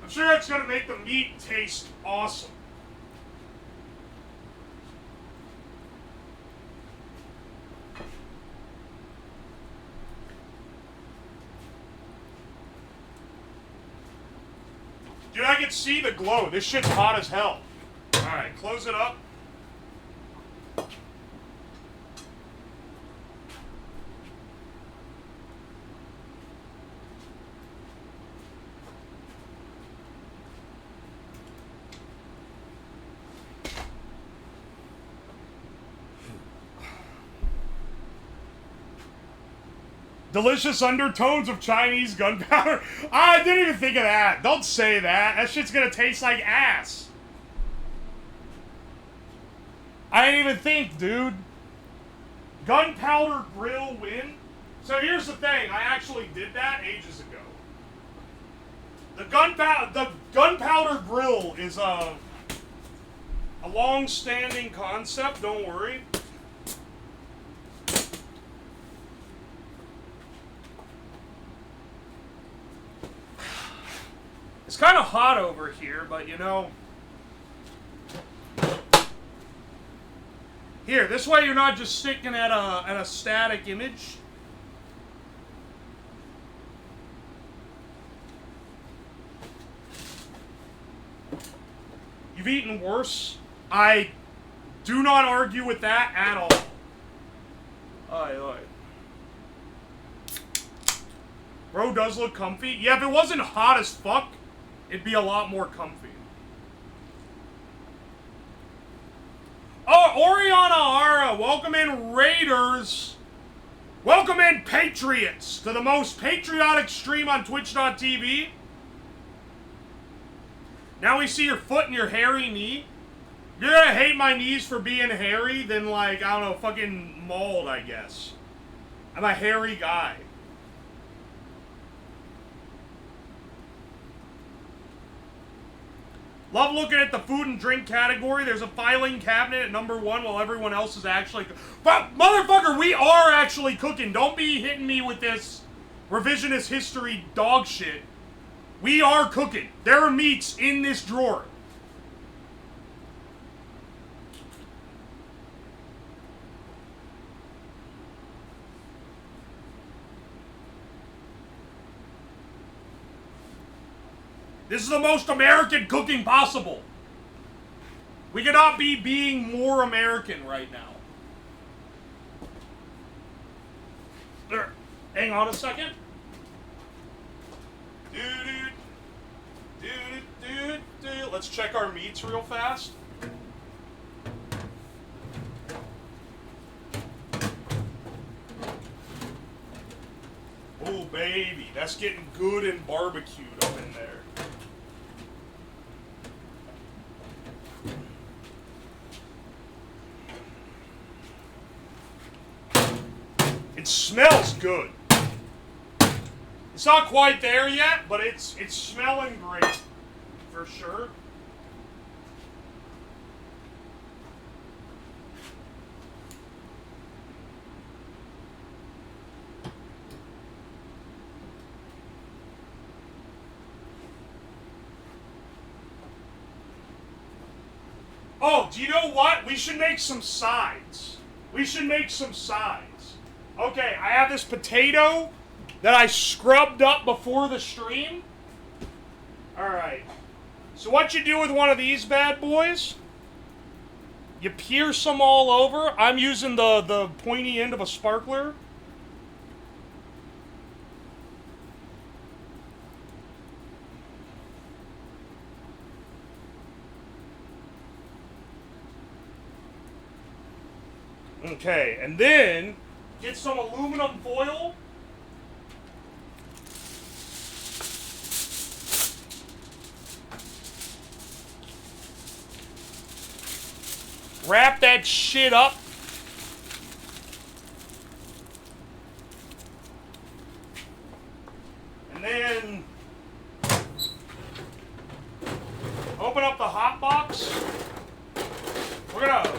I'm sure it's going to make the meat taste awesome. Dude, I can see the glow. This shit's hot as hell. Alright, close it up. Delicious undertones of Chinese gunpowder. I didn't even think of that. Don't say that. That shit's gonna taste like ass. I didn't even think, dude. Gunpowder grill win. So here's the thing. I actually did that ages ago. The gunpowder grill is a long-standing concept. Don't worry. It's kind of hot over here, but you know. Here, this way you're not just sticking at a static image. You've eaten worse. I do not argue with that at all. Aye, aye. Bro does look comfy. Yeah, if it wasn't hot as fuck, it'd be a lot more comfy. Oh, Oriana Ara, welcome in Raiders. Welcome in Patriots to the most patriotic stream on Twitch.tv. Now we see your foot and your hairy knee. You're gonna hate my knees for being hairy, then like, I don't know, fucking mold, I guess. I'm a hairy guy. Love looking at the food and drink category. There's a filing cabinet at #1 while everyone else is actually... But, motherfucker, we are actually cooking. Don't be hitting me with this revisionist history dog shit. We are cooking. There are meats in this drawer. This is the most American cooking possible. We cannot be being more American right now. There. Hang on a second. Dude. Let's check our meats real fast. Oh, baby. That's getting good and barbecued up in there. It smells good. It's not quite there yet, but it's smelling great, for sure. Oh, do you know what? We should make some sides. We should make some sides. Okay, I have this potato that I scrubbed up before the stream. Alright. So what you do with one of these bad boys, you pierce them all over. I'm using the pointy end of a sparkler. Okay, and then get some aluminum foil. Wrap that shit up. And then open up the hot box. We're gonna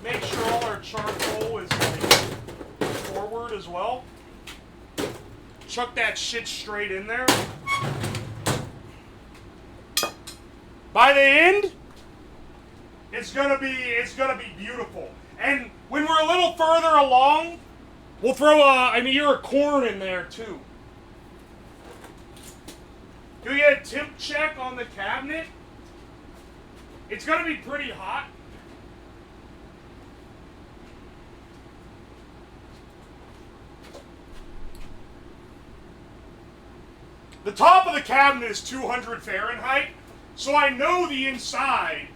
make sure all our charcoal is like forward as well. Chuck that shit straight in there. By the end, it's gonna be beautiful. And when we're a little further along, we'll throw an ear of corn in there too. Can we get a temp check on the cabinet? It's gonna be pretty hot. The top of the cabinet is 200 Fahrenheit, so I know the inside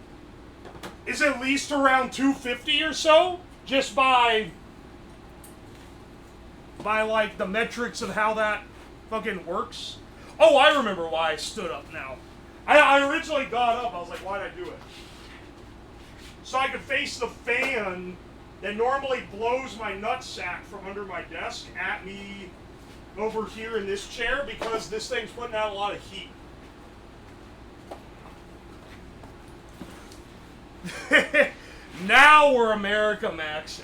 is at least around 250 or so, just by like the metrics of how that fucking works. Oh, I remember why I stood up now. I originally got up, I was like, why'd I do it? So I could face the fan that normally blows my nutsack from under my desk at me over here in this chair, because this thing's putting out a lot of heat. Now we're America Maxing.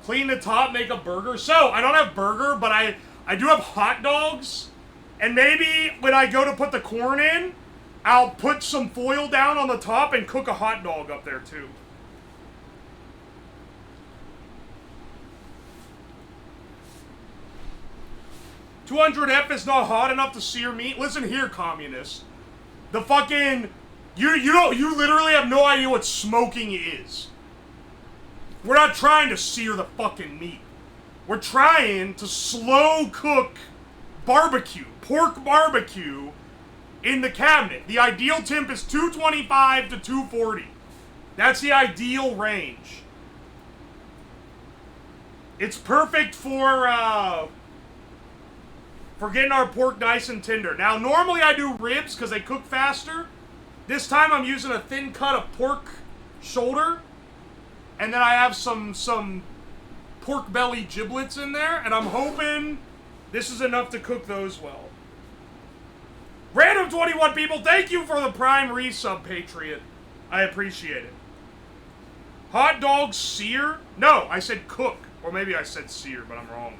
Clean the top, make a burger. So, I don't have burger, but I do have hot dogs. And maybe when I go to put the corn in, I'll put some foil down on the top and cook a hot dog up there too. $200F is not hot enough to sear meat. Listen here, communists. The fucking you literally have no idea what smoking is. We're not trying to sear the fucking meat. We're trying to slow cook barbecue, pork barbecue in the cabinet. The ideal temp is 225 to 240. That's the ideal range. It's perfect for getting our pork nice and tender. Now, normally I do ribs because they cook faster. This time I'm using a thin cut of pork shoulder. And then I have some pork belly giblets in there. And I'm hoping this is enough to cook those well. Random 21 people, thank you for the Prime resub, Patriot. I appreciate it. Hot dogs sear? No, I said cook. Or maybe I said sear, but I'm wrong.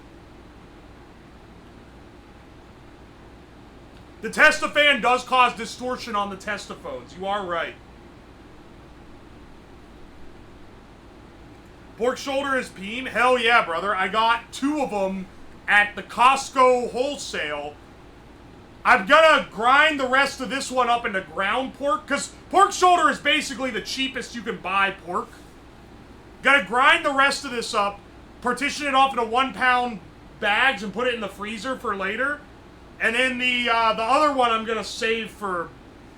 The Testafan does cause distortion on the Testaphones. You are right. Pork shoulder is Peem? Hell yeah, brother. I got 2 of them at the Costco wholesale. I'm gonna grind the rest of this one up into ground pork, because pork shoulder is basically the cheapest you can buy pork. Gonna grind the rest of this up, partition it off into 1 pound bags and put it in the freezer for later. And then the other one I'm gonna save for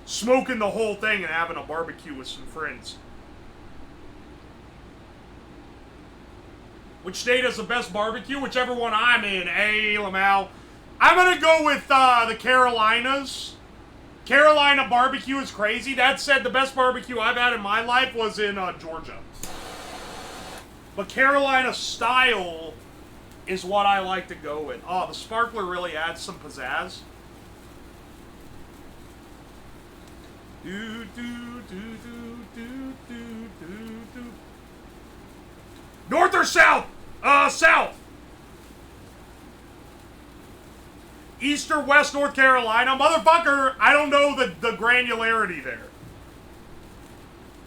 smoking the whole thing and having a barbecue with some friends. Which state has the best barbecue? Whichever one I'm in. Hey, Lamau. I'm gonna go with the Carolinas. Carolina barbecue is crazy. That said, the best barbecue I've had in my life was in Georgia. But Carolina style is what I like to go with. Oh, the sparkler really adds some pizzazz. North or south? South. East or west North Carolina? Motherfucker, I don't know the granularity there.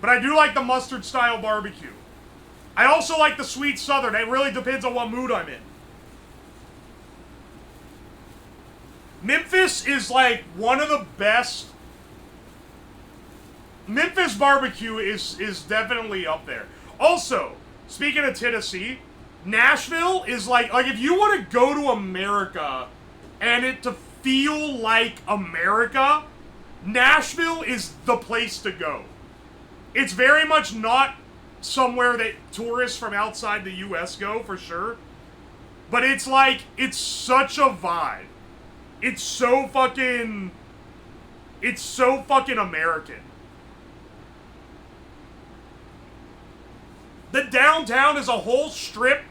But I do like the mustard style barbecue. I also like the sweet southern. It really depends on what mood I'm in. Memphis is like one of the best. Memphis barbecue is definitely up there. Also, speaking of Tennessee, Nashville is like if you want to go to America and it to feel like America, Nashville is the place to go. It's very much not somewhere that tourists from outside the US go, for sure. But it's like, it's such a vibe. It's so fucking American. The downtown is a whole strip.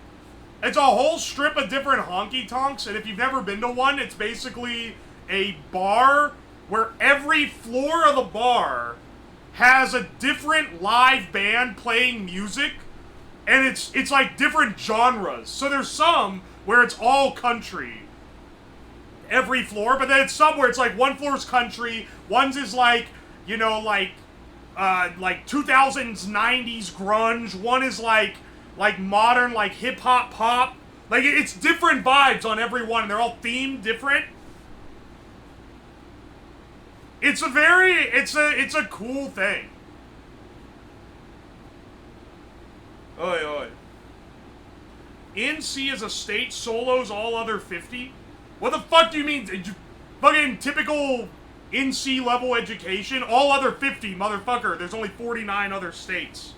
It's a whole strip of different honky-tonks, and if you've never been to one, it's basically a bar where every floor of the bar has a different live band playing music, and it's like different genres. So there's some where it's all country, every floor, but then it's some where it's like one floor's country, one's is like, you know, like 2000s, 90s grunge, one is like modern, like hip-hop pop. Like, it's different vibes on every one, and they're all themed different. It's a cool thing. Oi, oi. NC is a state, solos all other 50? What the fuck do you mean? Fucking typical NC level education? All other 50, motherfucker. There's only 49 other states.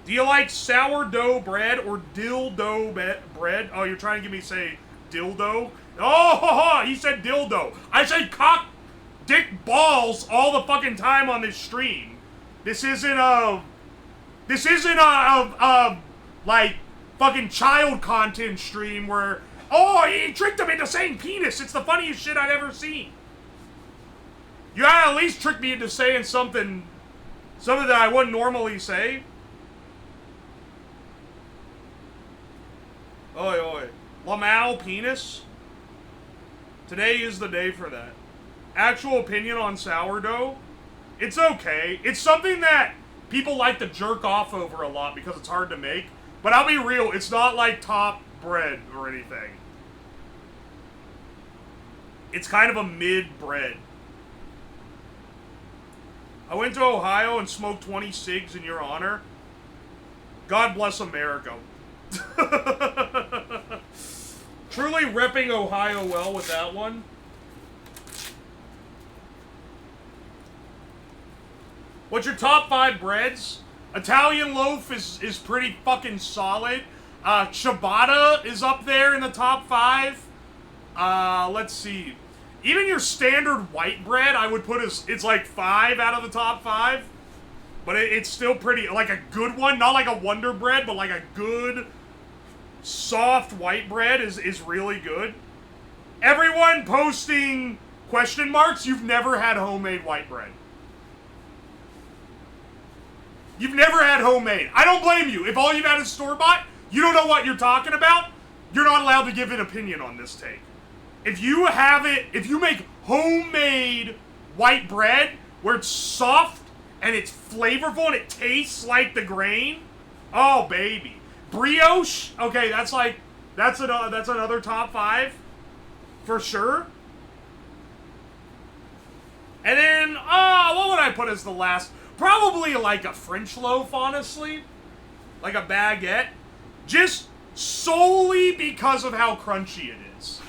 Do you like sourdough bread or dildo bread? Oh, you're trying to get me to say dildo? Oh, he said dildo. I said cock, dick, balls all the fucking time on this stream. This isn't like, fucking child content stream where, oh, he tricked him into saying penis. It's the funniest shit I've ever seen. You gotta at least trick me into saying something that I wouldn't normally say. Oi, oi. Lamau penis? Today is the day for that. Actual opinion on sourdough? It's okay. It's something that people like to jerk off over a lot because it's hard to make. But I'll be real, it's not like top bread or anything. It's kind of a mid bread. I went to Ohio and smoked 20 cigs in your honor. God bless America. Truly repping Ohio well with that one. What's your top 5 breads? Italian loaf is pretty fucking solid. Ciabatta is up there in the top 5. Let's see. Even your standard white bread, I would put it's like 5 out of the top 5. But it's still pretty, like a good one. Not like a Wonder Bread, but like a good, soft white bread is really good. Everyone posting question marks, you've never had homemade white bread. You've never had homemade. I don't blame you. If all you've had is store-bought, you don't know what you're talking about, you're not allowed to give an opinion on this take. If you make homemade white bread where it's soft and it's flavorful and it tastes like the grain, oh baby. Brioche, okay, that's another top 5 for sure. And then, what would I put as the last? Probably like a French loaf, honestly. Like a baguette. Just solely because of how crunchy it is.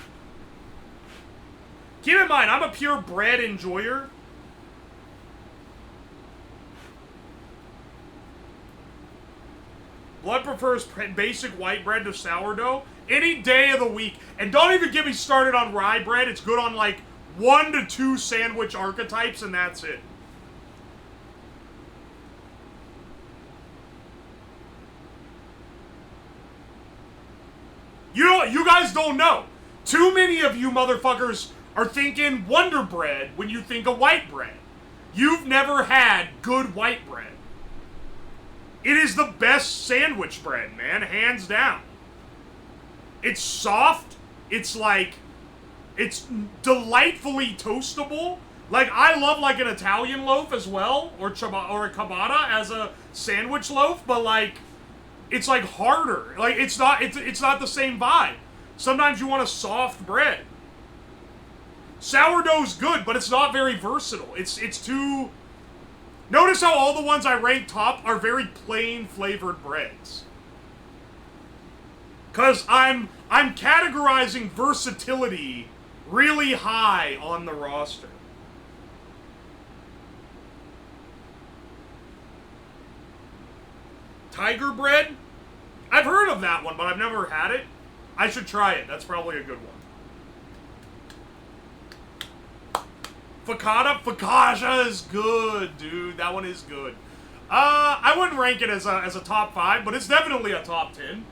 Keep in mind, I'm a pure bread enjoyer. Blood prefers basic white bread to sourdough any day of the week. And don't even get me started on rye bread. It's good on like 1 to 2 sandwich archetypes, and that's it. You guys don't know. Too many of you motherfuckers are thinking Wonder Bread when you think of white bread. You've never had good white bread. It is the best sandwich bread, man, hands down. It's soft. It's like, it's delightfully toastable. Like, I love like an Italian loaf as well, or a ciabatta as a sandwich loaf, but like, it's like harder. Like, it's not the same vibe. Sometimes you want a soft bread. Sourdough's good, but it's not very versatile. It's too... Notice how all the ones I rank top are very plain flavored breads. Cause I'm categorizing versatility really high on the roster. Tiger bread? I've heard of that one, but I've never had it. I should try it. That's probably a good one. Focaccia is good, dude. That one is good. I wouldn't rank it as a top 5, but it's definitely a top 10.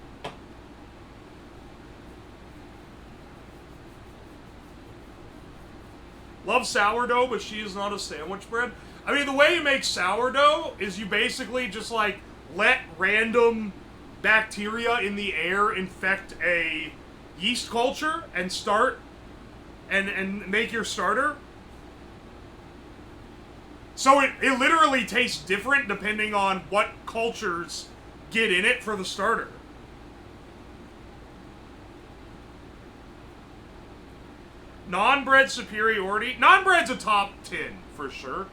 Love sourdough, but she is not a sandwich bread. I mean, the way you make sourdough is you basically just, like, let random bacteria in the air infect a yeast culture and start and make your starter. So it literally tastes different depending on what cultures get in it for the starter. Non-bread superiority. Non-bread's a top 10, for sure.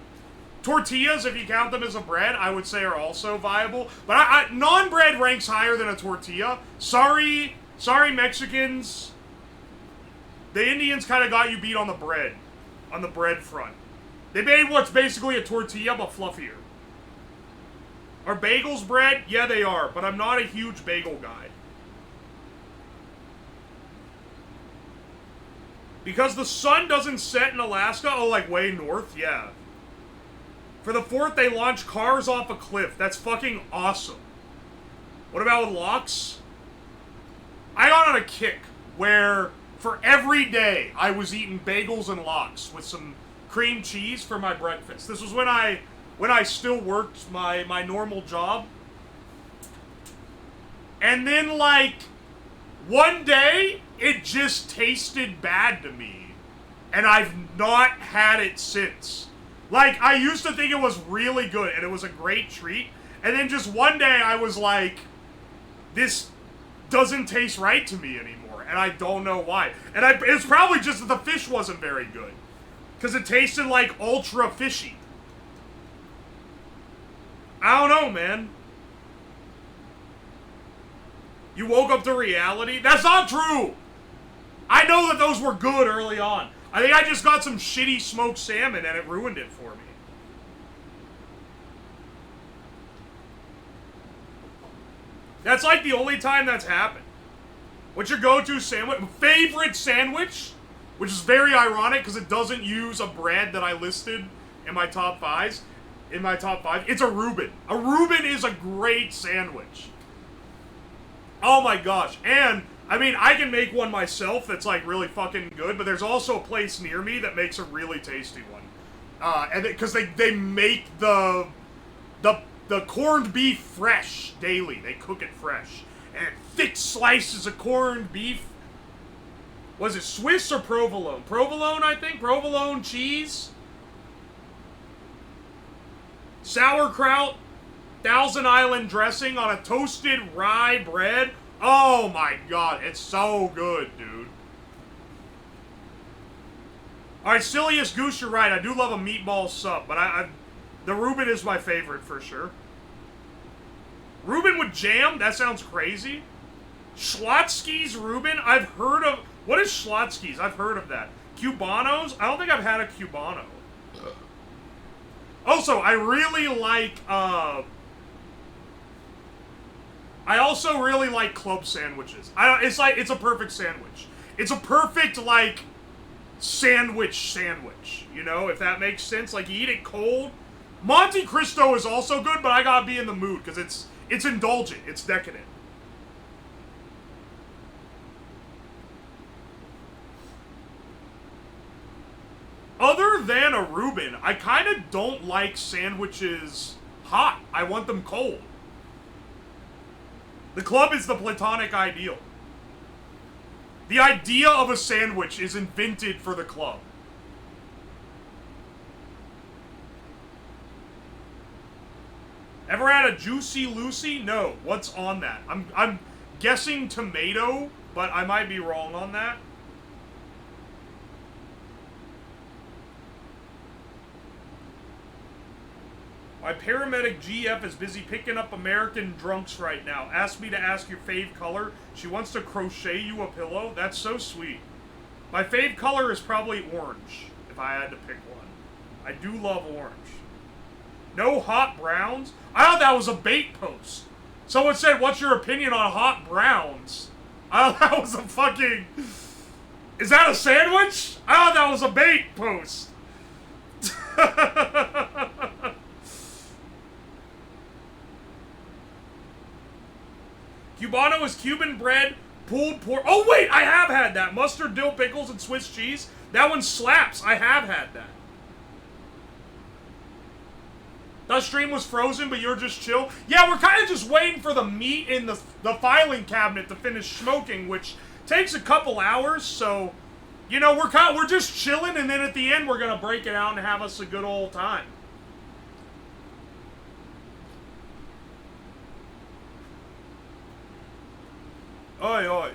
Tortillas, if you count them as a bread, I would say are also viable. But non-bread ranks higher than a tortilla. Sorry, Mexicans. The Indians kind of got you beat on the bread front. They made what's basically a tortilla, but fluffier. Are bagels bread? Yeah, they are, but I'm not a huge bagel guy. Because the sun doesn't set in Alaska? Oh, like way north? Yeah. For the 4th, they launch cars off a cliff. That's fucking awesome. What about with lox? I got on a kick where for every day I was eating bagels and lox with some cream cheese for my breakfast. This was when I still worked my normal job. And then, like, one day, it just tasted bad to me. And I've not had it since. Like, I used to think it was really good, and it was a great treat. And then just one day, I was like, this doesn't taste right to me anymore. And I don't know why. And it's probably just that the fish wasn't very good. Because it tasted like ultra fishy. I don't know, man. You woke up to reality? That's not true! I know that those were good early on. I think I just got some shitty smoked salmon and it ruined it for me. That's like the only time that's happened. What's your go-to sandwich? Favorite sandwich? Which is very ironic because it doesn't use a bread that I listed in my top 5. It's a Reuben. A Reuben is a great sandwich. Oh my gosh. And, I mean, I can make one myself that's like really fucking good, but there's also a place near me that makes a really tasty one. And because they make the corned beef fresh daily. They cook it fresh. And thick slices of corned beef. Was it Swiss or provolone? Provolone, I think. Provolone cheese. Sauerkraut. Thousand Island dressing on a toasted rye bread. Oh my god, it's so good, dude. Alright, Silliest Goose, you're right. I do love a meatball sub, but the Reuben is my favorite for sure. Reuben with jam? That sounds crazy. Schlotsky's Reuben? I've heard of... What is Schlotsky's? I've heard of that. Cubanos? I don't think I've had a Cubano. Also, I really like, I also really like club sandwiches. It's a perfect sandwich. It's a perfect, like, sandwich, you know, if that makes sense. Like, you eat it cold. Monte Cristo is also good, but I gotta be in the mood, because it's indulgent. It's decadent. Other than a Reuben, I kind of don't like sandwiches hot. I want them cold. The club is the platonic ideal. The idea of a sandwich is invented for the club. Ever had a Juicy Lucy? No. What's on that? I'm guessing tomato, but I might be wrong on that. My paramedic GF is busy picking up American drunks right now. Asked me to ask your fave color. She wants to crochet you a pillow. That's so sweet. My fave color is probably orange, if I had to pick one. I do love orange. No hot browns? I thought that was a bait post. Someone said, what's your opinion on hot browns? I thought that was a fucking... Is that a sandwich? I thought that was a bait post. Cubano is Cuban bread, pulled pork. Oh, wait, I have had that. Mustard, dill, pickles, and Swiss cheese. That one slaps. I have had that. That stream was frozen, but you're just chill. Yeah, we're kind of just waiting for the meat in the filing cabinet to finish smoking, which takes a couple hours. So, you know, we're just chilling, and then at the end, we're going to break it out and have us a good old time. Oi, oi.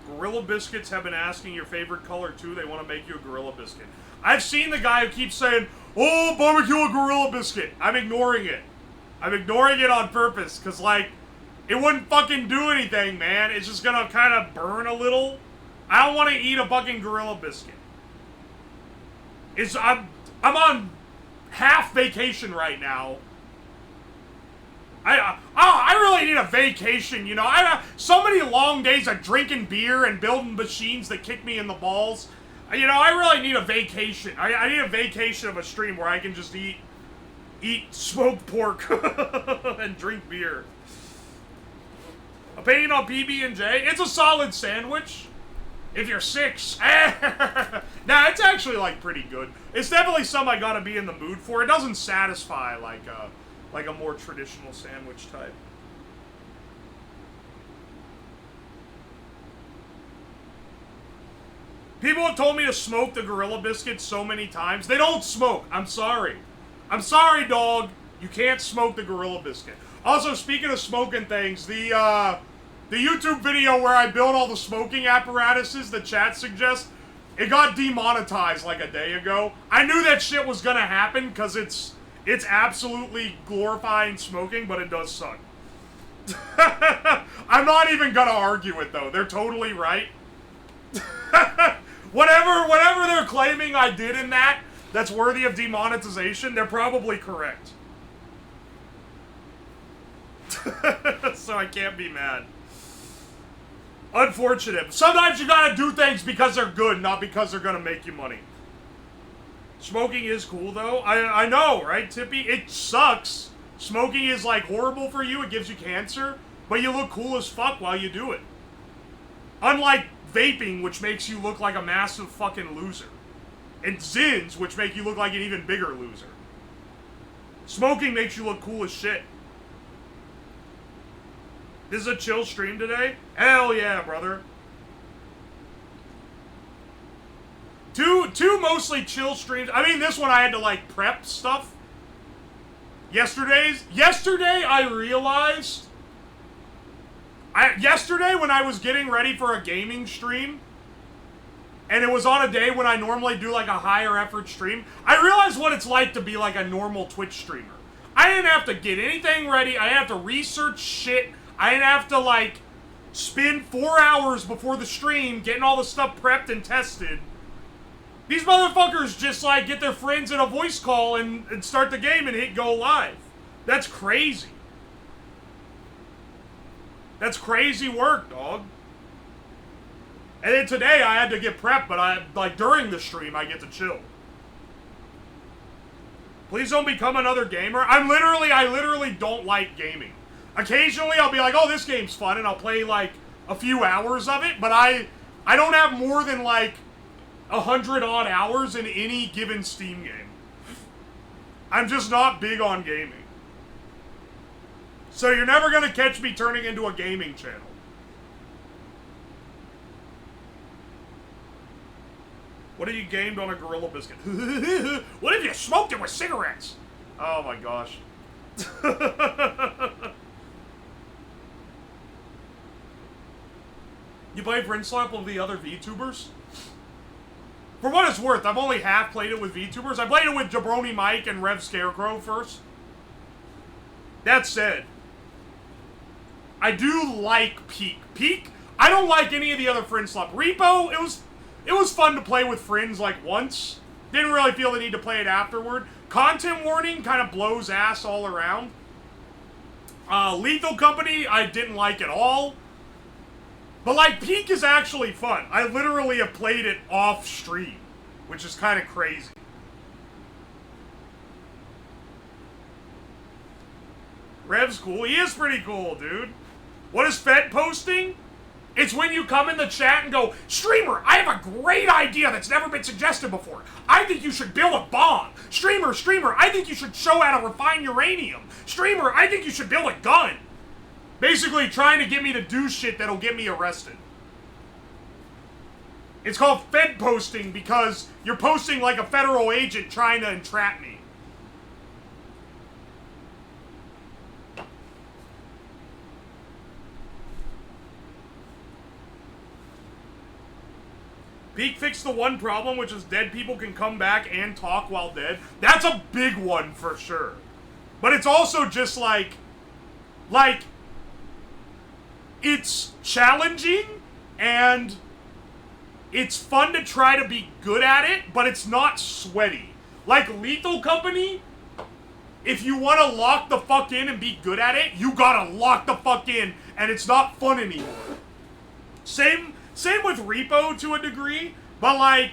Gorilla Biscuits have been asking your favorite color, too. They want to make you a Gorilla Biscuit. I've seen the guy who keeps saying, oh, barbecue a Gorilla Biscuit. I'm ignoring it. I'm ignoring it on purpose, because, like, it wouldn't fucking do anything, man. It's just gonna kind of burn a little. I don't want to eat a fucking Gorilla Biscuit. I'm on half vacation right now. I really need a vacation, you know. I have so many long days of drinking beer and building machines that kick me in the balls. You know, I really need a vacation. I need a vacation of a stream where I can just eat smoked pork and drink beer. Opinion on PB&J? It's a solid sandwich. If you're 6. Nah, it's actually, like, pretty good. It's definitely something I gotta be in the mood for. It doesn't satisfy like a more traditional sandwich type. People have told me to smoke the Gorilla Biscuit so many times. They don't smoke. I'm sorry. I'm sorry, dog. You can't smoke the Gorilla Biscuit. Also, speaking of smoking things, the YouTube video where I built all the smoking apparatuses the chat suggests, it got demonetized like a day ago. I knew that shit was gonna happen because it's absolutely glorifying smoking, but it does suck. I'm not even gonna argue it, though. They're totally right. Whatever they're claiming I did in that's worthy of demonetization, they're probably correct. So I can't be mad. Unfortunate. Sometimes you gotta do things because they're good, not because they're gonna make you money. Smoking is cool, though. I know, right, Tippy? It sucks. Smoking is, like, horrible for you. It gives you cancer. But you look cool as fuck while you do it. Unlike vaping, which makes you look like a massive fucking loser. And Zins, which make you look like an even bigger loser. Smoking makes you look cool as shit. This is a chill stream today? Hell yeah, brother. Two mostly chill streams. I mean, this one I had to, like, prep stuff. Yesterday I realized... Yesterday when I was getting ready for a gaming stream, and it was on a day when I normally do, like, a higher effort stream, I realized what it's like to be, like, a normal Twitch streamer. I didn't have to get anything ready. I didn't have to research shit. I didn't have to, like, spend 4 hours before the stream getting all the stuff prepped and tested. These motherfuckers just, like, get their friends in a voice call and start the game and hit go live. That's crazy. That's crazy work, dog. And then today I had to get prepped, but during the stream I get to chill. Please don't become another gamer. I literally don't like gaming. Occasionally I'll be like, oh, this game's fun, and I'll play like a few hours of it, but I don't have more than like 100 odd hours in any given Steam game. I'm just not big on gaming. So you're never gonna catch me turning into a gaming channel. What if you gamed on a Gorilla Biscuit? What if you smoked it with cigarettes? Oh my gosh. You played Uwoslab with the other VTubers? For what it's worth, I've only half played it with VTubers. I played it with Jabroni Mike and Rev Scarecrow first. That said, I do like Peak. Peak, I don't like any of the other Uwoslab. Repo, it was fun to play with friends like once. Didn't really feel the need to play it afterward. Content Warning kind of blows ass all around. Lethal Company, I didn't like at all. But like, Peak is actually fun. I literally have played it off stream, which is kind of crazy. Rev's cool. He is pretty cool, dude. What is Fed posting? It's when you come in the chat and go, streamer, I have a great idea that's never been suggested before. I think you should build a bomb. Streamer, I think you should show how to refine uranium. Streamer, I think you should build a gun. Basically trying to get me to do shit that'll get me arrested. It's called Fed posting because you're posting like a federal agent trying to entrap me. Peak fixed the one problem, which is dead people can come back and talk while dead. That's a big one for sure. But it's also just like, it's challenging, and it's fun to try to be good at it, but it's not sweaty. Like Lethal Company, if you want to lock the fuck in and be good at it, you gotta lock the fuck in, and it's not fun anymore. Same with Repo to a degree, but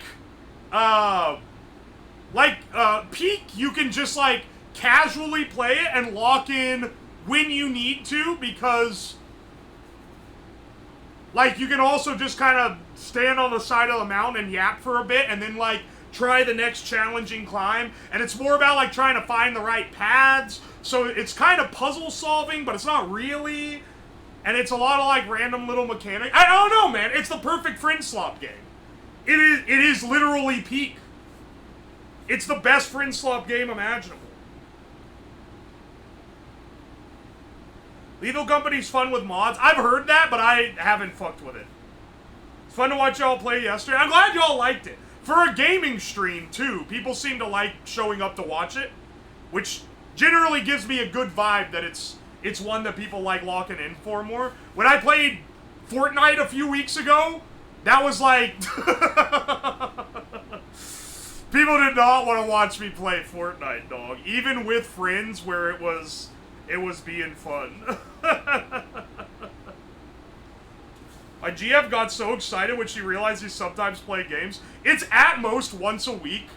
Peak, you can just like casually play it and lock in when you need to, because like, you can also just kind of stand on the side of the mountain and yap for a bit, and then, like, try the next challenging climb. And it's more about, like, trying to find the right paths. So it's kind of puzzle solving, but it's not really. And it's a lot of, like, random little mechanics. I don't know, man. It's the perfect Uwoslab game. It is literally Peak. It's the best Uwoslab game imaginable. Lethal Company's fun with mods. I've heard that, but I haven't fucked with it. It's fun to watch y'all play yesterday. I'm glad y'all liked it. For a gaming stream, too, people seem to like showing up to watch it, which generally gives me a good vibe that it's one that people like locking in for more. When I played Fortnite a few weeks ago, that was like... people did not want to watch me play Fortnite, dog. Even with friends where it was being fun. My GF got so excited when she realized he sometimes play games. It's at most once a week.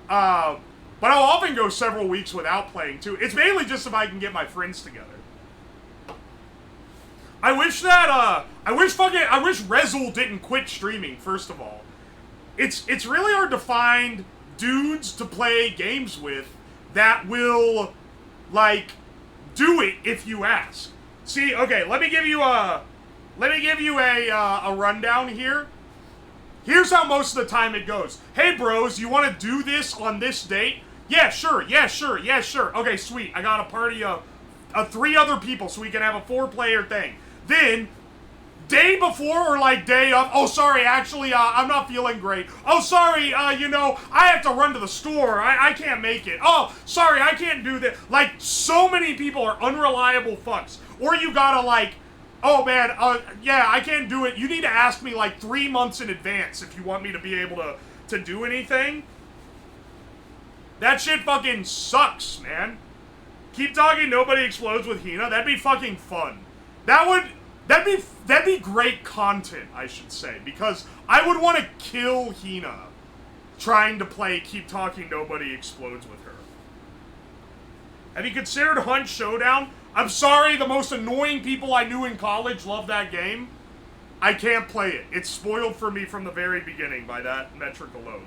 But I'll often go several weeks without playing, too. It's mainly just if I can get my friends together. I wish Rezul didn't quit streaming, first of all. It's really hard to find dudes to play games with that will, like, do it if you ask. See, okay, let me give you a rundown here. Here's how most of the time it goes. Hey bros, you want to do this on this date? Yeah, sure. Okay, sweet. I got a party of 3 other people so we can have a 4-player thing. Then, day before or like day of, oh sorry, actually, I'm not feeling great. Oh sorry, you know, I have to run to the store. I can't make it. Oh, sorry, I can't do that. Like, so many people are unreliable fucks. Or you gotta, like, Oh man, yeah, I can't do it. You need to ask me like 3 months in advance if you want me to be able to do anything. That shit fucking sucks, man. Keep talking, nobody explodes with Hina. That'd be fucking fun. That'd be great content, I should say, because I would want to kill Hina trying to play Keep Talking, Nobody Explodes with her. Have you considered Hunt Showdown? I'm sorry, the most annoying people I knew in college loved that game. I can't play it. It's spoiled for me from the very beginning by that metric alone.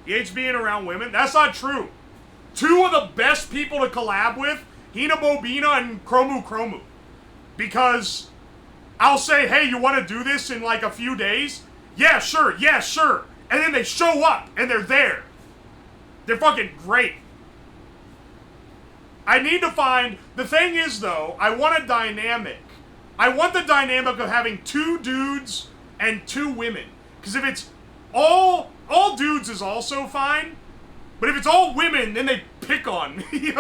He hates being around women? That's not true. 2 of the best people to collab with, Hina Bobina and Chromu Chromu. Because I'll say, hey, you want to do this in like a few days? Yeah, sure. And then they show up and they're there. They're fucking great. I need to find... The thing is, though, I want a dynamic. I want the dynamic of having 2 dudes and 2 women. Because if it's all dudes is also fine. But if it's all women, then they pick on me.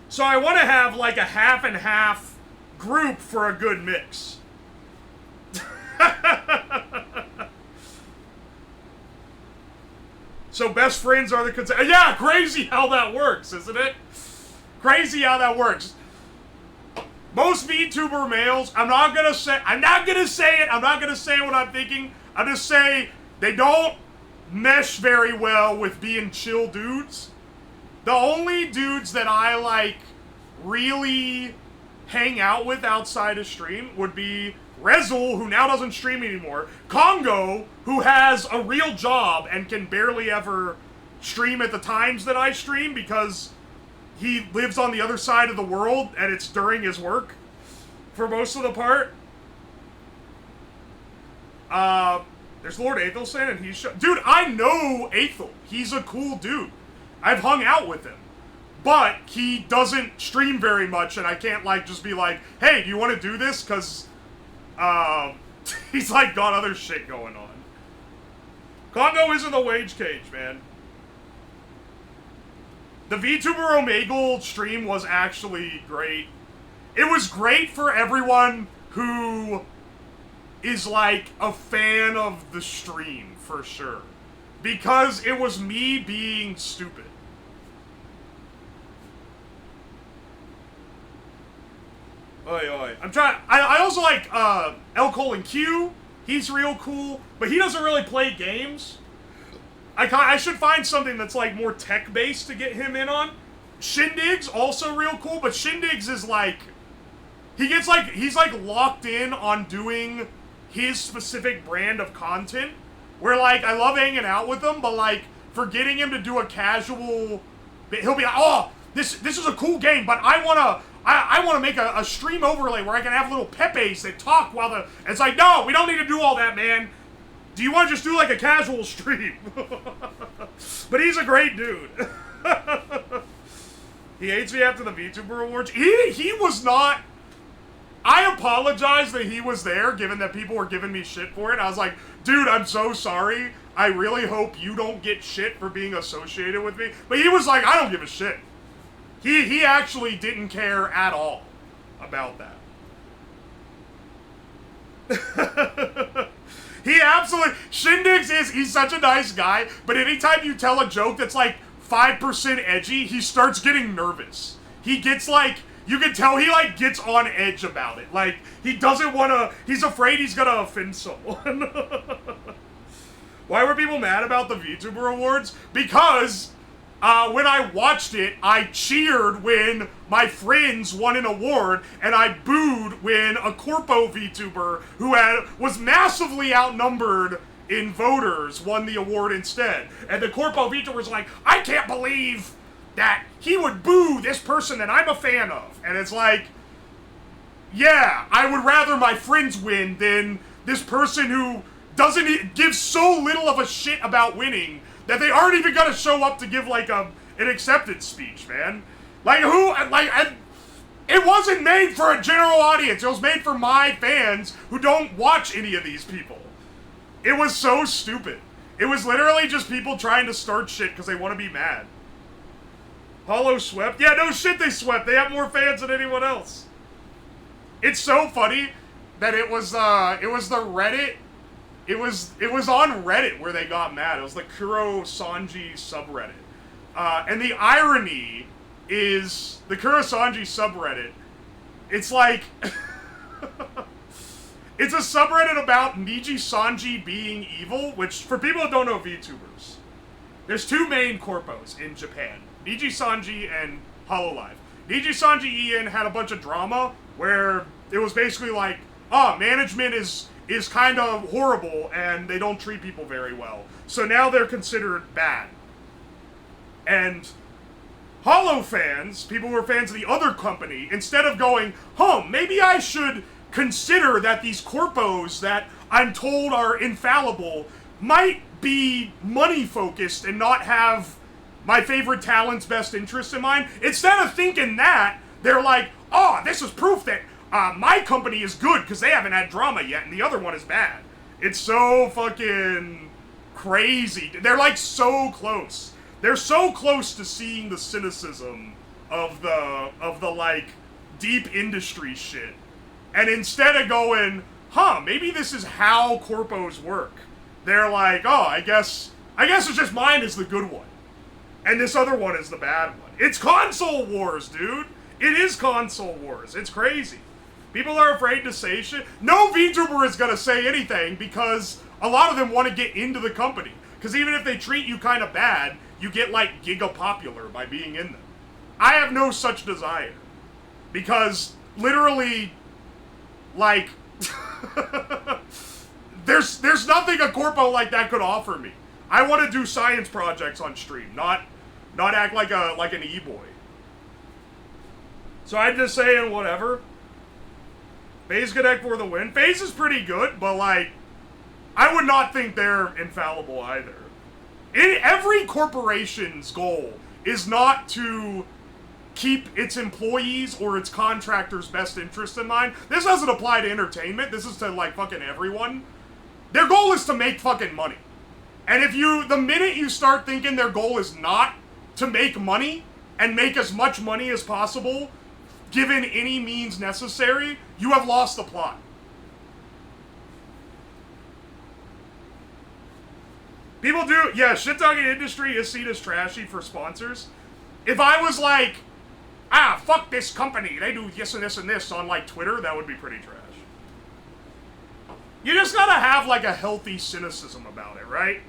So I want to have like a half and half group for a good mix. So best friends are the yeah, crazy how that works, isn't it? Crazy how that works. Most VTuber males, I'm not gonna say it. I'm not gonna say what I'm thinking. I'm just saying they don't mesh very well with being chill dudes. The only dudes that I like really hang out with outside of stream would be Rezul, who now doesn't stream anymore, Congo, who has a real job and can barely ever stream at the times that I stream because he lives on the other side of the world and it's during his work for most of the part. There's Lord Aethelson and he's... Dude, I know Aethel. He's a cool dude. I've hung out with him. But he doesn't stream very much and I can't like just be like, hey, do you want to do this? Because... he's like got other shit going on. Congo isn't the wage cage, man. The VTuber Omegle stream was actually great. It was great for everyone who is like a fan of the stream, for sure. Because it was me being stupid. Oi, oi. I'm trying... I also like, L:Q. He's real cool, but he doesn't really play games. I should find something that's, like, more tech-based to get him in on. Shindig's also real cool, but Shindig's is, like... He's, like, locked in on doing his specific brand of content. Where, like, I love hanging out with him, but, like, for getting him to do a casual... He'll be like, oh, this is a cool game, but I want to make a stream overlay where I can have little Pepes that talk while the... And it's like, no, we don't need to do all that, man. Do you want to just do, like, a casual stream? But he's a great dude. He hates me after the VTuber Awards. He was not... I apologize that he was there, given that people were giving me shit for it. I was like, dude, I'm so sorry. I really hope you don't get shit for being associated with me. But he was like, I don't give a shit. He actually didn't care at all about that. He absolutely... Shindig's he's such a nice guy, but anytime you tell a joke that's like 5% edgy, he starts getting nervous. He gets like... You can tell he like gets on edge about it. Like, he doesn't want to... He's afraid he's gonna offend someone. Why were people mad about the VTuber Awards? Because... when I watched it, I cheered when my friends won an award, and I booed when a Corpo VTuber who was massively outnumbered in voters won the award instead. And the Corpo VTuber was like, I can't believe that he would boo this person that I'm a fan of. And it's like, yeah, I would rather my friends win than this person who doesn't give so little of a shit about winning that they aren't even gonna show up to give, like, an acceptance speech, man. Like, it wasn't made for a general audience. It was made for my fans who don't watch any of these people. It was so stupid. It was literally just people trying to start shit because they want to be mad. Hollow swept? Yeah, no shit, they swept. They have more fans than anyone else. It's so funny that it was the Reddit. It was on Reddit where they got mad. It was the Kuro Sanji subreddit. And the irony is the Kuro Sanji subreddit, it's like it's a subreddit about Niji Sanji being evil, which, for people that don't know VTubers, there's two main corpos in Japan. Niji Sanji and Hololive. Niji Sanji Ian had a bunch of drama where it was basically like, management is kind of horrible and they don't treat people very well. So now they're considered bad. And Hollow fans, people who are fans of the other company, instead of going, maybe I should consider that these corpos that I'm told are infallible might be money focused and not have my favorite talent's best interest in mind. Instead of thinking that, they're like, this is proof that my company is good because they haven't had drama yet and the other one is bad. It's so fucking crazy. They're like so close. They're so close to seeing the cynicism of the like deep industry shit. And instead of going, maybe this is how corpos work, they're like, I guess it's just mine is the good one. And this other one is the bad one. It's console wars, dude. It is console wars. It's crazy. People are afraid to say shit. No VTuber is gonna say anything because a lot of them want to get into the company. Because even if they treat you kind of bad, you get like giga popular by being in them. I have no such desire. Because literally, like, there's nothing a corpo like that could offer me. I want to do science projects on stream, not act like an e-boy. So I'm just saying, whatever. FaZe Connect for the win. FaZe is pretty good, but like, I would not think they're infallible either. Every corporation's goal is not to keep its employees or its contractors' best interest in mind. This doesn't apply to entertainment. This is to like fucking everyone. Their goal is to make fucking money. And the minute you start thinking their goal is not to make money and make as much money as possible, given any means necessary, you have lost the plot. People do, shit-talking industry is seen as trashy for sponsors. If I was like, fuck this company, they do this and this and this on like Twitter, that would be pretty trash. You just gotta have like a healthy cynicism about it, right?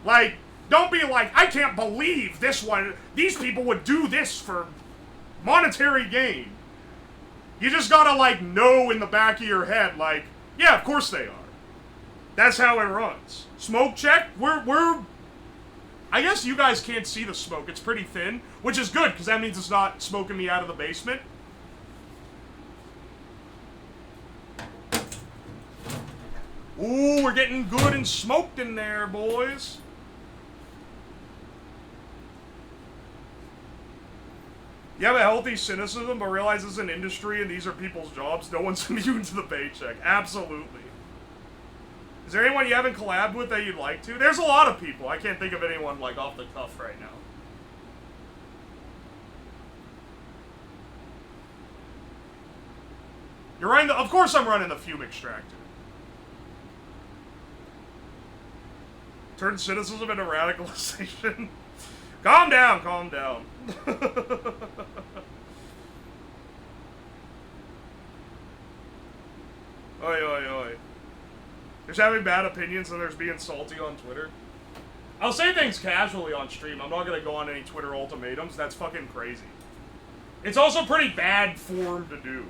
Like, don't be like, I can't believe these people would do this for monetary gain. You just gotta like know in the back of your head, like, yeah, of course they are. That's how it runs. Smoke check, we're I guess you guys can't see the smoke. It's pretty thin, which is good, because that means it's not smoking me out of the basement. Ooh, we're getting good and smoked in there, boys. You have a healthy cynicism, but realize it's an industry and these are people's jobs. No one's immune to the paycheck. Absolutely. Is there anyone you haven't collabed with that you'd like to? There's a lot of people. I can't think of anyone, like, off the cuff right now. You're running of course I'm running the fume extractor. Turn cynicism into radicalization. Calm down, calm down. Oi, oi, oi. There's having bad opinions and there's being salty on Twitter. I'll say things casually on stream. I'm not gonna go on any Twitter ultimatums. That's fucking crazy. It's also pretty bad form to do.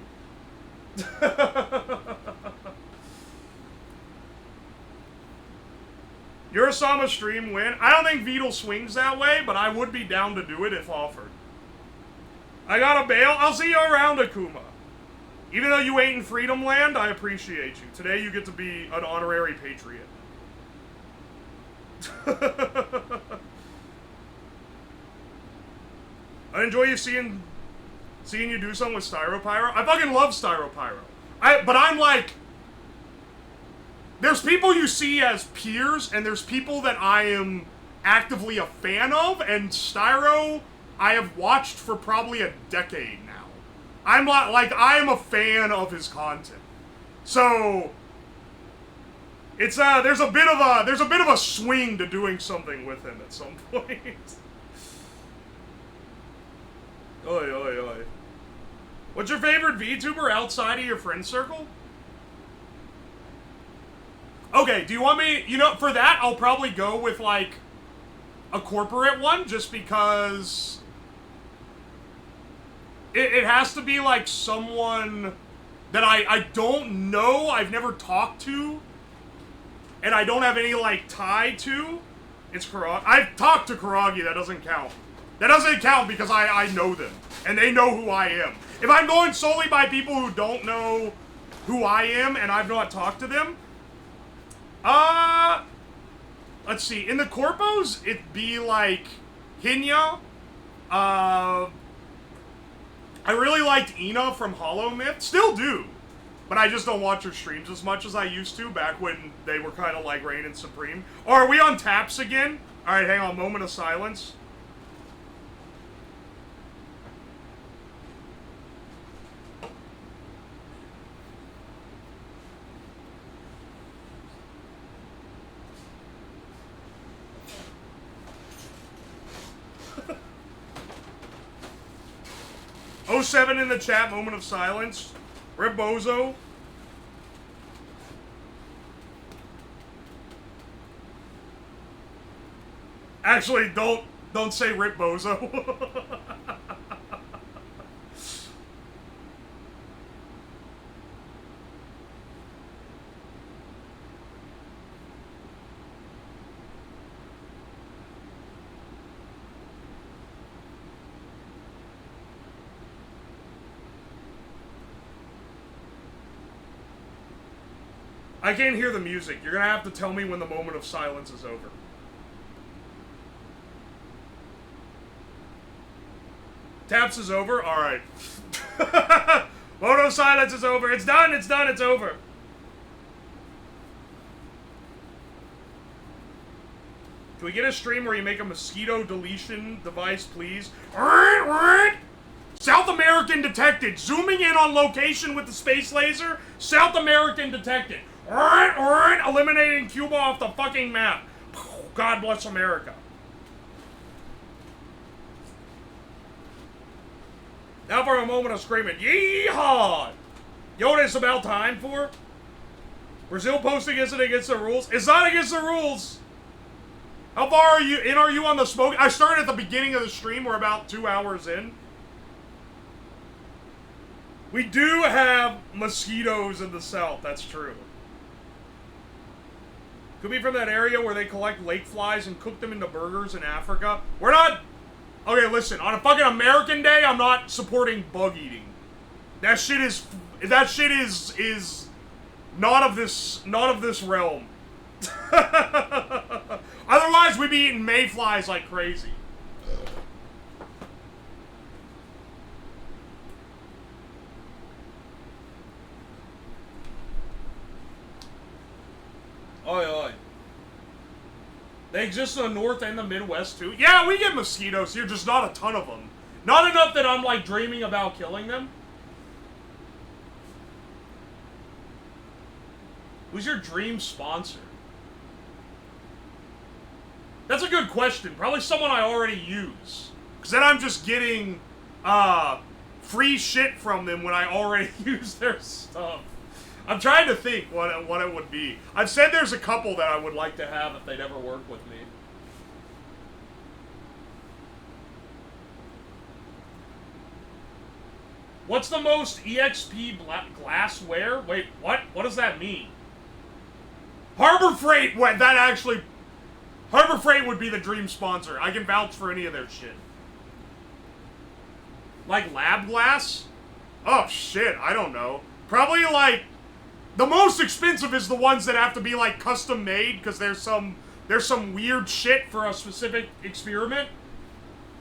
Urasama stream win. I don't think Beetle swings that way, but I would be down to do it if offered. I got a bail. I'll see you around, Akuma. Even though you ain't in Freedom Land, I appreciate you. Today you get to be an honorary patriot. I enjoy you seeing you do something with Styropyro. I fucking love Styropyro. But I'm like, there's people you see as peers, and there's people that I am actively a fan of, and Styro I have watched for probably a decade now. I'm like I am a fan of his content. So it's there's a bit of a swing to doing something with him at some point. Oi, oi, oi. What's your favorite VTuber outside of your friend circle? Okay, do you want me... You know, for that, I'll probably go with, like, a corporate one, just because... It has to be, like, someone that I don't know, I've never talked to, and I don't have any, like, tie to. It's Kuragi. I've talked to Kuragi, that doesn't count. That doesn't count because I know them, and they know who I am. If I'm going solely by people who don't know who I am, and I've not talked to them, let's see, in the corpos, it'd be like Hinya, I really liked Ina from Hollow Myth, still do, but I just don't watch her streams as much as I used to back when they were kind of like reigning supreme. Oh, are we on taps again? Alright, hang on, moment of silence. '07 in the chat, moment of silence. Rip Bozo. Actually, don't say Rip Bozo. I can't hear the music. You're gonna have to tell me when the moment of silence is over. Taps is over? Alright. Moment of silence is over. It's done, it's done, it's over. Can we get a stream where you make a mosquito deletion device, please? South American detected. Zooming in on location with the space laser. South American detected. Eliminating Cuba off the fucking map. God bless America. Now for a moment of screaming, yeehaw! You know what it's about time for? Brazil posting isn't against the rules. It's not against the rules. How far are you on the smoke? I started at the beginning of the stream. We're about 2 hours in. We do have mosquitoes in the south. That's true. Could be from that area where they collect lake flies and cook them into burgers in Africa. We're not... Okay, listen. On a fucking American Day, I'm not supporting bug eating. That shit is not of this realm. Otherwise, we'd be eating mayflies like crazy. Oi, oi. They exist in the north and the Midwest, too? Yeah, we get mosquitoes here, just not a ton of them. Not enough that I'm, like, dreaming about killing them. Who's your dream sponsor? That's a good question. Probably someone I already use. Because then I'm just getting, free shit from them when I already use their stuff. I'm trying to think what it would be. I've said there's a couple that I would like to have if they'd ever work with me. What's the most EXP glassware? Wait, what? What does that mean? Harbor Freight! What? That actually... Harbor Freight would be the dream sponsor. I can vouch for any of their shit. Like lab glass? Oh, shit. I don't know. Probably, like... The most expensive is the ones that have to be, like, custom made, because there's some weird shit for a specific experiment.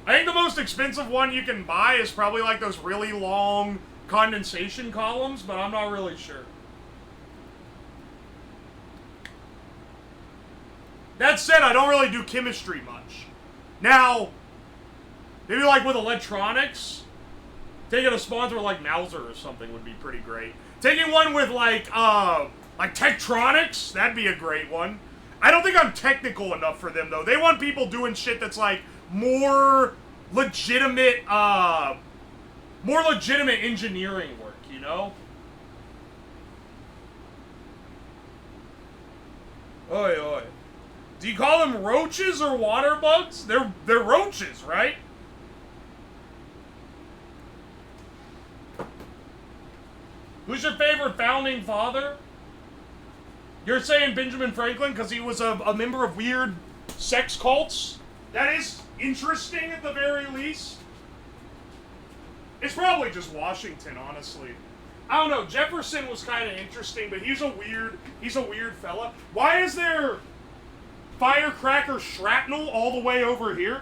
I think the most expensive one you can buy is probably, like, those really long condensation columns, but I'm not really sure. That said, I don't really do chemistry much. Now, maybe like with electronics, taking a sponsor like Mauser or something would be pretty great. Taking one with like Tektronix, that'd be a great one. I don't think I'm technical enough for them though. They want people doing shit that's like more legitimate engineering work, you know? Oi, oi. Do you call them roaches or water bugs? They're roaches, right? Who's your favorite founding father? You're saying Benjamin Franklin because he was a member of weird sex cults? That is interesting at the very least. It's probably just Washington, honestly. I don't know. Jefferson was kind of interesting, but he's a weird fella. Why is there firecracker shrapnel all the way over here?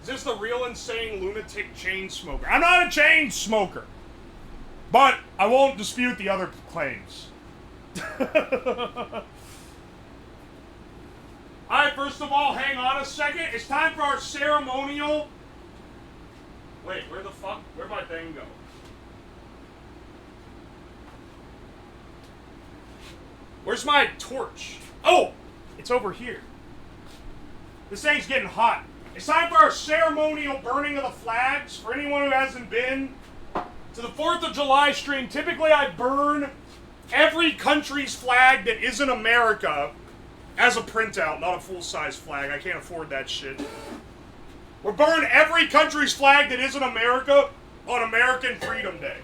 Is this the real insane lunatic chain smoker? I'm not a chain smoker, but I won't dispute the other claims. Alright, first of all, hang on a second. It's time for our ceremonial... Wait, where'd my thing go? Where's my torch? Oh! It's over here. This thing's getting hot. It's time for our ceremonial burning of the flags. For anyone who hasn't been to the 4th of July stream, typically I burn every country's flag that isn't America as a printout, not a full-size flag. I can't afford that shit. We're burning every country's flag that isn't America on American Freedom Day.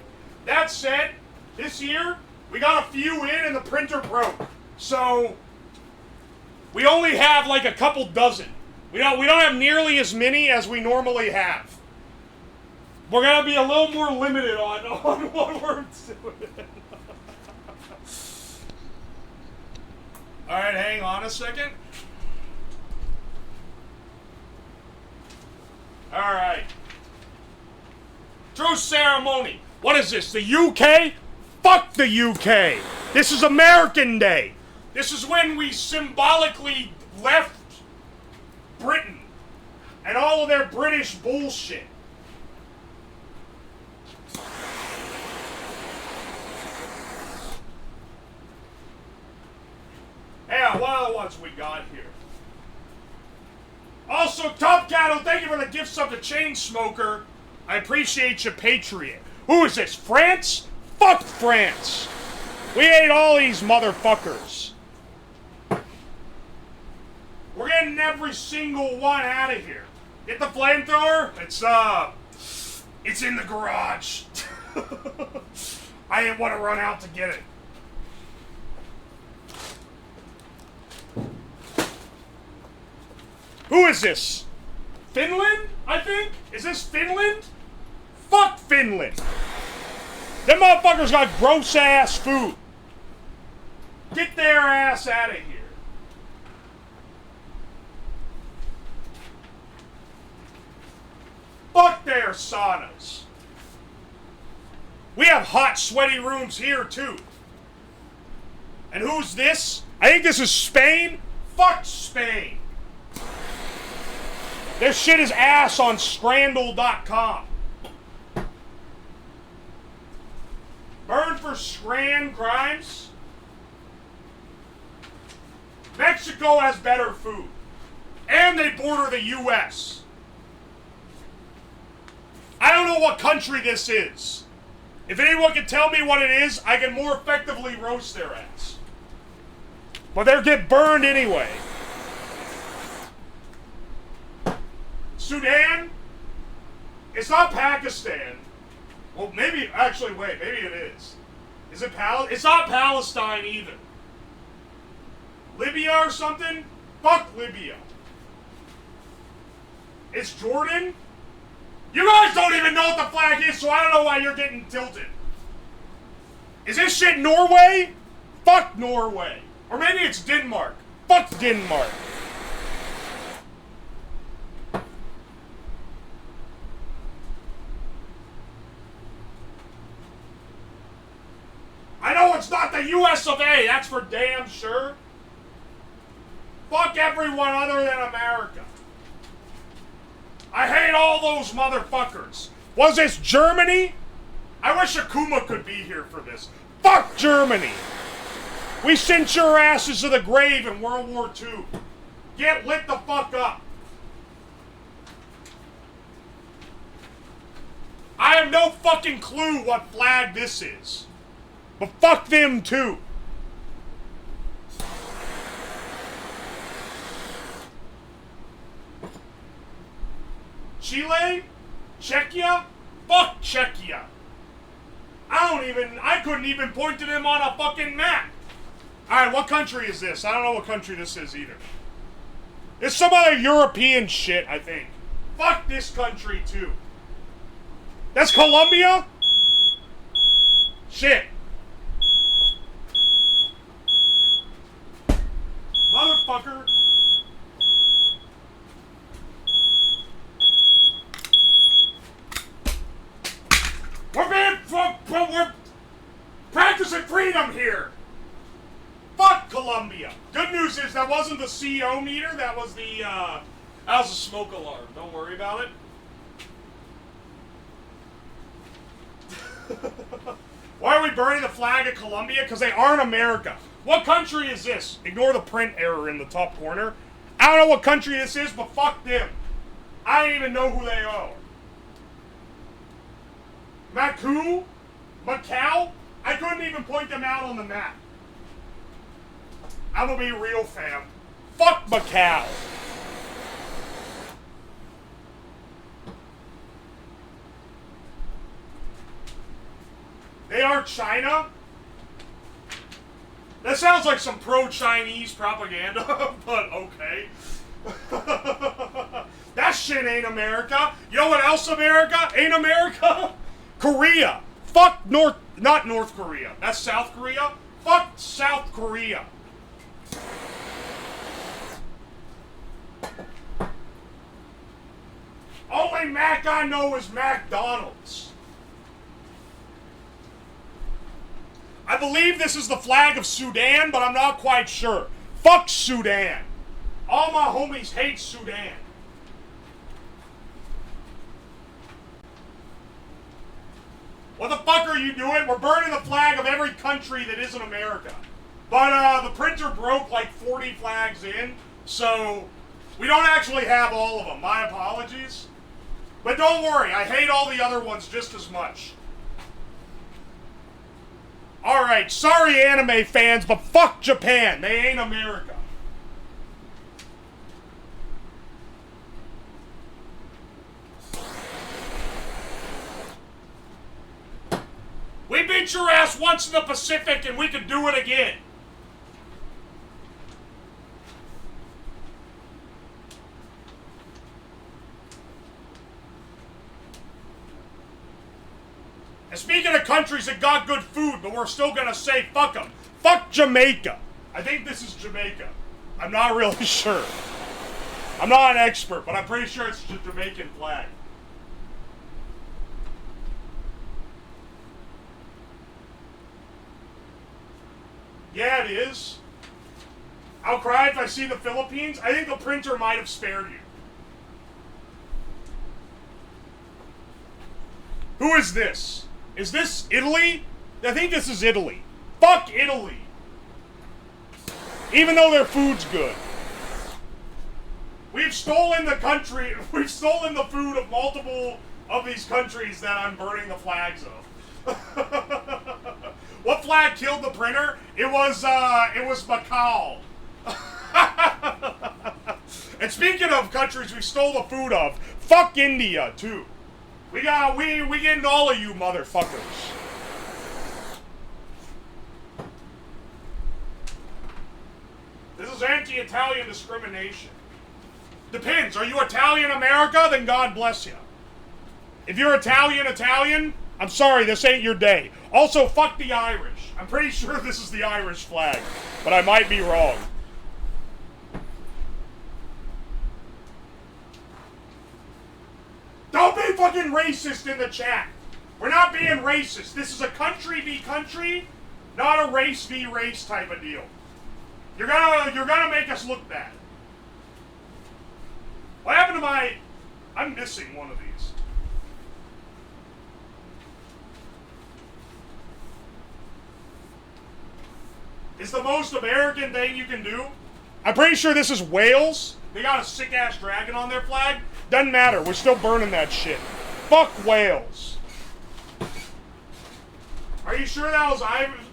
That said, this year, we got a few in and the printer broke. So, we only have like a couple dozen. We don't have nearly as many as we normally have. We're gonna be a little more limited on what we're doing. Alright, hang on a second. Alright. True ceremony. What is this, the UK? Fuck the UK! This is American Day! This is when we symbolically left Britain and all of their British bullshit. Yeah, what other ones we got here? Also, Top Cattle, thank you for the gift sub to Chain Smoker. I appreciate you, Patriot. Who is this? France? Fuck France! We hate all these motherfuckers. We're getting every single one out of here. Get the flamethrower? It's in the garage. I didn't want to run out to get it. Who is this? Finland, I think? Is this Finland? Fuck Finland. Them motherfuckers got gross ass food. Get their ass out of here. Fuck their saunas. We have hot, sweaty rooms here, too. And who's this? I think this is Spain. Fuck Spain. This shit is ass on Scrandle.com. Burn for Scran Grimes. Mexico has better food. And they border the U.S. I don't know what country this is. If anyone can tell me what it is, I can more effectively roast their ass. But they'll get burned anyway. Sudan? It's not Pakistan. Well, maybe, actually, wait, maybe it is. Is it It's not Palestine either. Libya or something? Fuck Libya. It's Jordan? You guys don't even know what the flag is, so I don't know why you're getting tilted. Is this shit Norway? Fuck Norway. Or maybe it's Denmark. Fuck Denmark. US of A, that's for damn sure. Fuck everyone other than America. I hate all those motherfuckers. Was this Germany? I wish Akuma could be here for this. Fuck Germany. We sent your asses to the grave in World War II. Get lit the fuck up. I have no fucking clue what flag this is. But fuck them too. Chile? Czechia? Fuck Czechia. I couldn't even point to them on a fucking map. Alright, what country is this? I don't know what country this is either. It's some other European shit, I think. Fuck this country too. That's Colombia? Shit. Motherfucker. We're practicing freedom here. Fuck Colombia. Good news is that wasn't the CO meter, that was a smoke alarm. Don't worry about it. Why are we burning the flag of Colombia? Because they aren't America. What country is this? Ignore the print error in the top corner. I don't know what country this is, but fuck them. I don't even know who they are. Macau? I couldn't even point them out on the map. I'm gonna be real, fam. Fuck Macau. They are China? That sounds like some pro-Chinese propaganda, but okay. That shit ain't America. You know what else America ain't America? Korea. Fuck not North Korea. That's South Korea. Fuck South Korea. Only Mac I know is McDonald's. I believe this is the flag of Sudan, but I'm not quite sure. Fuck Sudan. All my homies hate Sudan. What the fuck are you doing? We're burning the flag of every country that isn't America. But the printer broke like 40 flags in, so we don't actually have all of them. My apologies. But don't worry, I hate all the other ones just as much. Alright, sorry anime fans, but fuck Japan. They ain't America. We beat your ass once in the Pacific and we could do it again. And speaking of countries that got good food, but we're still gonna say fuck them. Fuck Jamaica. I think this is Jamaica. I'm not really sure. I'm not an expert, but I'm pretty sure it's the Jamaican flag. Yeah, it is. I'll cry if I see the Philippines. I think the printer might have spared you. Who is this? Is this Italy? I think this is Italy. Fuck Italy. Even though their food's good. We've stolen the country, we've stolen the food of multiple of these countries that I'm burning the flags of. What flag killed the printer? It was Macau. And speaking of countries we stole the food of, fuck India too. We getting all of you motherfuckers. This is anti-Italian discrimination. Depends. Are you Italian America? Then God bless you. If you're Italian, I'm sorry, this ain't your day. Also, fuck the Irish. I'm pretty sure this is the Irish flag, but I might be wrong. Don't be fucking racist in the chat. We're not being racist. This is a country be country. Not a race v. race type of deal. You're gonna make us look bad. What happened to my... I'm missing one of these. Is the most American thing you can do? I'm pretty sure this is Wales. They got a sick-ass dragon on their flag. Doesn't matter. We're still burning that shit. Fuck Wales. Are you sure that was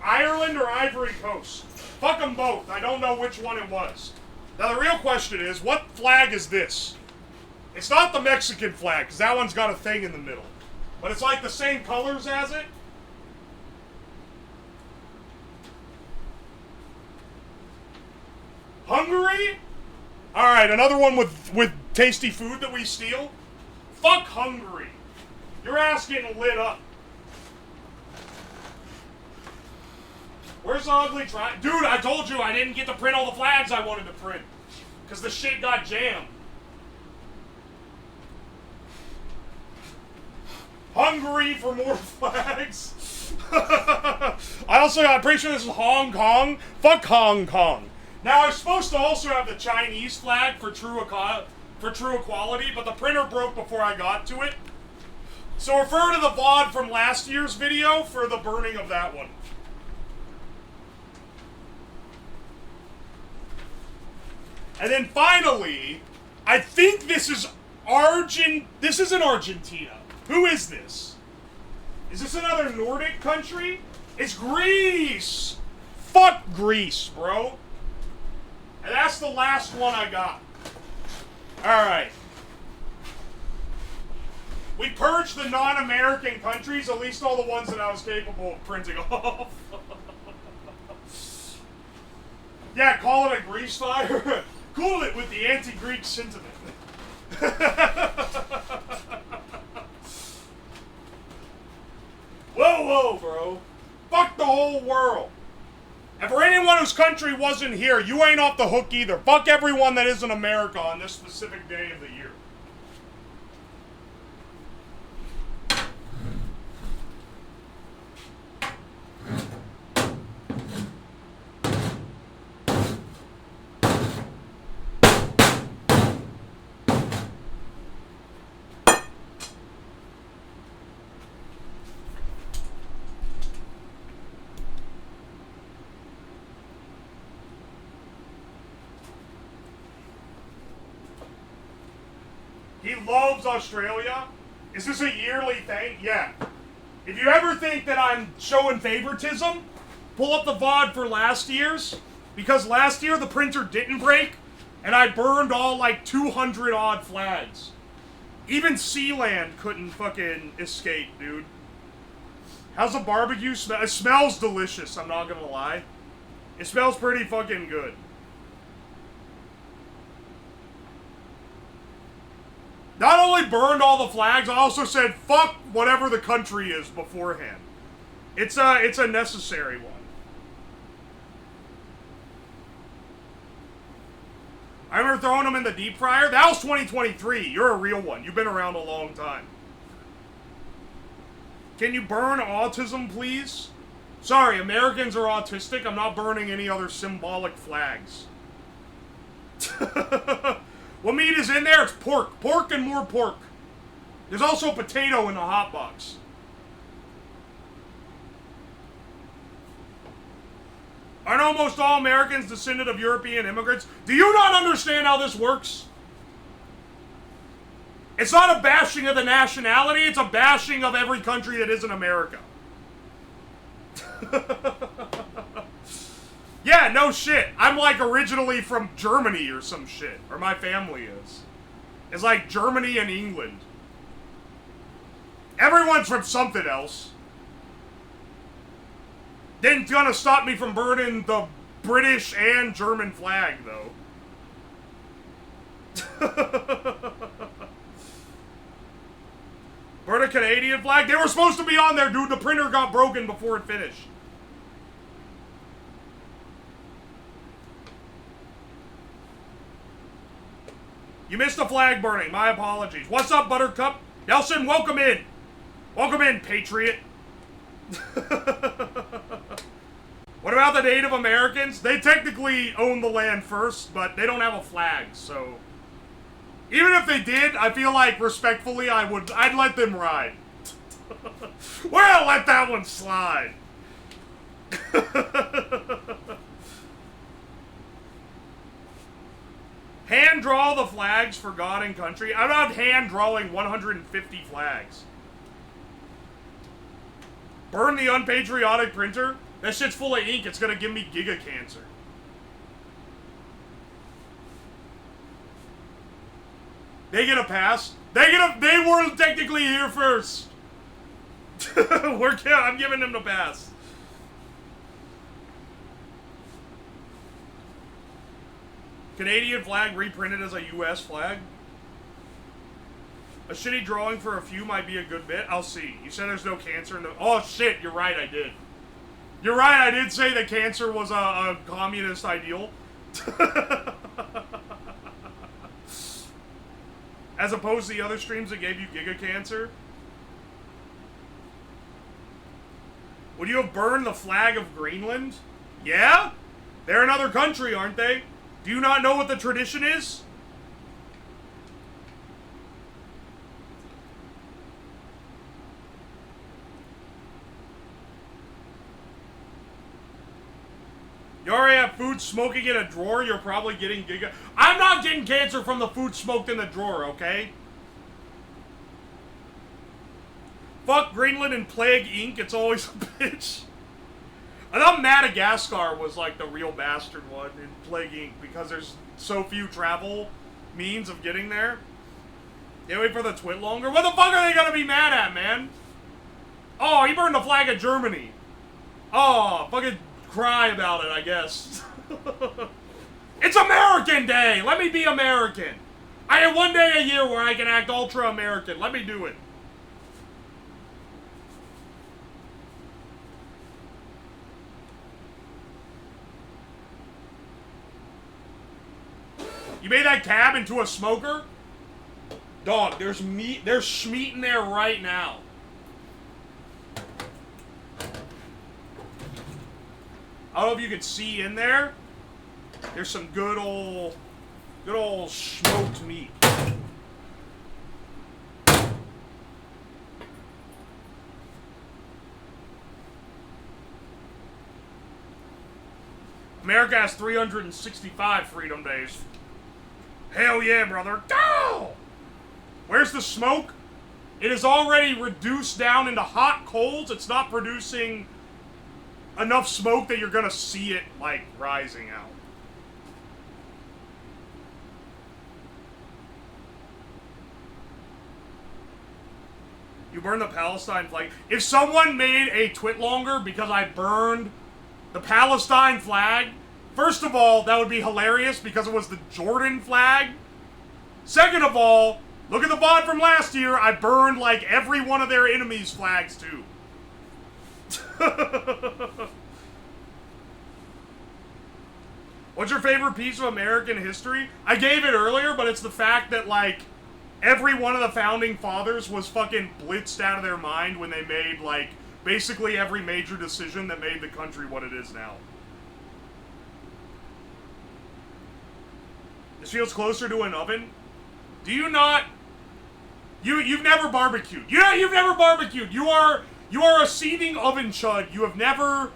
Ireland or Ivory Coast? Fuck them both. I don't know which one it was. Now the real question is, what flag is this? It's not the Mexican flag, because that one's got a thing in the middle. But it's like the same colors as it. Hungary? Alright, another one with tasty food that we steal? Fuck Hungary. Your ass getting lit up. Where's the ugly tri- Dude, I told you I didn't get to print all the flags I wanted to print. Because the shit got jammed. Hungary for more flags. I'm pretty sure this is Hong Kong. Fuck Hong Kong. Now, I was supposed to also have the Chinese flag for true equality, but the printer broke before I got to it. So refer to the VOD from last year's video for the burning of that one. And then finally, I think this is This isn't Argentina. Who is this? Is this another Nordic country? It's Greece! Fuck Greece, bro. And that's the last one I got. Alright. We purged the non-American countries, at least all the ones that I was capable of printing off. Yeah, call it a Grease fire. Cool it with the anti-Greek sentiment. Whoa, bro. Fuck the whole world. And for anyone whose country wasn't here, you ain't off the hook either. Fuck everyone that isn't America on this specific day of the year. He loves Australia. Is this a yearly thing? Yeah. If you ever think that I'm showing favoritism, pull up the VOD for last year's. Because last year the printer didn't break, and I burned all like 200 odd flags. Even Sealand couldn't fucking escape, dude. How's the barbecue smell? It smells delicious, I'm not gonna lie. It smells pretty fucking good. Not only burned all the flags, I also said fuck whatever the country is beforehand. It's a necessary one. I remember throwing them in the deep fryer. That was 2023. You're a real one. You've been around a long time. Can you burn autism, please? Sorry, Americans are autistic. I'm not burning any other symbolic flags. What meat is in there? It's pork. Pork and more pork. There's also potato in the hot box. Aren't almost all Americans descended of European immigrants? Do you not understand how this works? It's not a bashing of the nationality, it's a bashing of every country that isn't America. Yeah, no shit. I'm like originally from Germany or some shit. Or my family is. It's like Germany and England. Everyone's from something else. Didn't gonna stop me from burning the British and German flag, though. Burn a Canadian flag? They were supposed to be on there, dude. The printer got broken before it finished. You missed the flag burning. My apologies. What's up, Buttercup? Nelson, welcome in. Welcome in, Patriot. What about the Native Americans? They technically own the land first, but they don't have a flag, so... Even if they did, I feel like, respectfully, I'd let them ride. We're gonna let that one slide. Hand draw the flags for God and country. I'm not hand drawing 150 flags. Burn the unpatriotic printer? That shit's full of ink. It's gonna give me giga cancer. They get a pass. They were technically here first. I'm giving them the pass. Canadian flag reprinted as a US flag. A shitty drawing for a few might be a good bit. I'll see. You said there's no cancer in the... Oh shit, you're right, I did. You're right, I did say that cancer was a communist ideal. As opposed to the other streams that gave you giga cancer. Would you have burned the flag of Greenland? Yeah? They're another country, aren't they? Do you not know what the tradition is? You already have food smoking in a drawer, you're probably getting giga... I'm not getting cancer from the food smoked in the drawer, okay? Fuck Greenland and Plague Inc., it's always a bitch. I thought Madagascar was like the real bastard one in Plague Inc. because there's so few travel means of getting there. Can't wait for the twit longer. What the fuck are they gonna be mad at, man? Oh, he burned the flag of Germany. Oh, fucking cry about it, I guess. It's American Day! Let me be American. I have one day a year where I can act ultra American. Let me do it. You made that cab into a smoker? Dog, there's meat, there's schmeat in there right now. I don't know if you can see in there. There's some good old smoked meat. America has 365 freedom days. Hell yeah, brother. Go! Where's the smoke? It is already reduced down into hot coals. It's not producing enough smoke that you're gonna see it, like, rising out. You burned the Palestine flag. If someone made a twit longer because I burned the Palestine flag, first of all, that would be hilarious because it was the Jordan flag. Second of all, look at the VOD from last year. I burned, like, every one of their enemies' flags, too. What's your favorite piece of American history? I gave it earlier, but it's the fact that, like, every one of the founding fathers was fucking blitzed out of their mind when they made, like, basically every major decision that made the country what it is now. This feels closer to an oven. Do you not... You've never barbecued. You've never barbecued. You are a seething oven chud. You have never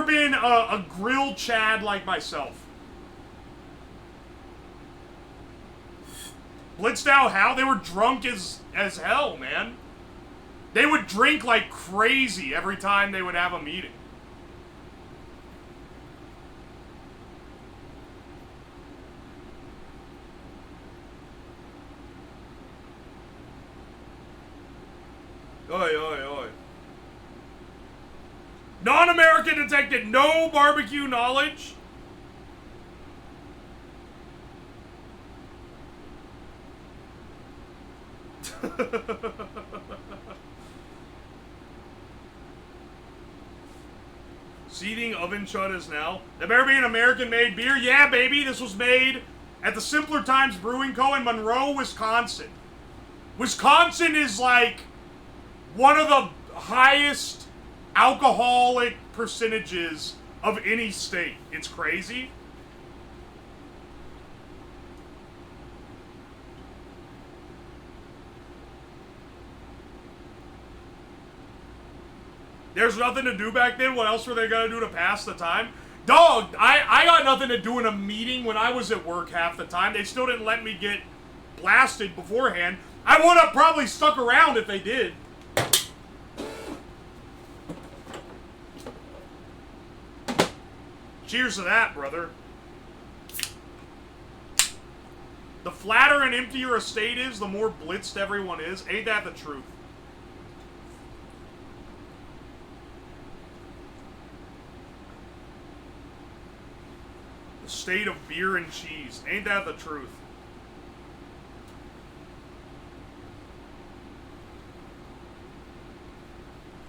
been a grilled Chad like myself. Blitzed out how? They were drunk as hell, man. They would drink like crazy every time they would have a meeting. Oi, oi, oi. Non-American detected no barbecue knowledge. Seething oven chud is now. There better be an American-made beer. Yeah, baby, this was made at the Simpler Times Brewing Co. in Monroe, Wisconsin. Wisconsin is like one of the highest alcoholic percentages of any state. It's crazy. There's nothing to do back then. What else were they gonna do to pass the time? Dog, I got nothing to do in a meeting when I was at work half the time. They still didn't let me get blasted beforehand. I would have probably stuck around if they did. Cheers to that, brother. The flatter and emptier a state is, the more blitzed everyone is. Ain't that the truth? The state of beer and cheese. Ain't that the truth?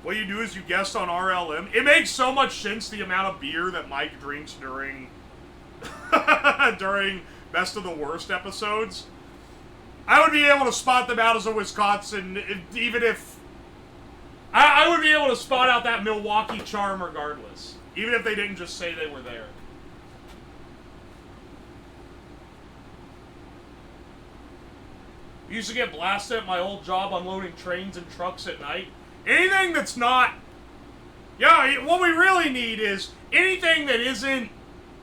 What you do is you guest on RLM. It makes so much sense the amount of beer that Mike drinks during during Best of the Worst episodes. I would be able to spot them out as a Wisconsin, even if... I would be able to spot out that Milwaukee charm regardless. Even if they didn't just say they were there. I used to get blasted at my old job unloading trains and trucks at night. Anything that's not... Yeah, what we really need is anything that isn't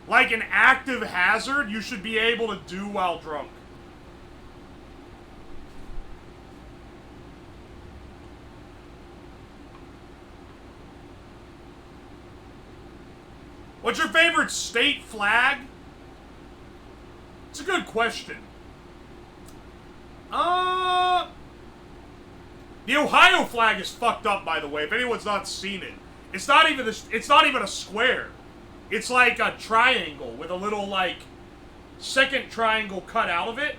like an active hazard, you should be able to do while drunk. What's your favorite state flag? It's a good question. The Ohio flag is fucked up, by the way, if anyone's not seen it. It's not even a square. It's like a triangle with a little, like, second triangle cut out of it.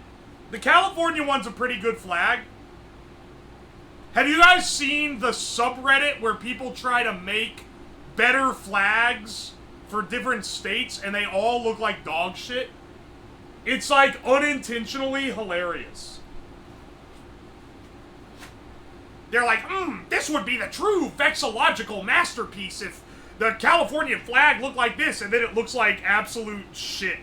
The California one's a pretty good flag. Have you guys seen the subreddit where people try to make better flags for different states and they all look like dog shit? It's, like, unintentionally hilarious. They're like, this would be the true vexillological masterpiece if the California flag looked like this, and then it looks like absolute shit.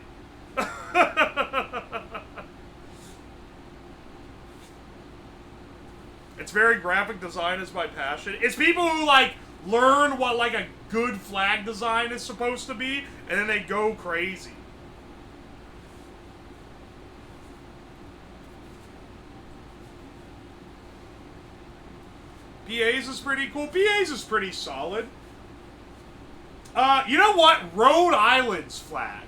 It's very graphic design is my passion. It's people who, like, learn what, like, a good flag design is supposed to be, and then they go crazy. PA's is pretty cool. PA's is pretty solid. You know what? Rhode Island's flag.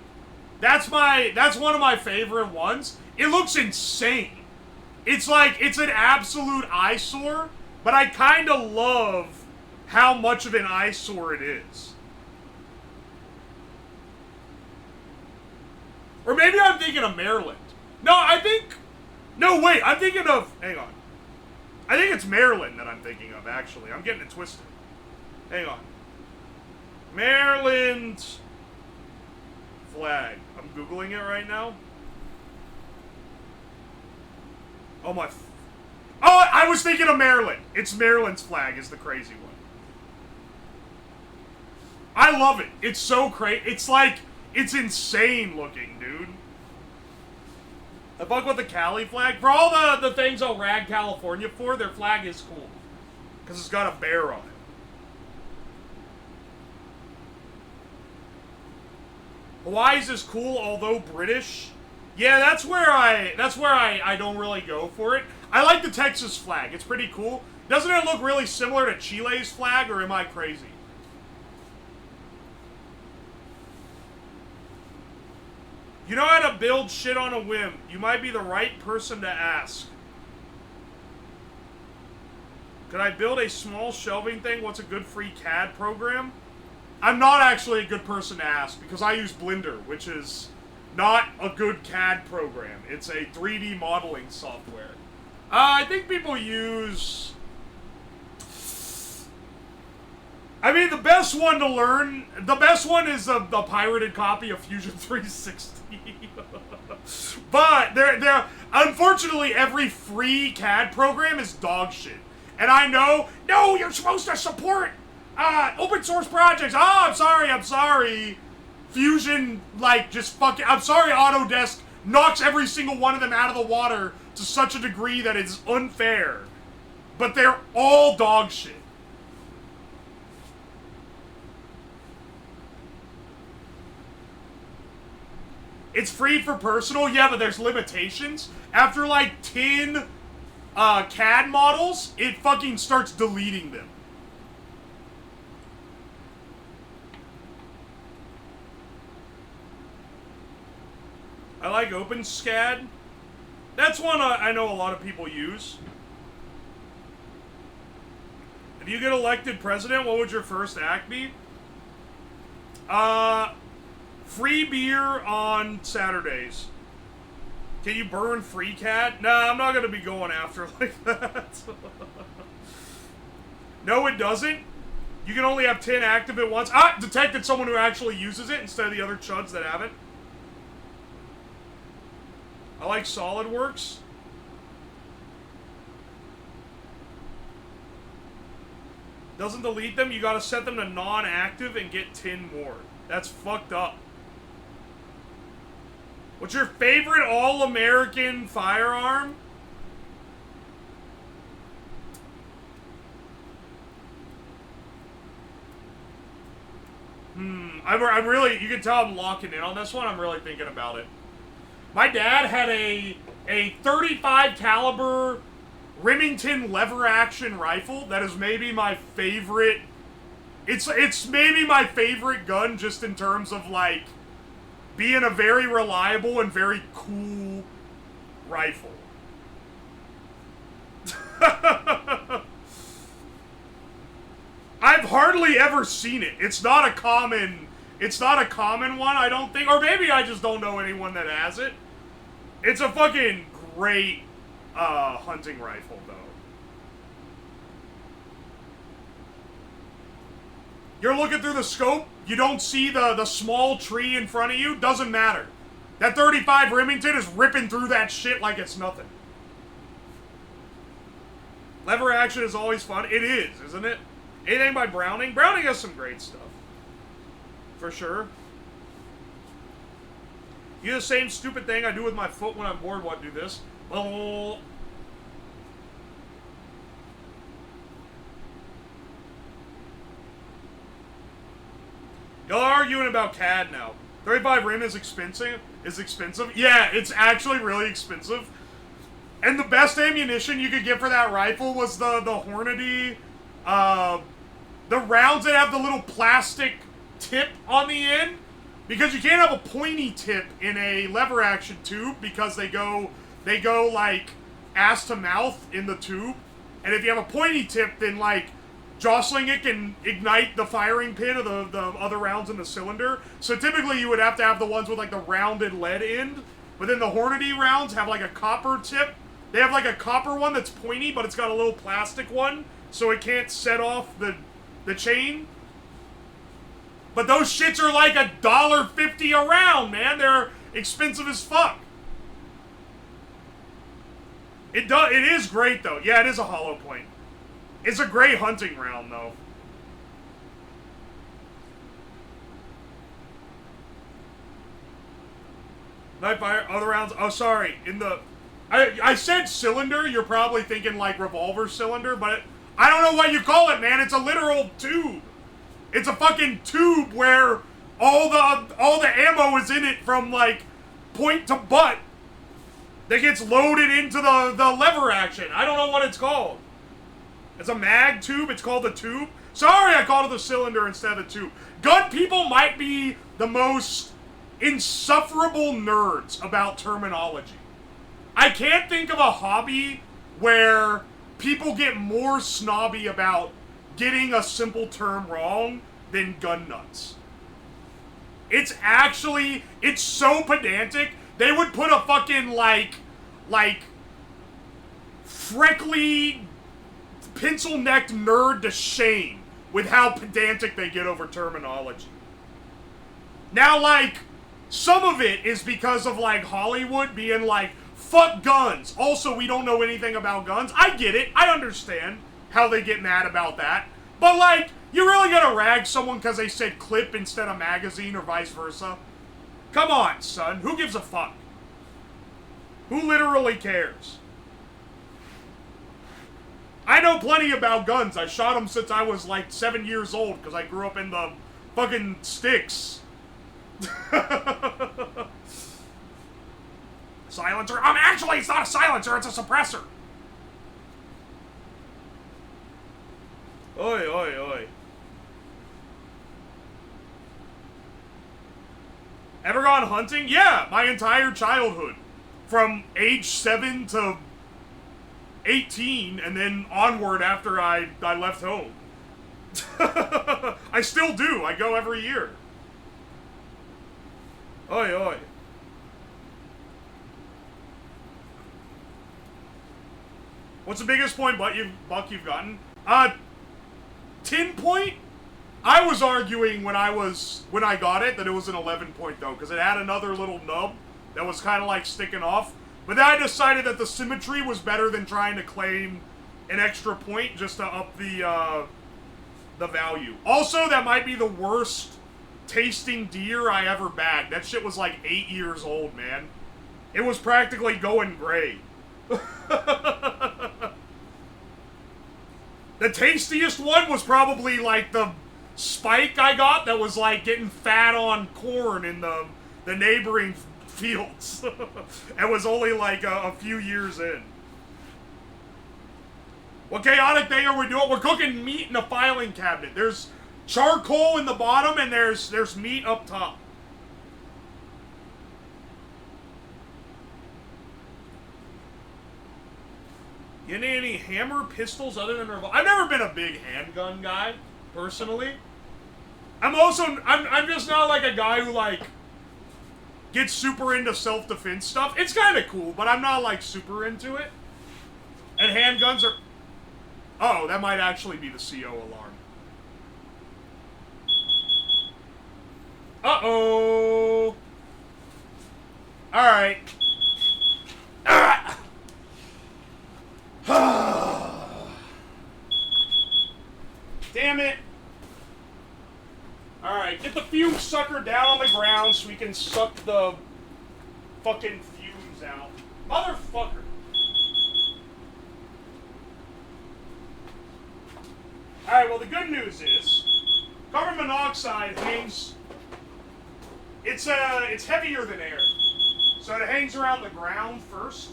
That's one of my favorite ones. It looks insane. It's like, it's an absolute eyesore, but I kind of love how much of an eyesore it is. Or maybe I'm thinking of Maryland. No, wait, I'm thinking of, hang on. I think it's Maryland that I'm thinking of, actually. I'm getting it twisted. Hang on. Maryland flag. I'm Googling it right now. Oh, my... Oh, I was thinking of Maryland. It's Maryland's flag is the crazy one. I love it. It's so crazy. It's like, it's insane looking, dude. I fuck with the Cali flag. For all the things I'll rag California for, their flag is cool. Because it's got a bear on it. Hawaii's is cool, although British. Yeah, that's where I don't really go for it. I like the Texas flag. It's pretty cool. Doesn't it look really similar to Chile's flag, or am I crazy? You know how to build shit on a whim. You might be the right person to ask. Could I build a small shelving thing? What's a good free CAD program? I'm not actually a good person to ask, because I use Blender, which is not a good CAD program. It's a 3D modeling software. I think people use... I mean, the best one to learn... The best one is the pirated copy of Fusion 360. But, unfortunately, every free CAD program is dog shit. And I know, no, you're supposed to support Open source projects. Oh, I'm sorry. Fusion, like, just fucking... I'm sorry, Autodesk knocks every single one of them out of the water to such a degree that it's unfair. But they're all dog shit. It's free for personal, yeah, but there's limitations. After, like, 10 CAD models, it fucking starts deleting them. I like OpenSCAD. That's one I know a lot of people use. If you get elected president, what would your first act be? Free beer on Saturdays. Can you burn free cat? Nah, I'm not gonna be going after like that. No, it doesn't. You can only have 10 active at once. Detected someone who actually uses it instead of the other chuds that haven't. I like SolidWorks. Doesn't delete them. You gotta set them to non-active and get 10 more. That's fucked up. What's your favorite all-American firearm? I'm really, you can tell I'm locking in on this one. I'm really thinking about it. My dad had a 35 caliber Remington lever action rifle. That is maybe my favorite. It's maybe my favorite gun just in terms of like being a very reliable and very cool rifle. I've hardly ever seen it. It's not a common one, I don't think. Or maybe I just don't know anyone that has it. It's a fucking great hunting rifle, though. You're looking through the scope, you don't see the small tree in front of you, doesn't matter. That 35 Remington is ripping through that shit like it's nothing. Lever action is always fun. It is, isn't it? Anything by Browning? Browning has some great stuff. For sure. You do the same stupid thing I do with my foot when I'm bored. What, do this? Well... Y'all are arguing about CAD now. 35 Rim is expensive. Yeah, it's actually really expensive. And the best ammunition you could get for that rifle was the Hornady, the rounds that have the little plastic tip on the end. Because you can't have a pointy tip in a lever action tube because they go like ass to mouth in the tube. And if you have a pointy tip, then like jostling it can ignite the firing pin of the other rounds in the cylinder. So typically you would have to have the ones with like the rounded lead end. But then the Hornady rounds have like a copper tip. They have like a copper one that's pointy, but it's got a little plastic one, so it can't set off the chain. But those shits are like $1.50 a round, man. They're expensive as fuck. It is great though. Yeah, it is a hollow point. It's a great hunting round, though. Night fire, other rounds. Oh, sorry. I said cylinder. You're probably thinking like revolver cylinder, but I don't know what you call it, man. It's a literal tube. It's a fucking tube where all the ammo is in it from like point to butt that gets loaded into the lever action. I don't know what it's called. It's a mag tube. It's called the tube. Sorry, I called it the cylinder instead of the tube. Gun people might be the most insufferable nerds about terminology. I can't think of a hobby where people get more snobby about getting a simple term wrong than gun nuts. It's so pedantic. They would put a fucking like freckly pencil-necked nerd to shame with how pedantic they get over terminology. Now, like, some of it is because of, like, Hollywood being like, fuck guns. Also, we don't know anything about guns. I get it. I understand how they get mad about that. But, like, You really gonna rag someone because they said clip instead of magazine or vice versa? Come on, son. Who gives a fuck? Who literally cares? I know plenty about guns. I shot them since I was like 7 years old because I grew up in the fucking sticks. Silencer? Actually, it's not a silencer, it's a suppressor. Oi, oi, oi. Ever gone hunting? Yeah, my entire childhood. From age 7 to 18, and then onward after I left home. I still do. I go every year. Oi, oi. What's the biggest buck you've gotten? 10 point? I was arguing when I got it that it was an 11 point though, because it had another little nub that was kind of like sticking off. But then I decided that the symmetry was better than trying to claim an extra point just to up the value. Also, that might be the worst tasting deer I ever bagged. That shit was like 8 years old, man. It was practically going gray. The tastiest one was probably like the spike I got that was like getting fat on corn in the neighboring fields. It was only like a few years in. What chaotic thing are we doing? We're cooking meat in a filing cabinet. There's charcoal in the bottom and there's meat up top. You need any hammer pistols other than revolver? I've never been a big handgun guy, personally. I'm just not like a guy who like gets super into self-defense stuff. It's kind of cool, but I'm not like super into it. And handguns are... Oh, that might actually be the CO alarm. Uh-oh. Alright. Damn it. Alright, get the fume sucker down on the ground so we can suck the fucking fumes out. Motherfucker. Alright, well the good news is, carbon monoxide hangs... It's heavier than air. So it hangs around the ground first.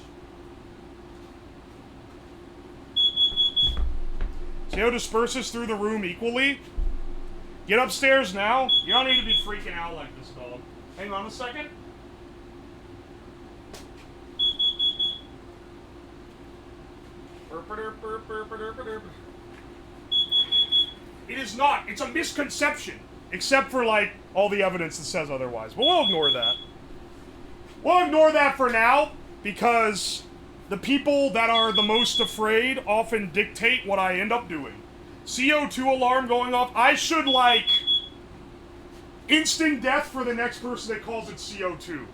CO disperses through the room equally. Get upstairs now. You don't need to be freaking out like this, dog. Hang on a second. It is not. It's a misconception. Except for, like, all the evidence that says otherwise. But we'll ignore that. We'll ignore that for now, because the people that are the most afraid often dictate what I end up doing. CO2 alarm going off. I should, like, instant death for the next person that calls it CO2.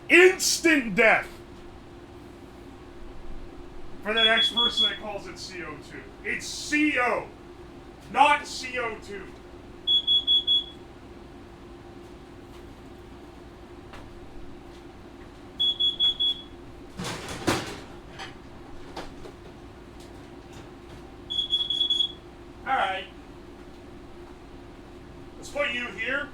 Instant death for the next person that calls it CO2. It's CO, not CO2. Alright. Let's put you here.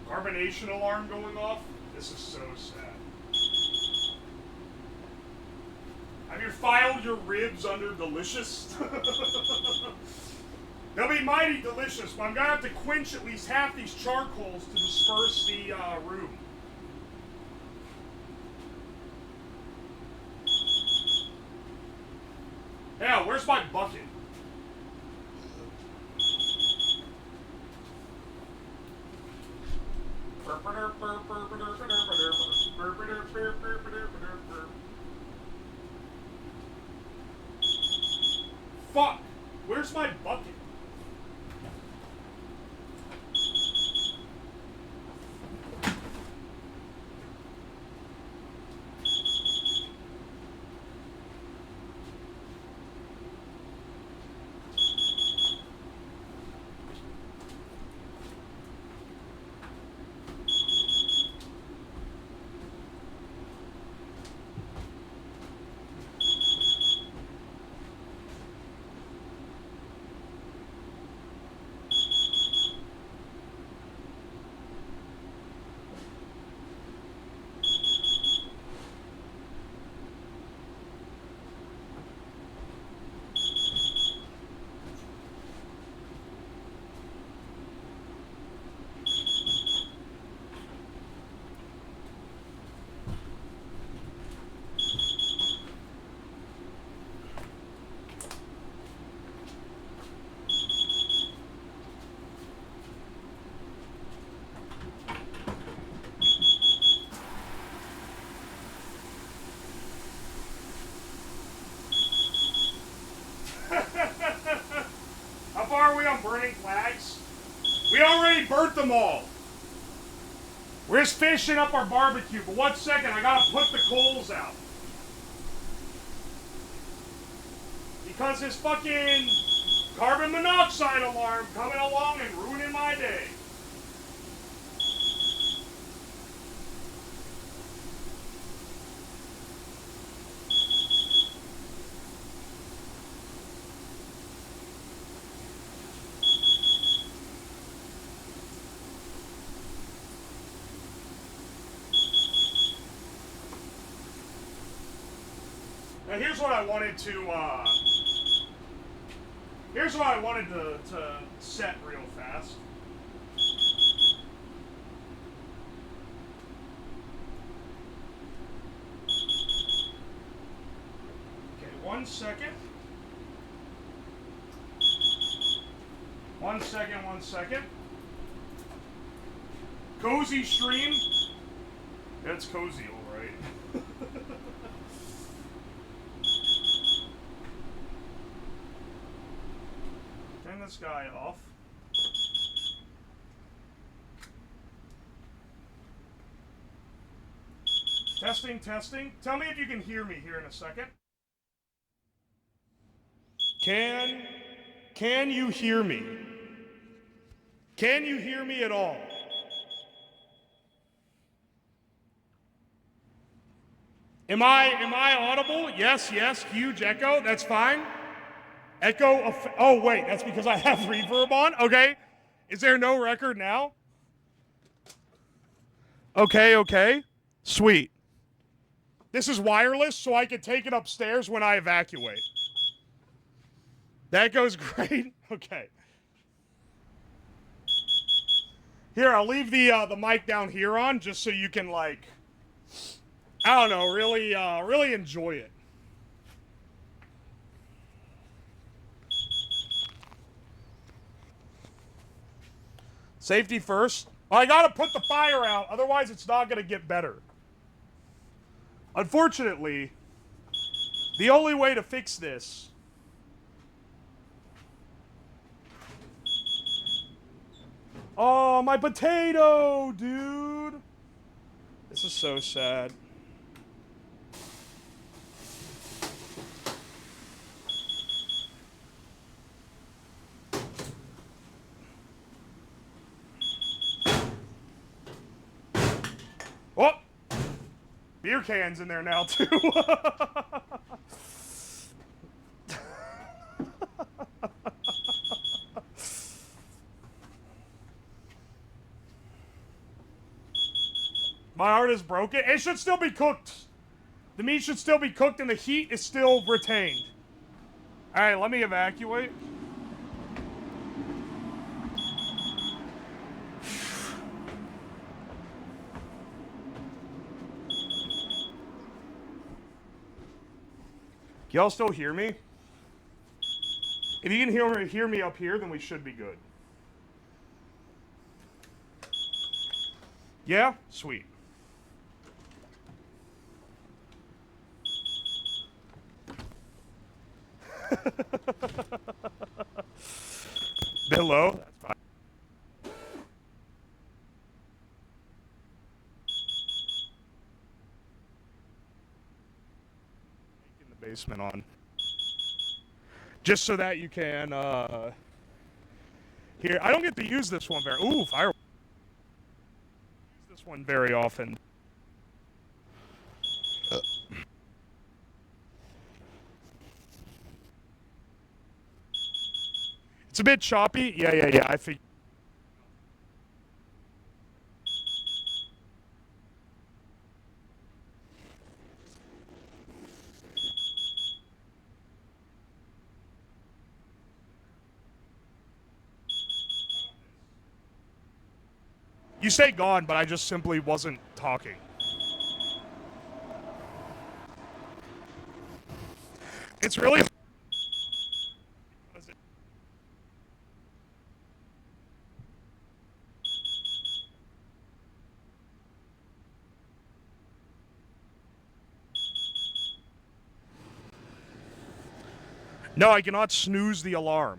Carbonation alarm going off? This is so sad. Have you filed your ribs under delicious? They'll be mighty delicious, but I'm gonna have to quench at least half these charcoals to disperse the room. Yeah, where's my bucket? Fuck! Where's my bucket? burning flags? We already burnt them all. We're just finishing up our barbecue, but 1 second, I gotta put the coals out. Because this fucking carbon monoxide alarm coming along and ruining my day. Now here's what I wanted to set real fast. Okay, 1 second. 1 second, 1 second. Cozy stream. That's cozy, all right. Turn this guy off. Testing, testing. Tell me if you can hear me here in a second. Can you hear me? Can you hear me at all? Am I audible? Yes, yes, huge echo, that's fine. Echo, oh wait, that's because I have reverb on? Okay. Is there no record now? Okay, okay. Sweet. This is wireless, so I can take it upstairs when I evacuate. That goes great. Okay. Here, I'll leave the mic down here on just so you can, like, I don't know, really enjoy it. Safety first. Well, I gotta put the fire out, otherwise it's not gonna get better. Unfortunately, the only way to fix this oh, my potato, dude. This is so sad. Oh! Beer cans in there now, too. My heart is broken. It should still be cooked. The meat should still be cooked and the heat is still retained. Alright, let me evacuate. Y'all still hear me? If you can hear me up here, then we should be good. Yeah? Sweet. Bit low? That's fine. In the basement on. Just so that you can, here, I don't get to use this one very, ooh, fire. Use this one very often. It's a bit choppy. Yeah, I think. You say gone, but I just simply wasn't talking. It's really... No, I cannot snooze the alarm.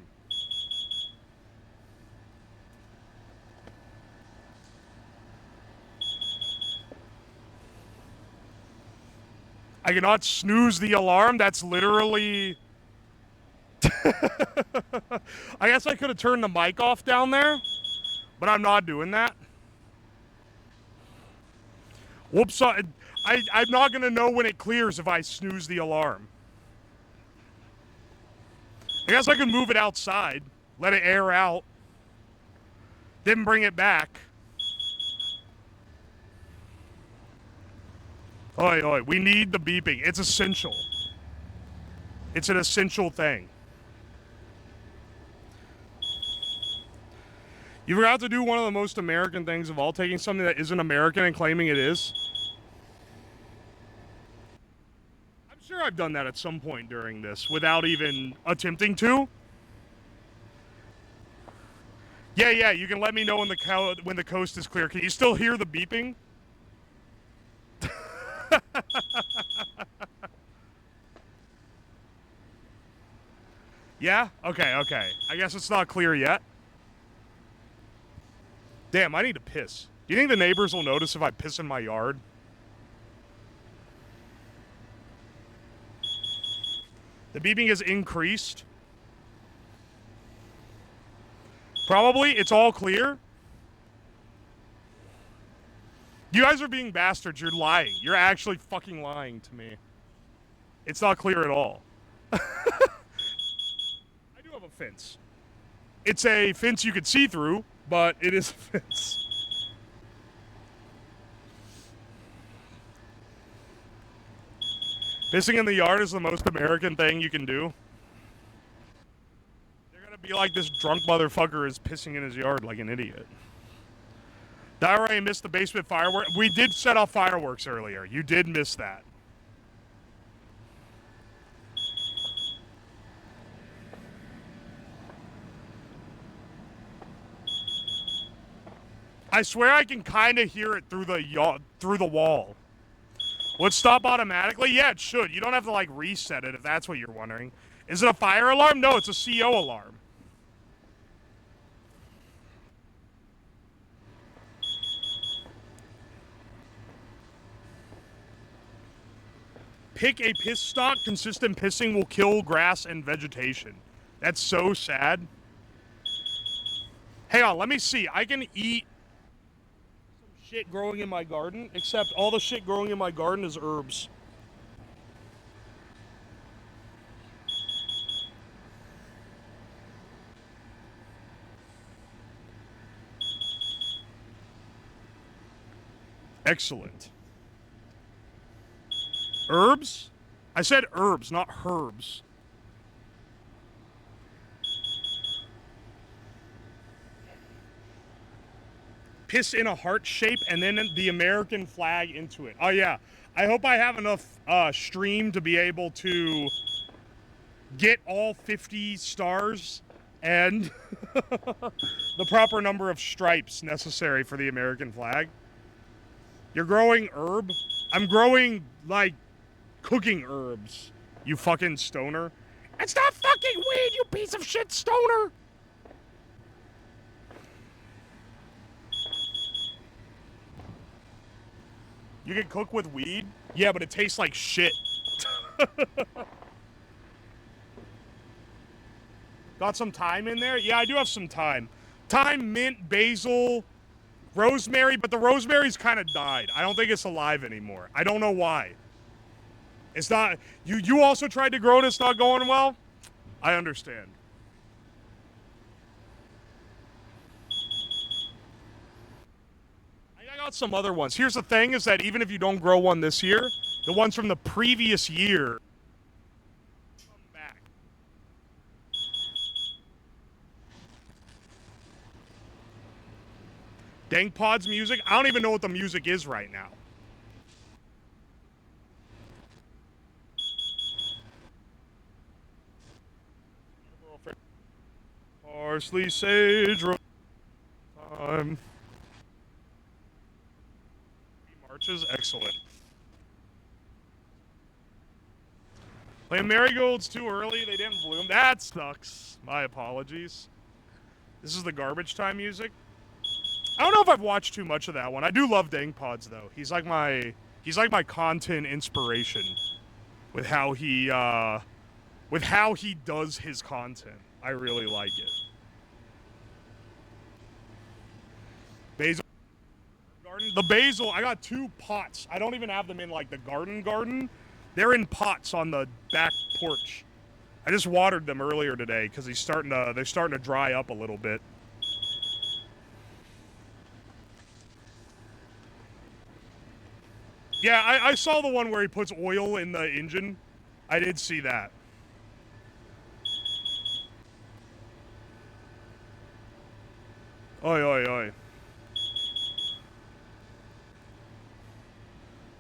I cannot snooze the alarm. That's literally... I guess I could have turned the mic off down there, but I'm not doing that. Whoops, I'm not going to know when it clears if I snooze the alarm. I guess I could move it outside, let it air out, then bring it back. Oi, oi, we need the beeping. It's essential. It's an essential thing. You forgot to do one of the most American things of all, taking something that isn't American and claiming it is. I'm sure I've done that at some point during this without even attempting to. Yeah, you can let me know when the coast is clear. Can you still hear the beeping? Yeah? Okay. I guess it's not clear yet. Damn, I need to piss. Do you think the neighbors will notice if I piss in my yard? The beeping has increased. Probably. It's all clear. You guys are being bastards. You're lying. You're actually fucking lying to me. It's not clear at all. I do have a fence. It's a fence you could see through, but it is a fence. Pissing in the yard is the most American thing you can do. They're gonna be like, this drunk motherfucker is pissing in his yard like an idiot. Diarrhea missed the basement fireworks. We did set off fireworks earlier. You did miss that. I swear I can kind of hear it through the wall. Would it stop automatically? Yeah, it should. You don't have to, like, reset it if that's what you're wondering. Is it a fire alarm? No, it's a CO alarm. Pick a piss stock. Consistent pissing will kill grass and vegetation. That's so sad. Hang on, let me see. I can eat some shit growing in my garden, except all the shit growing in my garden is herbs. Excellent. Herbs? I said herbs, not herbs. Piss in a heart shape and then the American flag into it. Oh, yeah. I hope I have enough stream to be able to get all 50 stars and the proper number of stripes necessary for the American flag. You're growing herb? I'm growing, like, cooking herbs, you fucking stoner. It's not fucking weed, you piece of shit stoner! You can cook with weed? Yeah, but it tastes like shit. Got some thyme in there? Yeah, I do have some thyme. Thyme, mint, basil, rosemary, but the rosemary's kind of died. I don't think it's alive anymore. I don't know why. It's not... You also tried to grow it, it's not going well? I understand. I got some other ones. Here's the thing, is that even if you don't grow one this year, the ones from the previous year come back. Dank Pod's music? I don't even know what the music is right now. Parsley, sage, time. Marches, excellent. Playing marigolds too early, they didn't bloom. That sucks. My apologies. This is the garbage time music. I don't know if I've watched too much of that one. I do love Dank Pods though. He's like my content inspiration. with how he does his content. I really like it. Basil garden. The basil, I got 2 pots. I don't even have them in like the garden. They're in pots on the back porch. I just watered them earlier today because they're starting to dry up a little bit. Yeah, I saw the one where he puts oil in the engine. I did see that. Oi, oi, oi.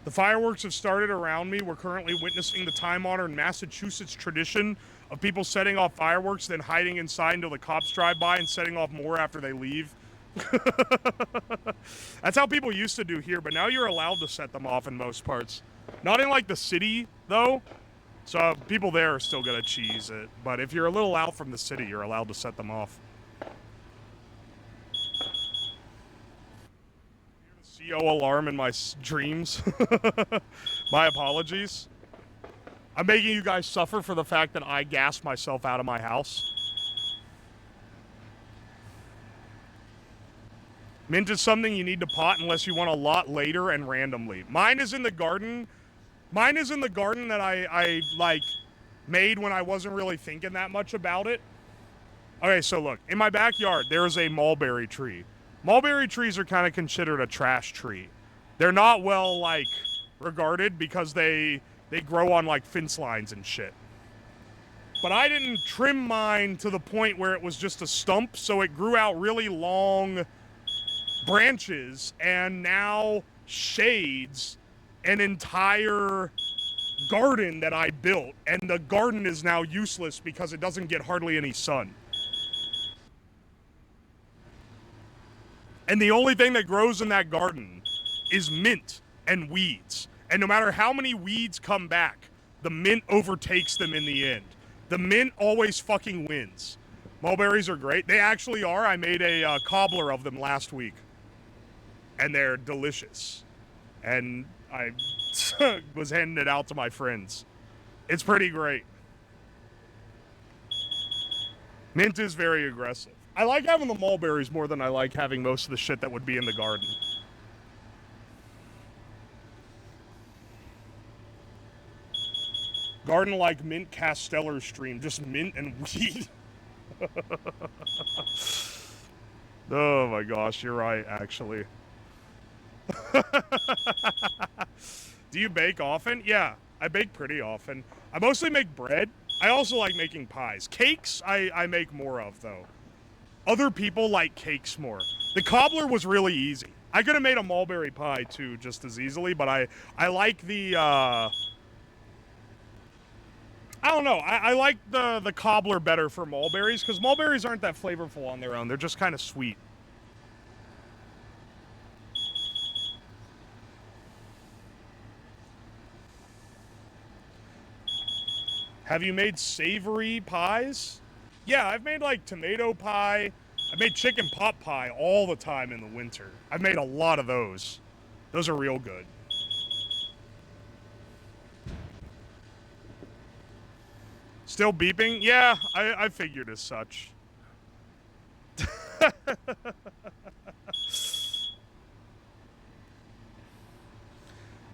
The fireworks have started around me. We're currently witnessing the time-honored Massachusetts tradition of people setting off fireworks, then hiding inside until the cops drive by and setting off more after they leave. That's how people used to do here, but now you're allowed to set them off in most parts. Not in, like, the city, though. So people there are still gonna cheese it. But if you're a little out from the city, you're allowed to set them off. CO alarm in my dreams. My apologies. I'm making you guys suffer for the fact that I gassed myself out of my house. Mint is something you need to pot unless you want a lot later and randomly. Mine is in the garden. Mine is in the garden that I like, made when I wasn't really thinking that much about it. Okay, so look. In my backyard, there is a mulberry tree. Mulberry trees are kind of considered a trash tree. They're not well, like, regarded because they grow on, like, fence lines and shit. But I didn't trim mine to the point where it was just a stump, so it grew out really long branches and now shades an entire garden that I built. And the garden is now useless because it doesn't get hardly any sun. And the only thing that grows in that garden is mint and weeds. And no matter how many weeds come back, the mint overtakes them in the end. The mint always fucking wins. Mulberries are great. They actually are. I made a cobbler of them last week. And they're delicious. And I was handing it out to my friends. It's pretty great. Mint is very aggressive. I like having the mulberries more than I like having most of the shit that would be in the garden. Garden like mint Casteller stream, just mint and weed. Oh my gosh, you're right, actually. Do you bake often? Yeah, I bake pretty often. I mostly make bread. I also like making pies. Cakes, I make more of, though. Other people like cakes more. The cobbler was really easy. I could have made a mulberry pie, too, just as easily, but I like the, I don't know. I like the cobbler better for mulberries, because mulberries aren't that flavorful on their own. They're just kind of sweet. Have you made savory pies? Yeah, I've made, like, tomato pie. I've made chicken pot pie all the time in the winter. I've made a lot of those. Those are real good. Still beeping? Yeah, I figured as such.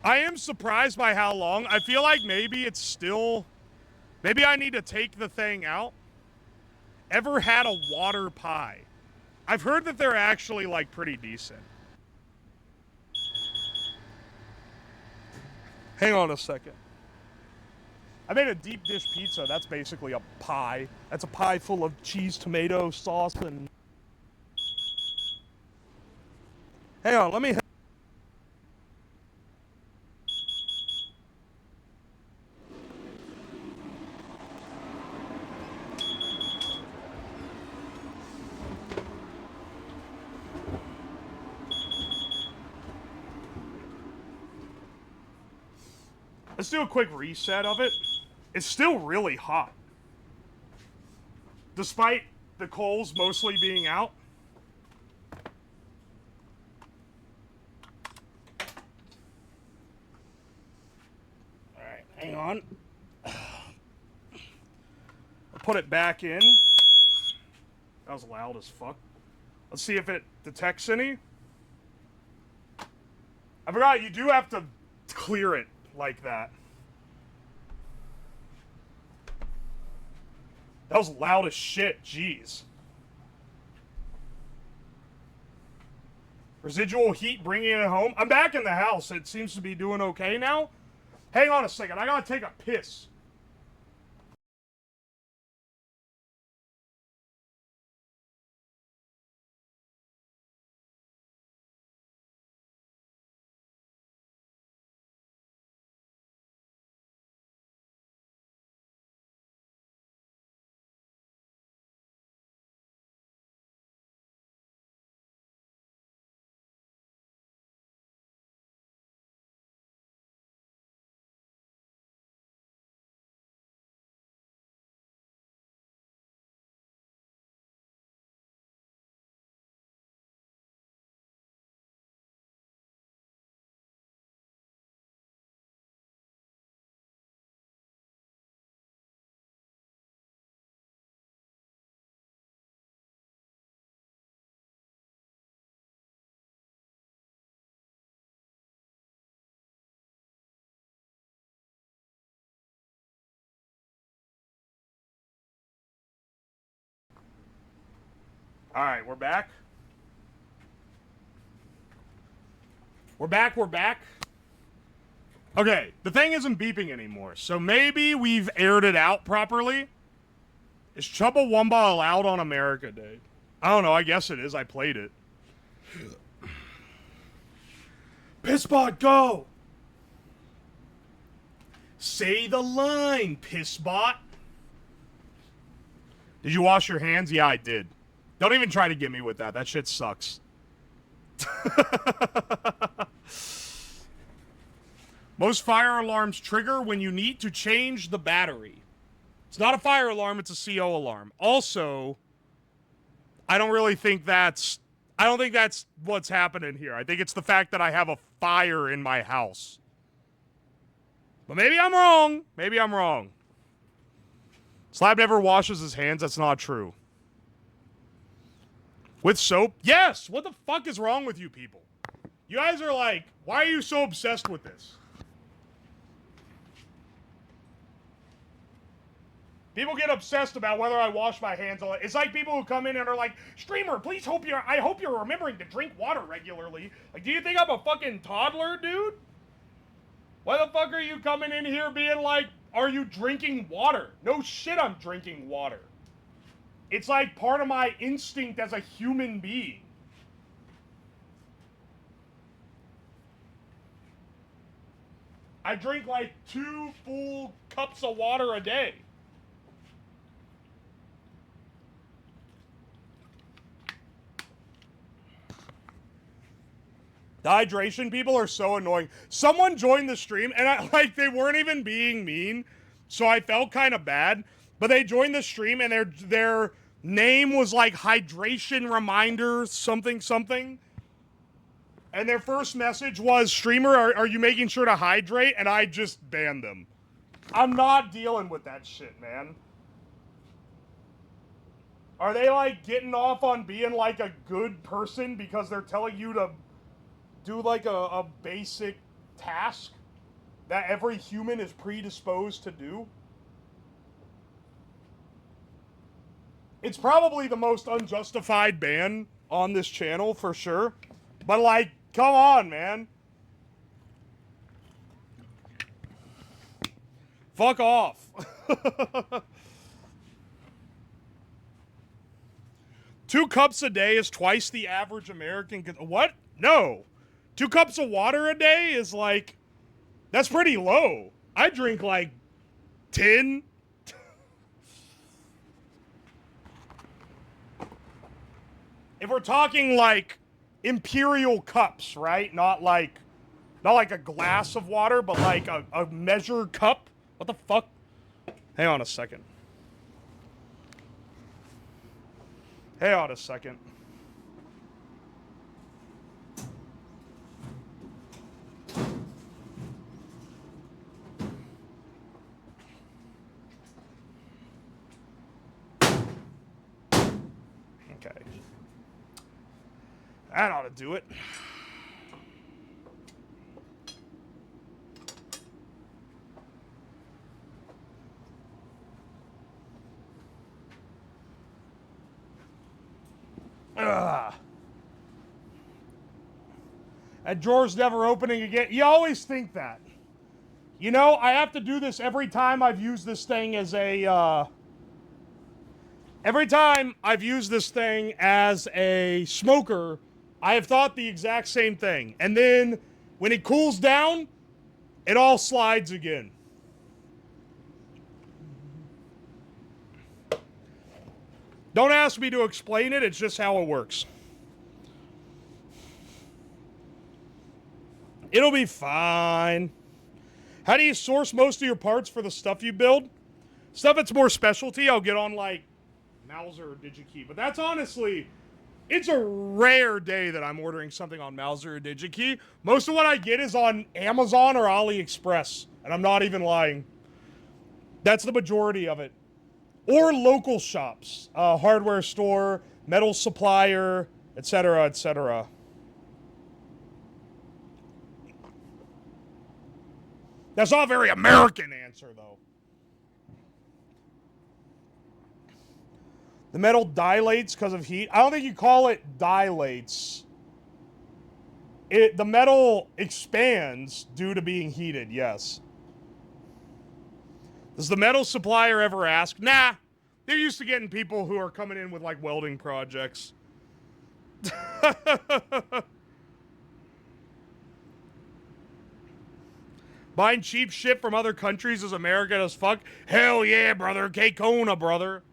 I am surprised by how long. I feel like maybe it's still... Maybe I need to take the thing out. Ever had a water pie? I've heard that they're actually, like, pretty decent. Hang on a second. I made a deep dish pizza. That's basically a pie. That's a pie full of cheese, tomato, sauce, and... Hang on, let me... Let's do a quick reset of it. It's still really hot. Despite the coals mostly being out. Alright, hang on. put it back in. That was loud as fuck. Let's see if it detects any. I forgot you do have to clear it like that. That was loud as shit, jeez. Residual heat bringing it home. I'm back in the house. It seems to be doing okay now. Hang on a second. I gotta take a piss. Alright, we're back. We're back. Okay, the thing isn't beeping anymore, so maybe we've aired it out properly. Is Chubbawamba allowed on America Day? I don't know, I guess it is. I played it. Pissbot, go! Say the line, Pissbot. Did you wash your hands? Yeah, I did. Don't even try to get me with that. That shit sucks. Most fire alarms trigger when you need to change the battery. It's not a fire alarm, it's a CO alarm. Also, I don't think that's what's happening here. I think it's the fact that I have a fire in my house. But maybe I'm wrong. Slab never washes his hands. That's not true. With soap? Yes! What the fuck is wrong with you people? You guys are like, why are you so obsessed with this? People get obsessed about whether I wash my hands. It's like people who come in and are like, streamer, please I hope you're remembering to drink water regularly. Like, do you think I'm a fucking toddler, dude? Why the fuck are you coming in here being like, are you drinking water? No shit, I'm drinking water. It's like part of my instinct as a human being. I drink like 2 full cups of water a day. The hydration people are so annoying. Someone joined the stream, and they weren't even being mean, so I felt kind of bad. But they joined the stream, and their name was like hydration reminder something. And their first message was, streamer, are you making sure to hydrate? And I just banned them. I'm not dealing with that shit, man. Are they like getting off on being like a good person because they're telling you to do like a basic task that every human is predisposed to do? It's probably the most unjustified ban on this channel for sure. But like, come on, man. Fuck off. 2 cups a day is twice the average American. What? No. 2 cups of water a day is like, that's pretty low. I drink like 10. If we're talking like imperial cups, right? Not like a glass of water, but like a measured cup. What the fuck? Hang on a second. That ought to do it. Ugh. That drawer's never opening again. You always think that. You know, I have to do this every time I've used this thing as a, every time I've used this thing as a smoker, I have thought the exact same thing. And then, when it cools down, it all slides again. Don't ask me to explain it, it's just how it works. It'll be fine. How do you source most of your parts for the stuff you build? Stuff that's more specialty, I'll get on like Mauser or DigiKey. But that's honestly, it's a rare day that I'm ordering something on Mauser or DigiKey. Most of what I get is on Amazon or AliExpress. And I'm not even lying. That's the majority of it. Or local shops. Hardware store, metal supplier, etc., etc. That's not a very American answer, though. The metal dilates because of heat. I don't think you call it dilates. The metal expands due to being heated, yes. Does the metal supplier ever ask? Nah. They're used to getting people who are coming in with, like, welding projects. Buying cheap shit from other countries is American as fuck? Hell yeah, brother. K-Kona, brother.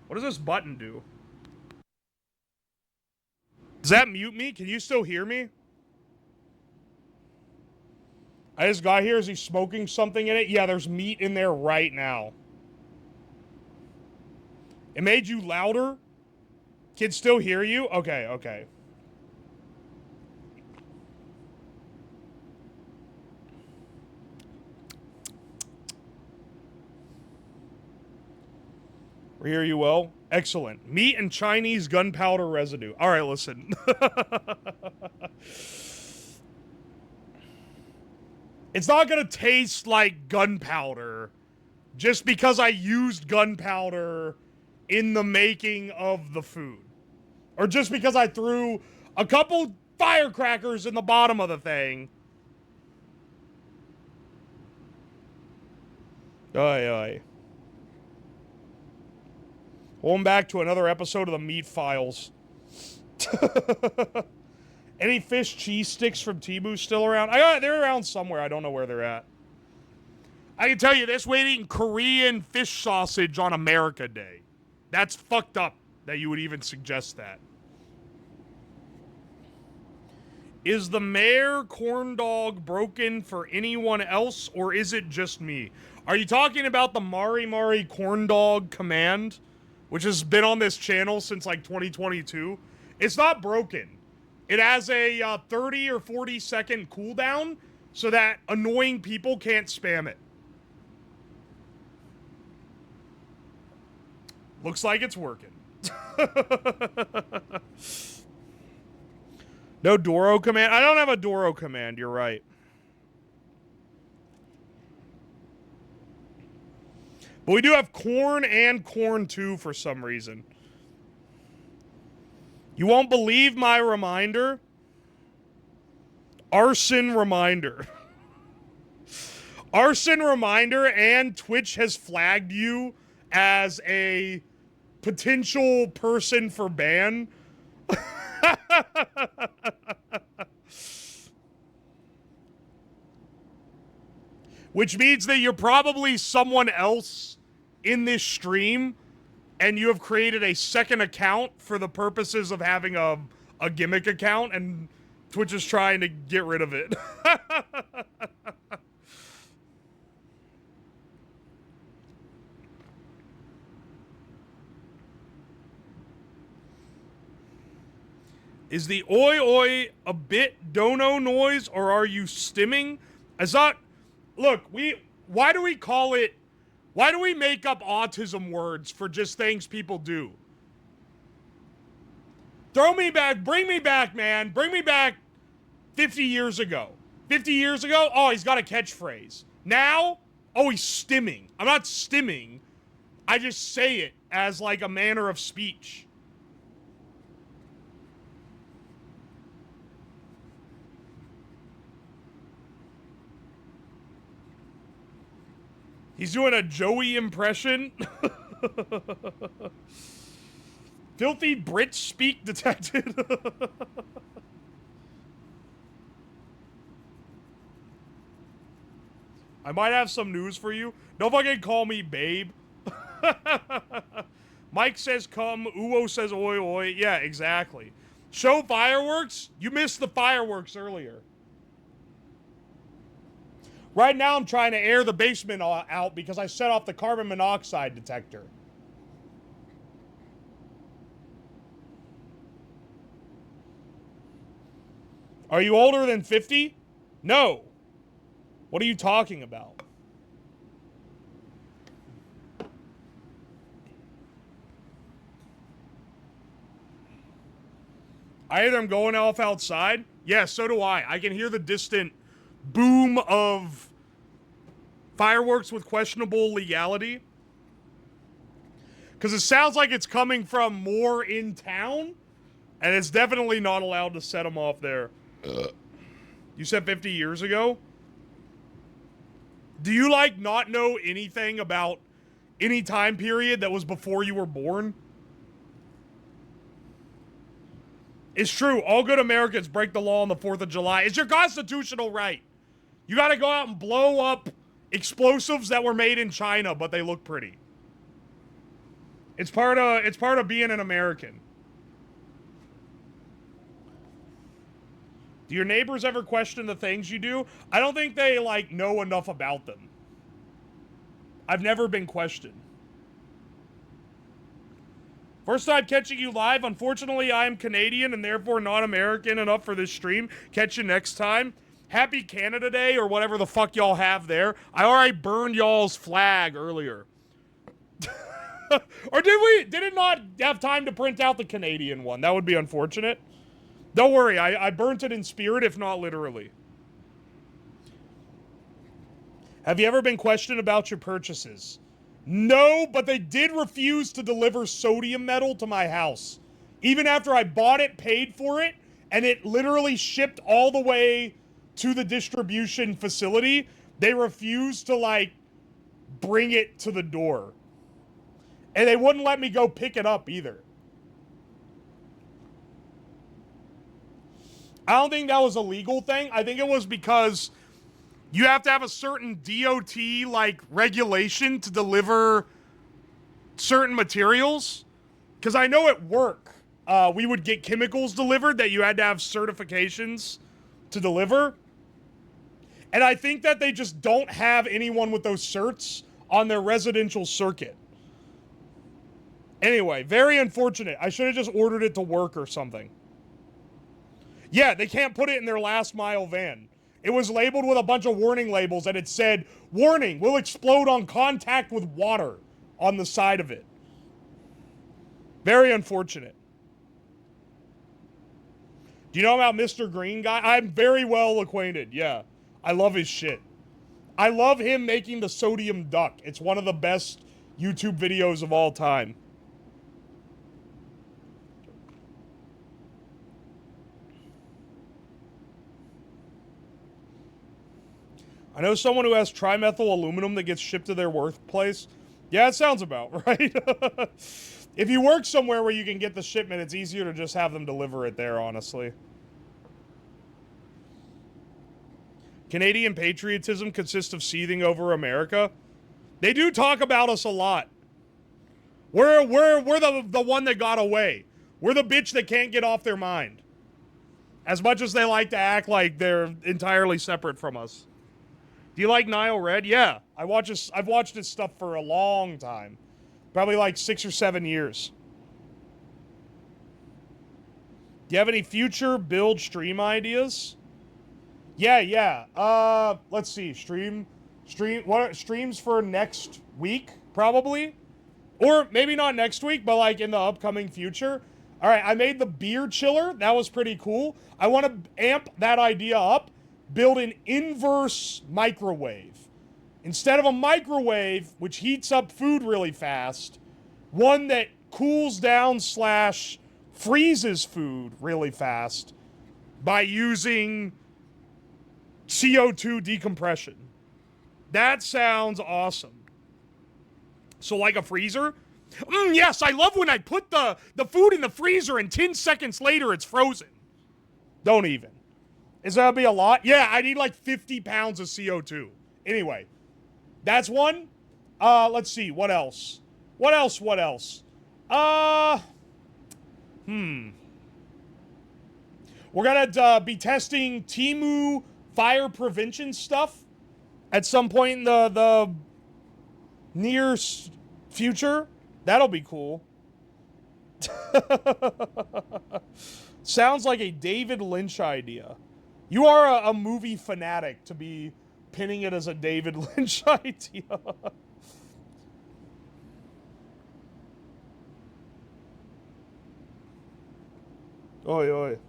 What does this button do? Does that mute me? Can you still hear me? I just got here. Is he smoking something in it? Yeah, there's meat in there right now. It made you louder? Can still hear you? Okay, okay. We hear you well. Excellent. Meat and Chinese gunpowder residue. All right, listen. It's not going to taste like gunpowder just because I used gunpowder in the making of the food. Or just because I threw a couple firecrackers in the bottom of the thing. Oy, oy. Going back to another episode of the Meat Files. Any fish cheese sticks from Temu still around? They're around somewhere. I don't know where they're at. I can tell you this, we're eating Korean fish sausage on America Day. That's fucked up that you would even suggest that. Is the mayor corn dog broken for anyone else, or is it just me? Are you talking about the Mari Mari corn dog command, which has been on this channel since like 2022? It's not broken. It has a 30 or 40 second cooldown so that annoying people can't spam it. Looks like it's working. No Doro command? I don't have a Doro command, you're right. But we do have corn and corn 2 for some reason. You won't believe my reminder. Arson reminder. Arson reminder, and Twitch has flagged you as a potential person for ban. Which means that you're probably someone else in this stream, and you have created a second account for the purposes of having a gimmick account, and Twitch is trying to get rid of it. Is the oi oi a bit dono noise, or are you stimming? It's not. Look, why do we call it? Why do we make up autism words for just things people do? Throw me back. Bring me back, man. Bring me back 50 years ago. 50 years ago, oh, he's got a catchphrase. Now, oh, he's stimming. I'm not stimming. I just say it as like a manner of speech. He's doing a Joey impression. Filthy Brit speak detected. I might have some news for you. Don't fucking call me babe. Mike says come. Uwo says oi oi. Yeah, exactly. Show fireworks? You missed the fireworks earlier. Right now I'm trying to air the basement out because I set off the carbon monoxide detector. Are you older than 50? No. What are you talking about? I either am going off outside. Yeah, so do I. I can hear the distant boom of fireworks with questionable legality. Because it sounds like it's coming from more in town. And it's definitely not allowed to set them off there. You said 50 years ago? Do you, like, not know anything about any time period that was before you were born? It's true. All good Americans break the law on the 4th of July. It's your constitutional right. You gotta go out and blow up explosives that were made in China, but they look pretty. It's part of being an American. Do your neighbors ever question the things you do? I don't think they, like, know enough about them. I've never been questioned. First time catching you live. Unfortunately, I am Canadian and therefore not American enough for this stream. Catch you next time. Happy Canada Day or whatever the fuck y'all have there. I already burned y'all's flag earlier. Or did it not have time to print out the Canadian one? That would be unfortunate. Don't worry, I burnt it in spirit, if not literally. Have you ever been questioned about your purchases? No, but they did refuse to deliver sodium metal to my house. Even after I bought it, paid for it, and it literally shipped all the way to the distribution facility, they refused to, like, bring it to the door. And they wouldn't let me go pick it up either. I don't think that was a legal thing. I think it was because you have to have a certain DOT, like, regulation to deliver certain materials. Because I know at work, we would get chemicals delivered that you had to have certifications to deliver. And I think that they just don't have anyone with those certs on their residential circuit. Anyway, very unfortunate. I should have just ordered it to work or something. Yeah, they can't put it in their last mile van. It was labeled with a bunch of warning labels and it said, "Warning, will explode on contact with water," on the side of it. Very unfortunate. Do you know about Mr. Green Guy? I'm very well acquainted, yeah. I love his shit. I love him making the sodium duck. It's one of the best YouTube videos of all time. I know someone who has trimethyl aluminum that gets shipped to their workplace. Yeah, it sounds about right. If you work somewhere where you can get the shipment, it's easier to just have them deliver it there, honestly. Canadian patriotism consists of seething over America. They do talk about us a lot. We're the one that got away. We're the bitch that can't get off their mind. As much as they like to act like they're entirely separate from us. Do you like Nile Red? Yeah. I've watched his stuff for a long time. Probably like 6 or 7 years. Do you have any future build stream ideas? Yeah. Let's see. Streams for next week, probably. Or maybe not next week, but like in the upcoming future. All right, I made the beer chiller. That was pretty cool. I want to amp that idea up. Build an inverse microwave. Instead of a microwave, which heats up food really fast, one that cools down slash freezes food really fast by using CO2 decompression. That sounds awesome. So like a freezer? Yes, I love when I put the food in the freezer and 10 seconds later it's frozen. Don't even. Is that gonna be a lot? Yeah, I need like 50 pounds of CO2. Anyway, that's one. Let's see, what else? What else? We're gonna be testing Temu fire prevention stuff at some point in the near future. That'll be cool. Sounds like a David Lynch idea. You are a movie fanatic to be pinning it as a David Lynch idea. Oi, oi.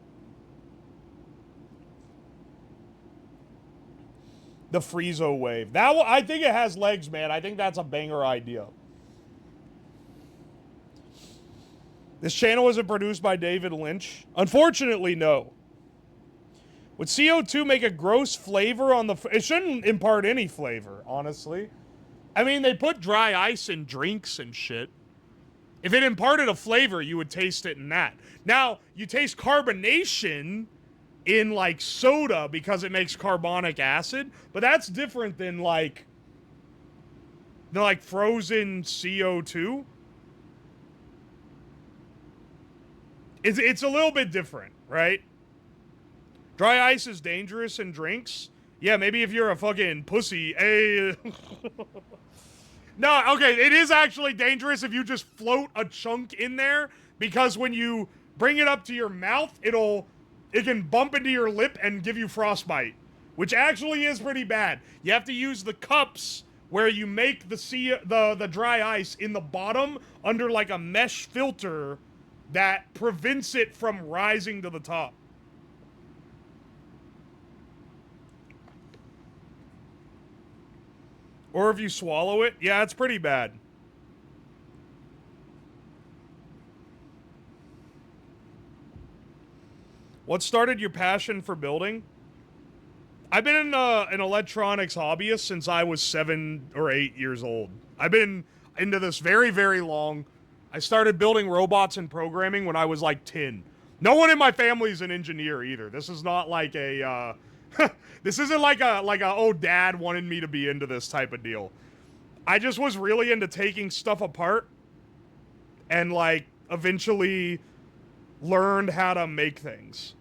The Friezo wave. I think it has legs, man. I think that's a banger idea. This channel isn't produced by David Lynch. Unfortunately, no. Would CO2 make a gross flavor on the... It shouldn't impart any flavor, honestly. I mean, they put dry ice in drinks and shit. If it imparted a flavor, you would taste it in that. Now, you taste carbonation in, like, soda because it makes carbonic acid, but that's different than, like frozen CO2. It's a little bit different, right? Dry ice is dangerous in drinks. Yeah, maybe if you're a fucking pussy. No, okay, it is actually dangerous if you just float a chunk in there, because when you bring it up to your mouth, it can bump into your lip and give you frostbite, which actually is pretty bad. You have to use the cups where you make the dry ice in the bottom under like a mesh filter that prevents it from rising to the top. Or if you swallow it, yeah, it's pretty bad. What started your passion for building? I've been an electronics hobbyist since I was 7 or 8 years old. I've been into this very, very long. I started building robots and programming when I was like 10. No one in my family is an engineer either. This is not like a, this isn't like a, oh, dad wanted me to be into this type of deal. I just was really into taking stuff apart and, like, eventually learned how to make things.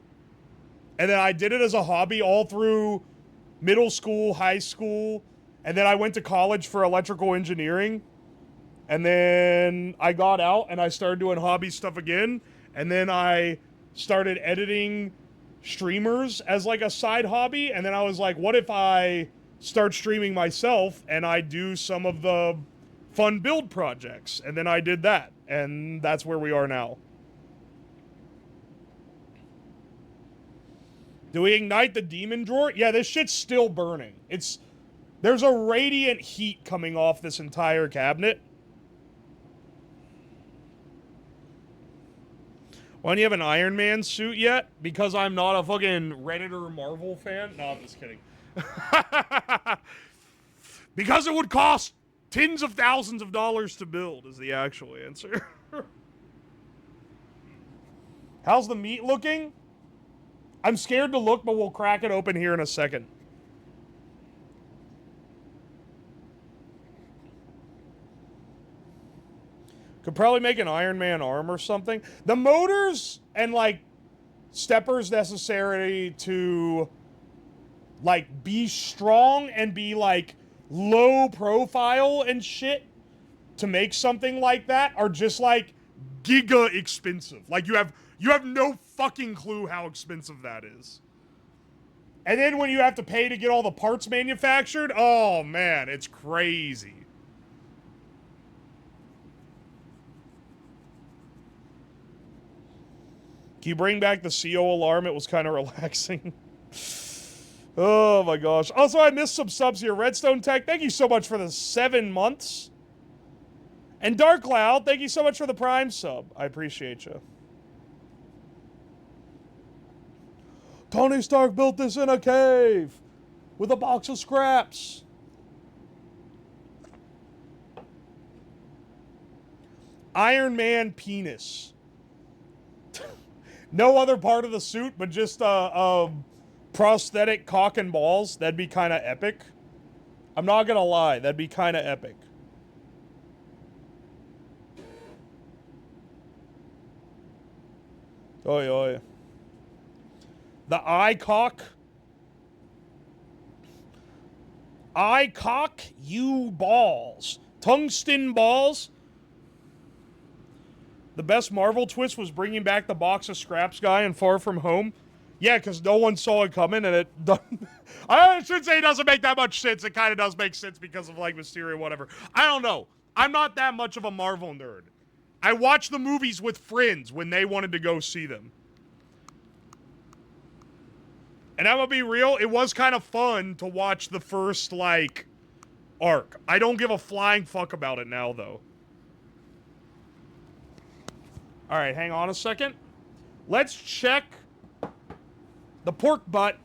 And then I did it as a hobby all through middle school, high school, and then I went to college for electrical engineering. And then I got out and I started doing hobby stuff again. And then I started editing streamers as like a side hobby. And then I was like, what if I start streaming myself and I do some of the fun build projects? And then I did that. And that's where we are now. Do we ignite the demon drawer? Yeah, this shit's still burning. There's a radiant heat coming off this entire cabinet. Why don't you have an Iron Man suit yet? Because I'm not a fucking Redditor Marvel fan? No, I'm just kidding. Because it would cost tens of thousands of dollars to build is the actual answer. How's the meat looking? I'm scared to look, but we'll crack it open here in a second. Could probably make an Iron Man arm or something. The motors and, like, steppers necessary to, like, be strong and be, like, low profile and shit to make something like that are just, like, giga expensive. Like, you have no fucking clue how expensive that is. And then when you have to pay to get all the parts manufactured, oh man, it's crazy. Can you bring back the CO alarm? It was kind of relaxing. Oh my gosh. Also, I missed some subs here. Redstone Tech, thank you so much for the 7 months. And Dark Cloud, thank you so much for the Prime sub. I appreciate you. Tony Stark built this in a cave with a box of scraps. Iron Man penis. No other part of the suit, but just a prosthetic cock and balls. That'd be kind of epic. I'm not gonna lie, that'd be kind of epic. Oi, oi. The eye cock. Eye cock, you balls. Tungsten balls. The best Marvel twist was bringing back the box of scraps guy in Far From Home. Yeah, because no one saw it coming, and it... I should say it doesn't make that much sense. It kind of does make sense because of, like, Mysterio, whatever. I don't know. I'm not that much of a Marvel nerd. I watched the movies with friends when they wanted to go see them. And I'm gonna be real, it was kind of fun to watch the first, like, arc. I don't give a flying fuck about it now, though. Alright, hang on a second. Let's check the pork butt,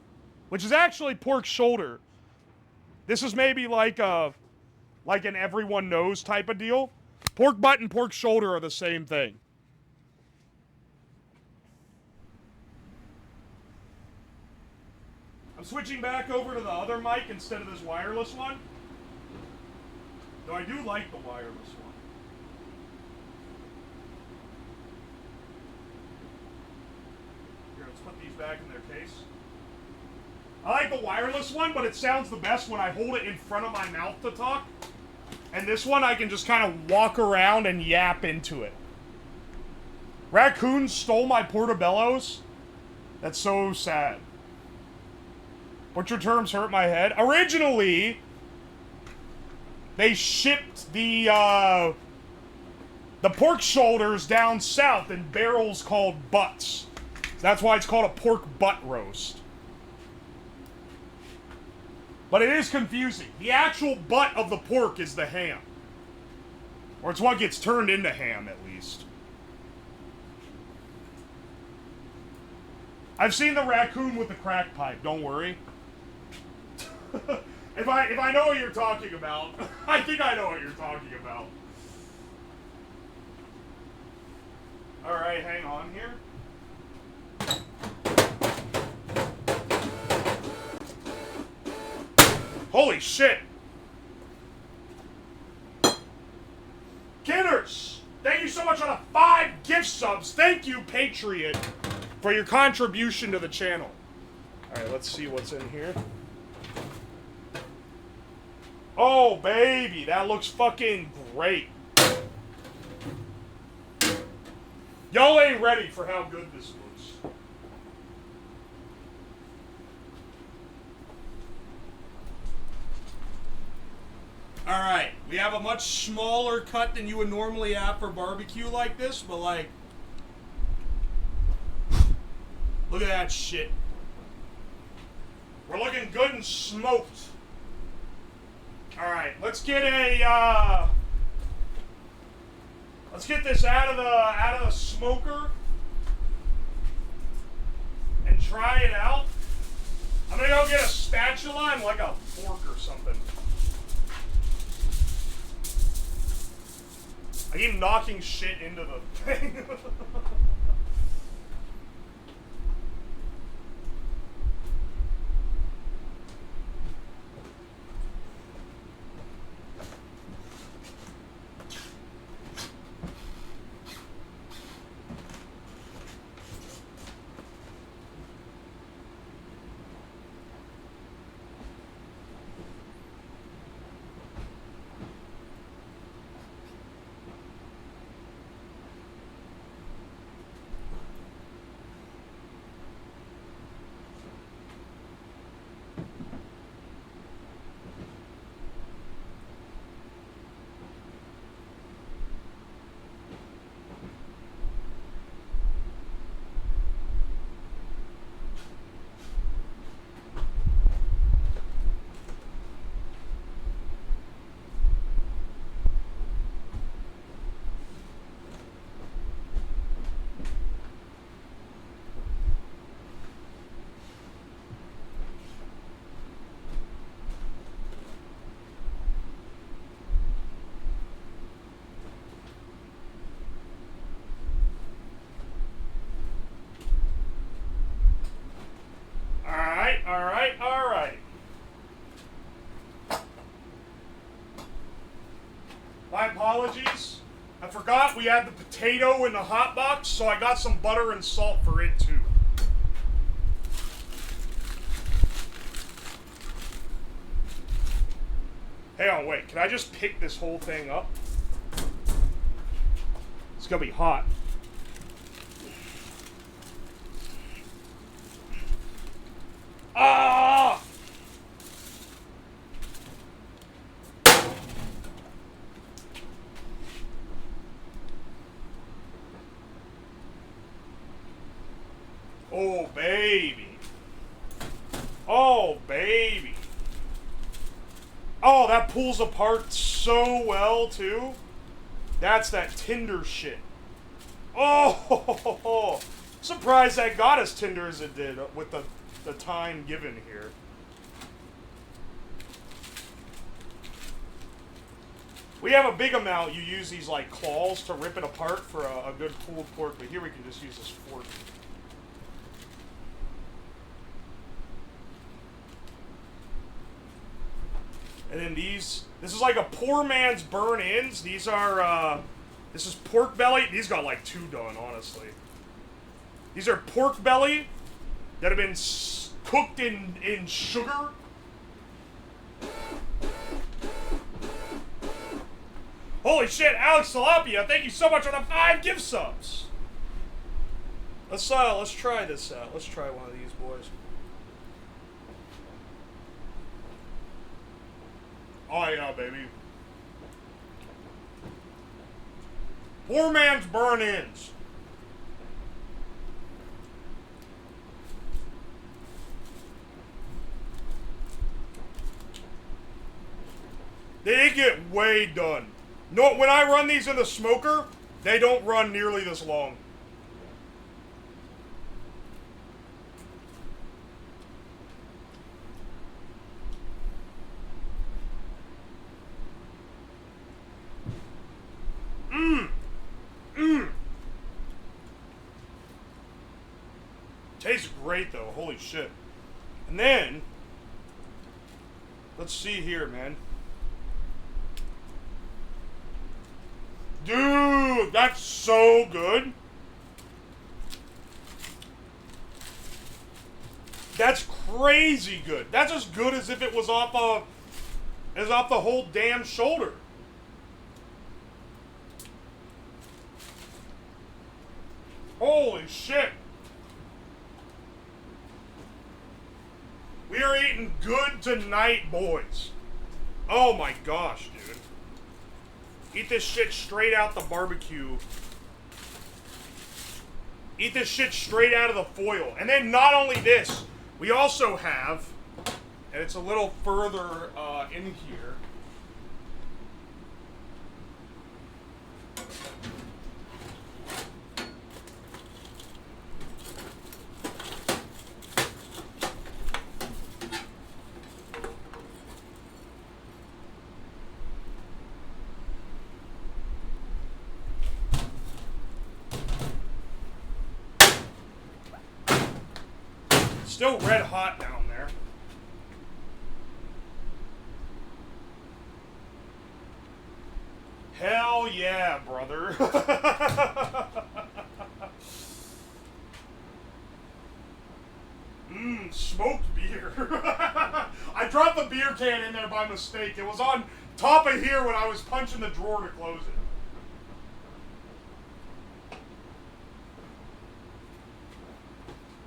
which is actually pork shoulder. This is maybe like an everyone knows type of deal. Pork butt and pork shoulder are the same thing. I'm switching back over to the other mic instead of this wireless one. Though I do like the wireless one. Here, let's put these back in their case. I like the wireless one, but it sounds the best when I hold it in front of my mouth to talk. And this one, I can just kind of walk around and yap into it. Raccoons stole my portobellos? That's so sad. Butcher terms hurt my head. Originally, they shipped the pork shoulders down south in barrels called butts. That's why it's called a pork butt roast. But it is confusing. The actual butt of the pork is the ham. Or it's what gets turned into ham, at least. I've seen the raccoon with the crack pipe, don't worry. If I know what you're talking about, I think I know what you're talking about. Alright, hang on here. Holy shit! Kinners! Thank you so much on the 5 gift subs. Thank you, Patriot, for your contribution to the channel. Alright, let's see what's in here. Oh, baby, that looks fucking great. Y'all ain't ready for how good this looks. Alright, we have a much smaller cut than you would normally have for barbecue like this, but like, look at that shit. We're looking good and smoked. Alright, let's get let's get this out of the smoker and try it out. I'm gonna go get a spatula and like a fork or something. I keep knocking shit into the thing. apologies. I forgot we had the potato in the hot box, so I got some butter and salt for it too. Hang on, wait. Can I just pick this whole thing up? It's gonna be hot. Ah! Oh, baby. Oh, baby. Oh, that pulls apart so well, too. That's that Tinder shit. Oh, surprised that got as tender as it did with the time given here. We have a big amount. You use these like claws to rip it apart for a good pulled pork, but here we can just use this fork. And then this is like a poor man's burn-ins. These are, this is pork belly. These got like 2 done, honestly. These are pork belly that have been cooked in sugar. Holy shit, Alex Tilapia, thank you so much for the 5 gift subs. Let's try this out. Let's try one of these boys. Oh yeah, baby. Poor man's burn-ins. They get way done. No, when I run these in the smoker, they don't run nearly this long. Tastes great though, holy shit. And then, let's see here, man. Dude, that's so good. That's crazy good. That's as good as if it was off the whole damn shoulder. Holy shit. We are eating good tonight, boys. Oh my gosh, dude. Eat this shit straight out the barbecue. Eat this shit straight out of the foil. And then not only this, we also have, and it's a little further in here. Still red hot down there. Hell yeah, brother. Smoked beer. I dropped the beer can in there by mistake. It was on top of here when I was punching the drawer to close it.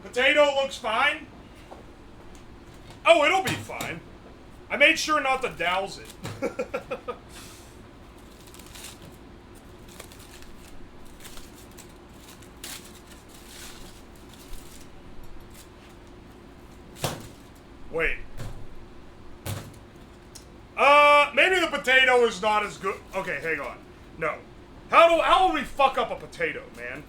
Potato looks fine. Oh, it'll be fine. I made sure not to douse it. Wait. Maybe the potato is not as good. Okay, hang on. No. How do we fuck up a potato, man?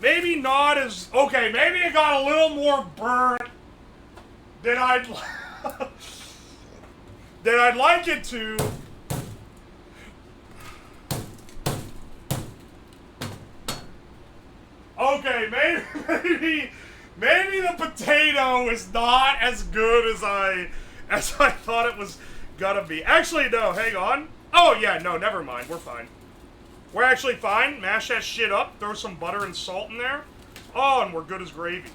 Maybe not as... Okay, maybe it got a little more burnt than I'd like it to. Okay, maybe the potato is not as good as I thought it was Gotta be. Actually, no, hang on. Oh, yeah, no, never mind. We're fine. We're actually fine. Mash that shit up. Throw some butter and salt in there. Oh, and we're good as gravy.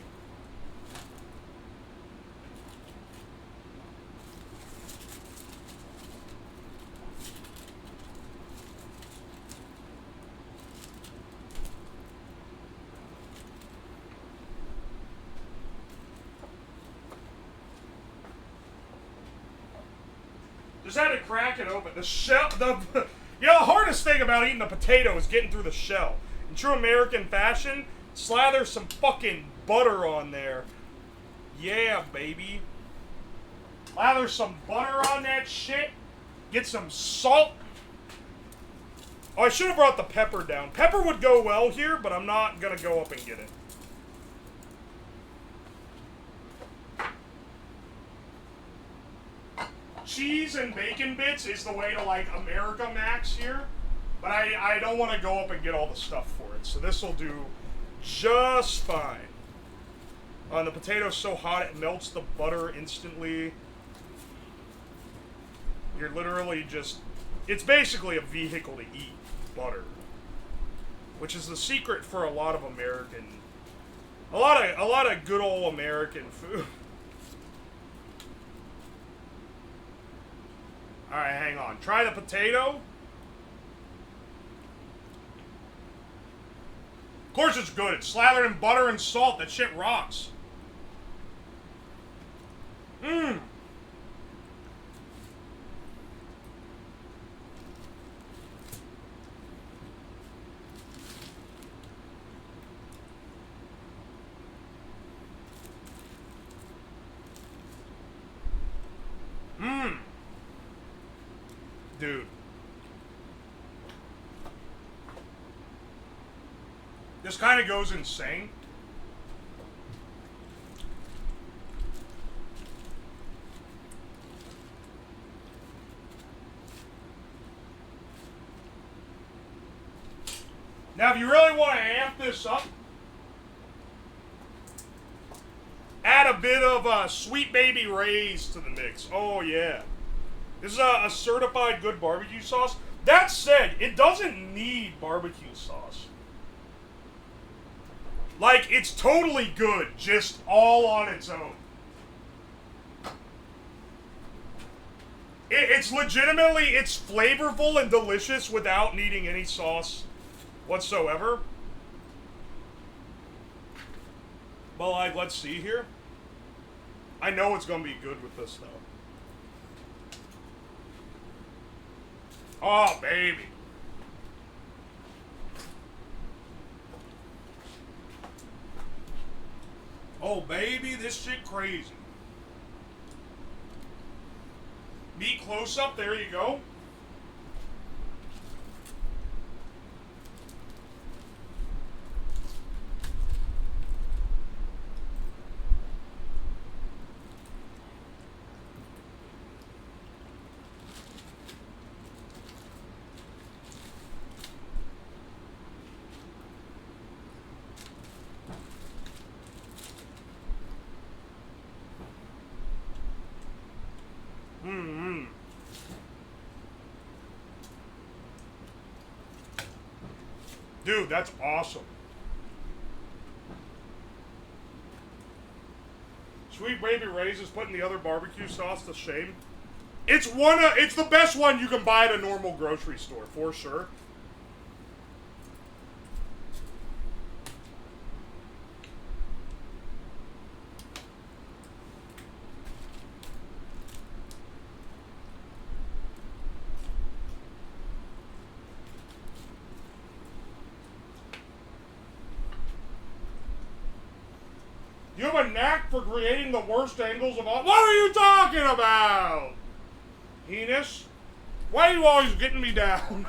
Just had to crack it open. The shell, you know, the hardest thing about eating a potato is getting through the shell. In true American fashion, slather some fucking butter on there. Yeah, baby. Lather some butter on that shit. Get some salt. Oh, I should have brought the pepper down. Pepper would go well here, but I'm not gonna go up and get it. Cheese and bacon bits is the way to, like, America Max here. But I don't want to go up and get all the stuff for it. So this will do just fine. And the potato's so hot it melts the butter instantly. You're literally just... It's basically a vehicle to eat butter. Which is the secret for a lot of American... A lot of good old American food. Alright, hang on. Try the potato. Of course it's good. It's slathered in butter and salt. That shit rocks. Mmm. Mmm. Dude. This kind of goes insane. Now, if you really want to amp this up, add a bit of Sweet Baby Ray's to the mix. Oh, yeah. This is a certified good barbecue sauce. That said, it doesn't need barbecue sauce. Like, it's totally good, just all on its own. It's legitimately, it's flavorful and delicious without needing any sauce whatsoever. But, like, let's see here. I know it's gonna be good with this, though. Oh, baby. Oh, baby, this shit crazy. Meat close up, there you go. Dude, that's awesome. Sweet Baby Ray's is putting the other barbecue sauce to shame. It's the best one you can buy at a normal grocery store, for sure. You have a knack for creating the worst angles of all. What are you talking about? Enos? Why are you always getting me down?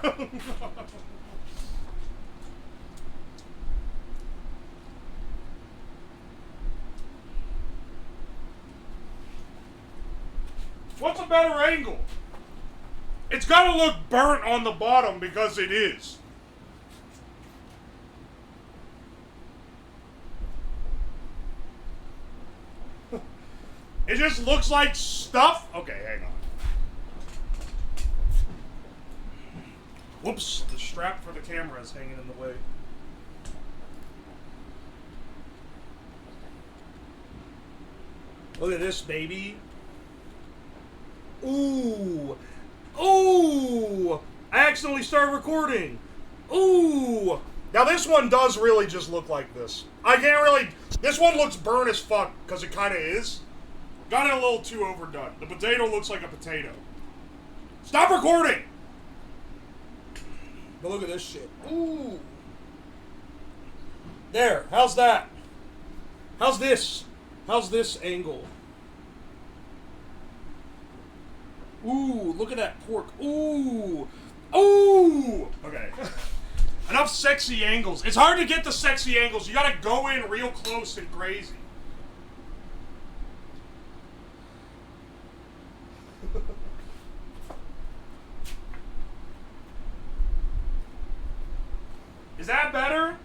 What's a better angle? It's gotta look burnt on the bottom because it is. It just looks like stuff. Okay, hang on. Whoops, the strap for the camera is hanging in the way. Look at this, baby. Ooh. Ooh. I accidentally started recording. Ooh. Now this one does really just look like this. I can't really... This one looks burnt as fuck, because it kind of is. Got it a little too overdone. The potato looks like a potato. Stop recording! But look at this shit. Ooh. There. How's that? How's this? How's this angle? Ooh, look at that pork. Ooh. Ooh. Okay. Enough sexy angles. It's hard to get the sexy angles. You gotta go in real close and crazy. Is that better?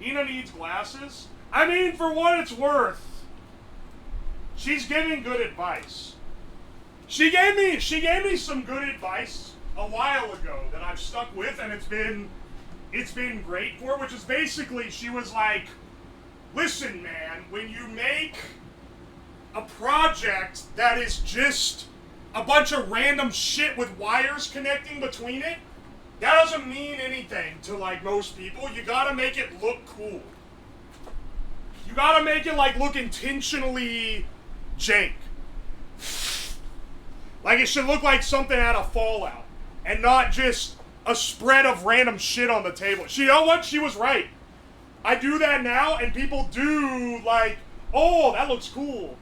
Ina needs glasses. I mean, for what it's worth, she's giving good advice. She gave me some good advice a while ago that I've stuck with, and it's been great for her, which is basically, she was like, listen, man, when you make a project that is just a bunch of random shit with wires connecting between it, that doesn't mean anything to, like, most people. You gotta make it look cool. You gotta make it, like, look intentionally jank. Like, it should look like something out of Fallout, and not just a spread of random shit on the table. You know what? She was right. I do that now, and people do, like, oh, that looks cool.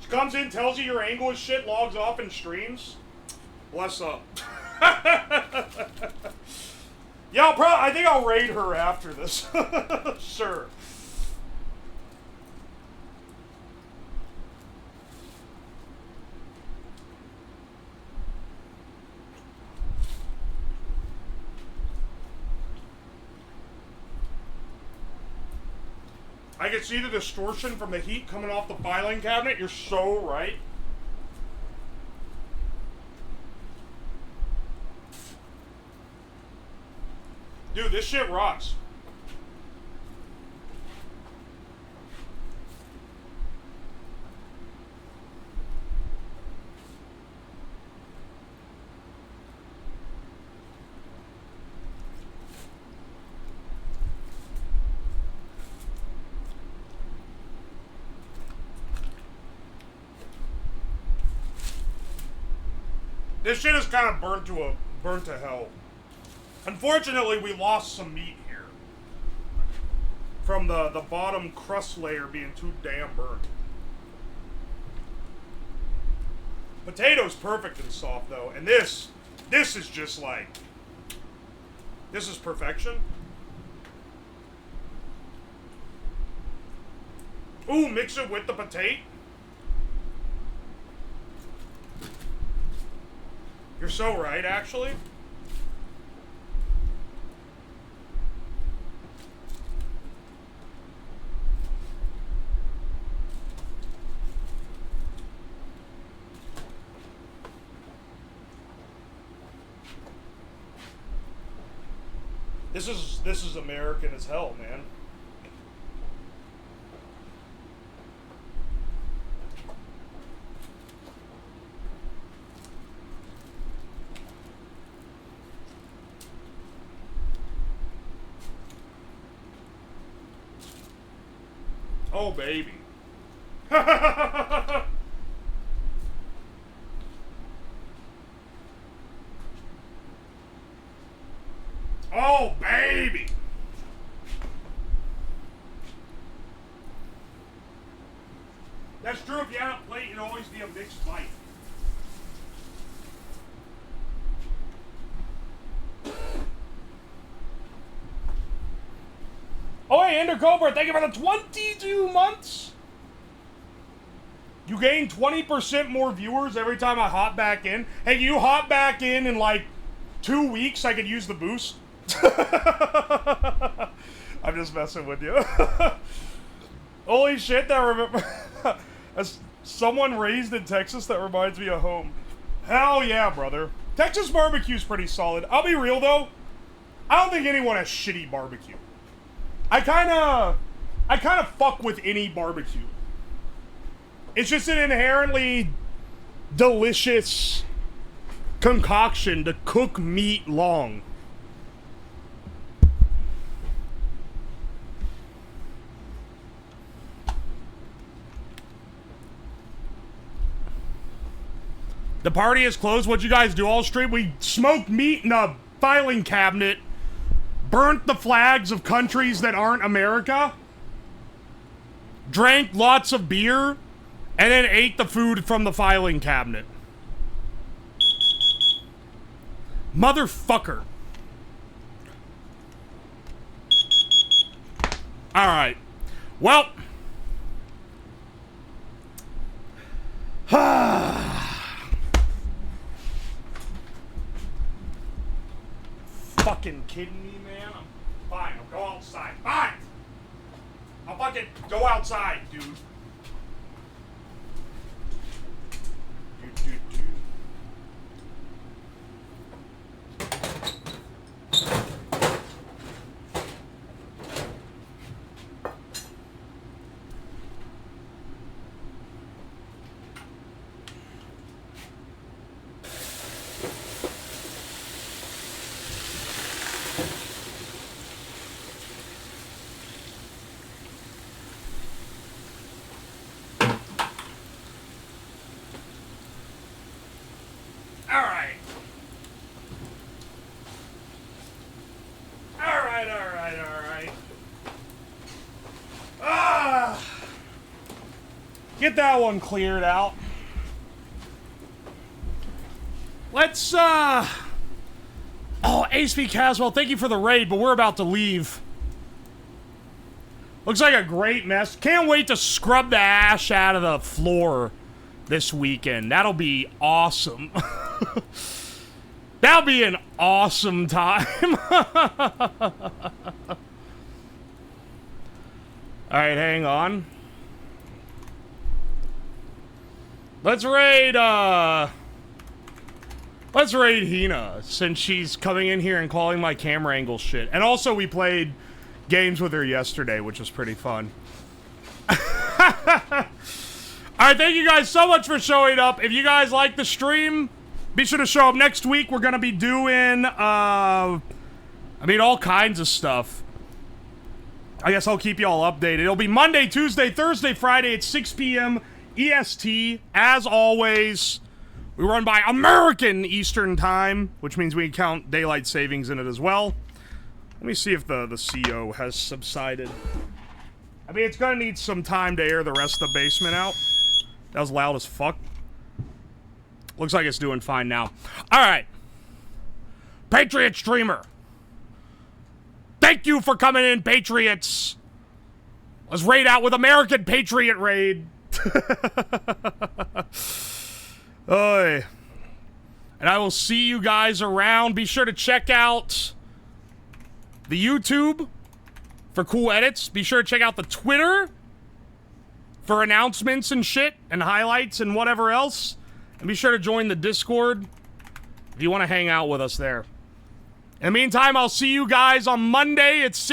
She comes in, tells you your angle is shit, logs off and streams. Bless up. Yeah, I think I'll raid her after this. Sure. I can see the distortion from the heat coming off the filing cabinet. You're so right. Dude, this shit rocks. This shit is kind of burnt to hell. Unfortunately, we lost some meat here. From the bottom crust layer being too damn burnt. Potato's perfect and soft though, and this is just like, this is perfection. Ooh, mix it with the potato. You're so right, actually. This is American as hell, man. Oh, baby. Oh, baby. That's true. If you have a plate, it'd always be a mixed bite. Oh, hey, Ender Cobra, thank you for the 22 months. You gain 20% more viewers every time I hop back in. Hey, you hop back in like 2 weeks, I could use the boost. I'm just messing with you. Holy shit, that remember... Someone raised in Texas that reminds me of home. Hell yeah, brother. Texas barbecue's pretty solid. I'll be real, though. I don't think anyone has shitty barbecue. I kind of fuck with any barbecue. It's just an inherently delicious concoction to cook meat long. The party is closed. What'd you guys do all stream? We smoked meat in a filing cabinet, burnt the flags of countries that aren't America, drank lots of beer, and then ate the food from the filing cabinet. Motherfucker. Alright. Well. Fucking kidding me, man? I'm fine. I'll go outside. Fine! I'll fucking go outside, dude. Get that one cleared out. Let's, Oh, Ace V. Caswell, thank you for the raid, but we're about to leave. Looks like a great mess. Can't wait to scrub the ash out of the floor this weekend. That'll be awesome. That'll be an awesome time. Alright, hang on. Let's raid Hina, since she's coming in here and calling my camera angle shit. And also, we played games with her yesterday, which was pretty fun. Alright, thank you guys so much for showing up. If you guys like the stream, be sure to show up next week. We're gonna be doing, all kinds of stuff. I guess I'll keep you all updated. It'll be Monday, Tuesday, Thursday, Friday at 6 p.m. EST, as always. We run by American Eastern Time, which means we count daylight savings in it as well. Let me see if the CO has subsided. I mean, it's gonna need some time to air the rest of the basement out. That was loud as fuck. Looks like it's doing fine now. Alright. Patriot Streamer. Thank you for coming in, Patriots. Let's raid out with American Patriot Raid. Oy. And I will see you guys around. Be sure to check out the YouTube for cool edits. Be sure to check out the Twitter for announcements and shit and highlights and whatever else. And be sure to join the Discord if you want to hang out with us there. In the meantime, I'll see you guys on Monday at 6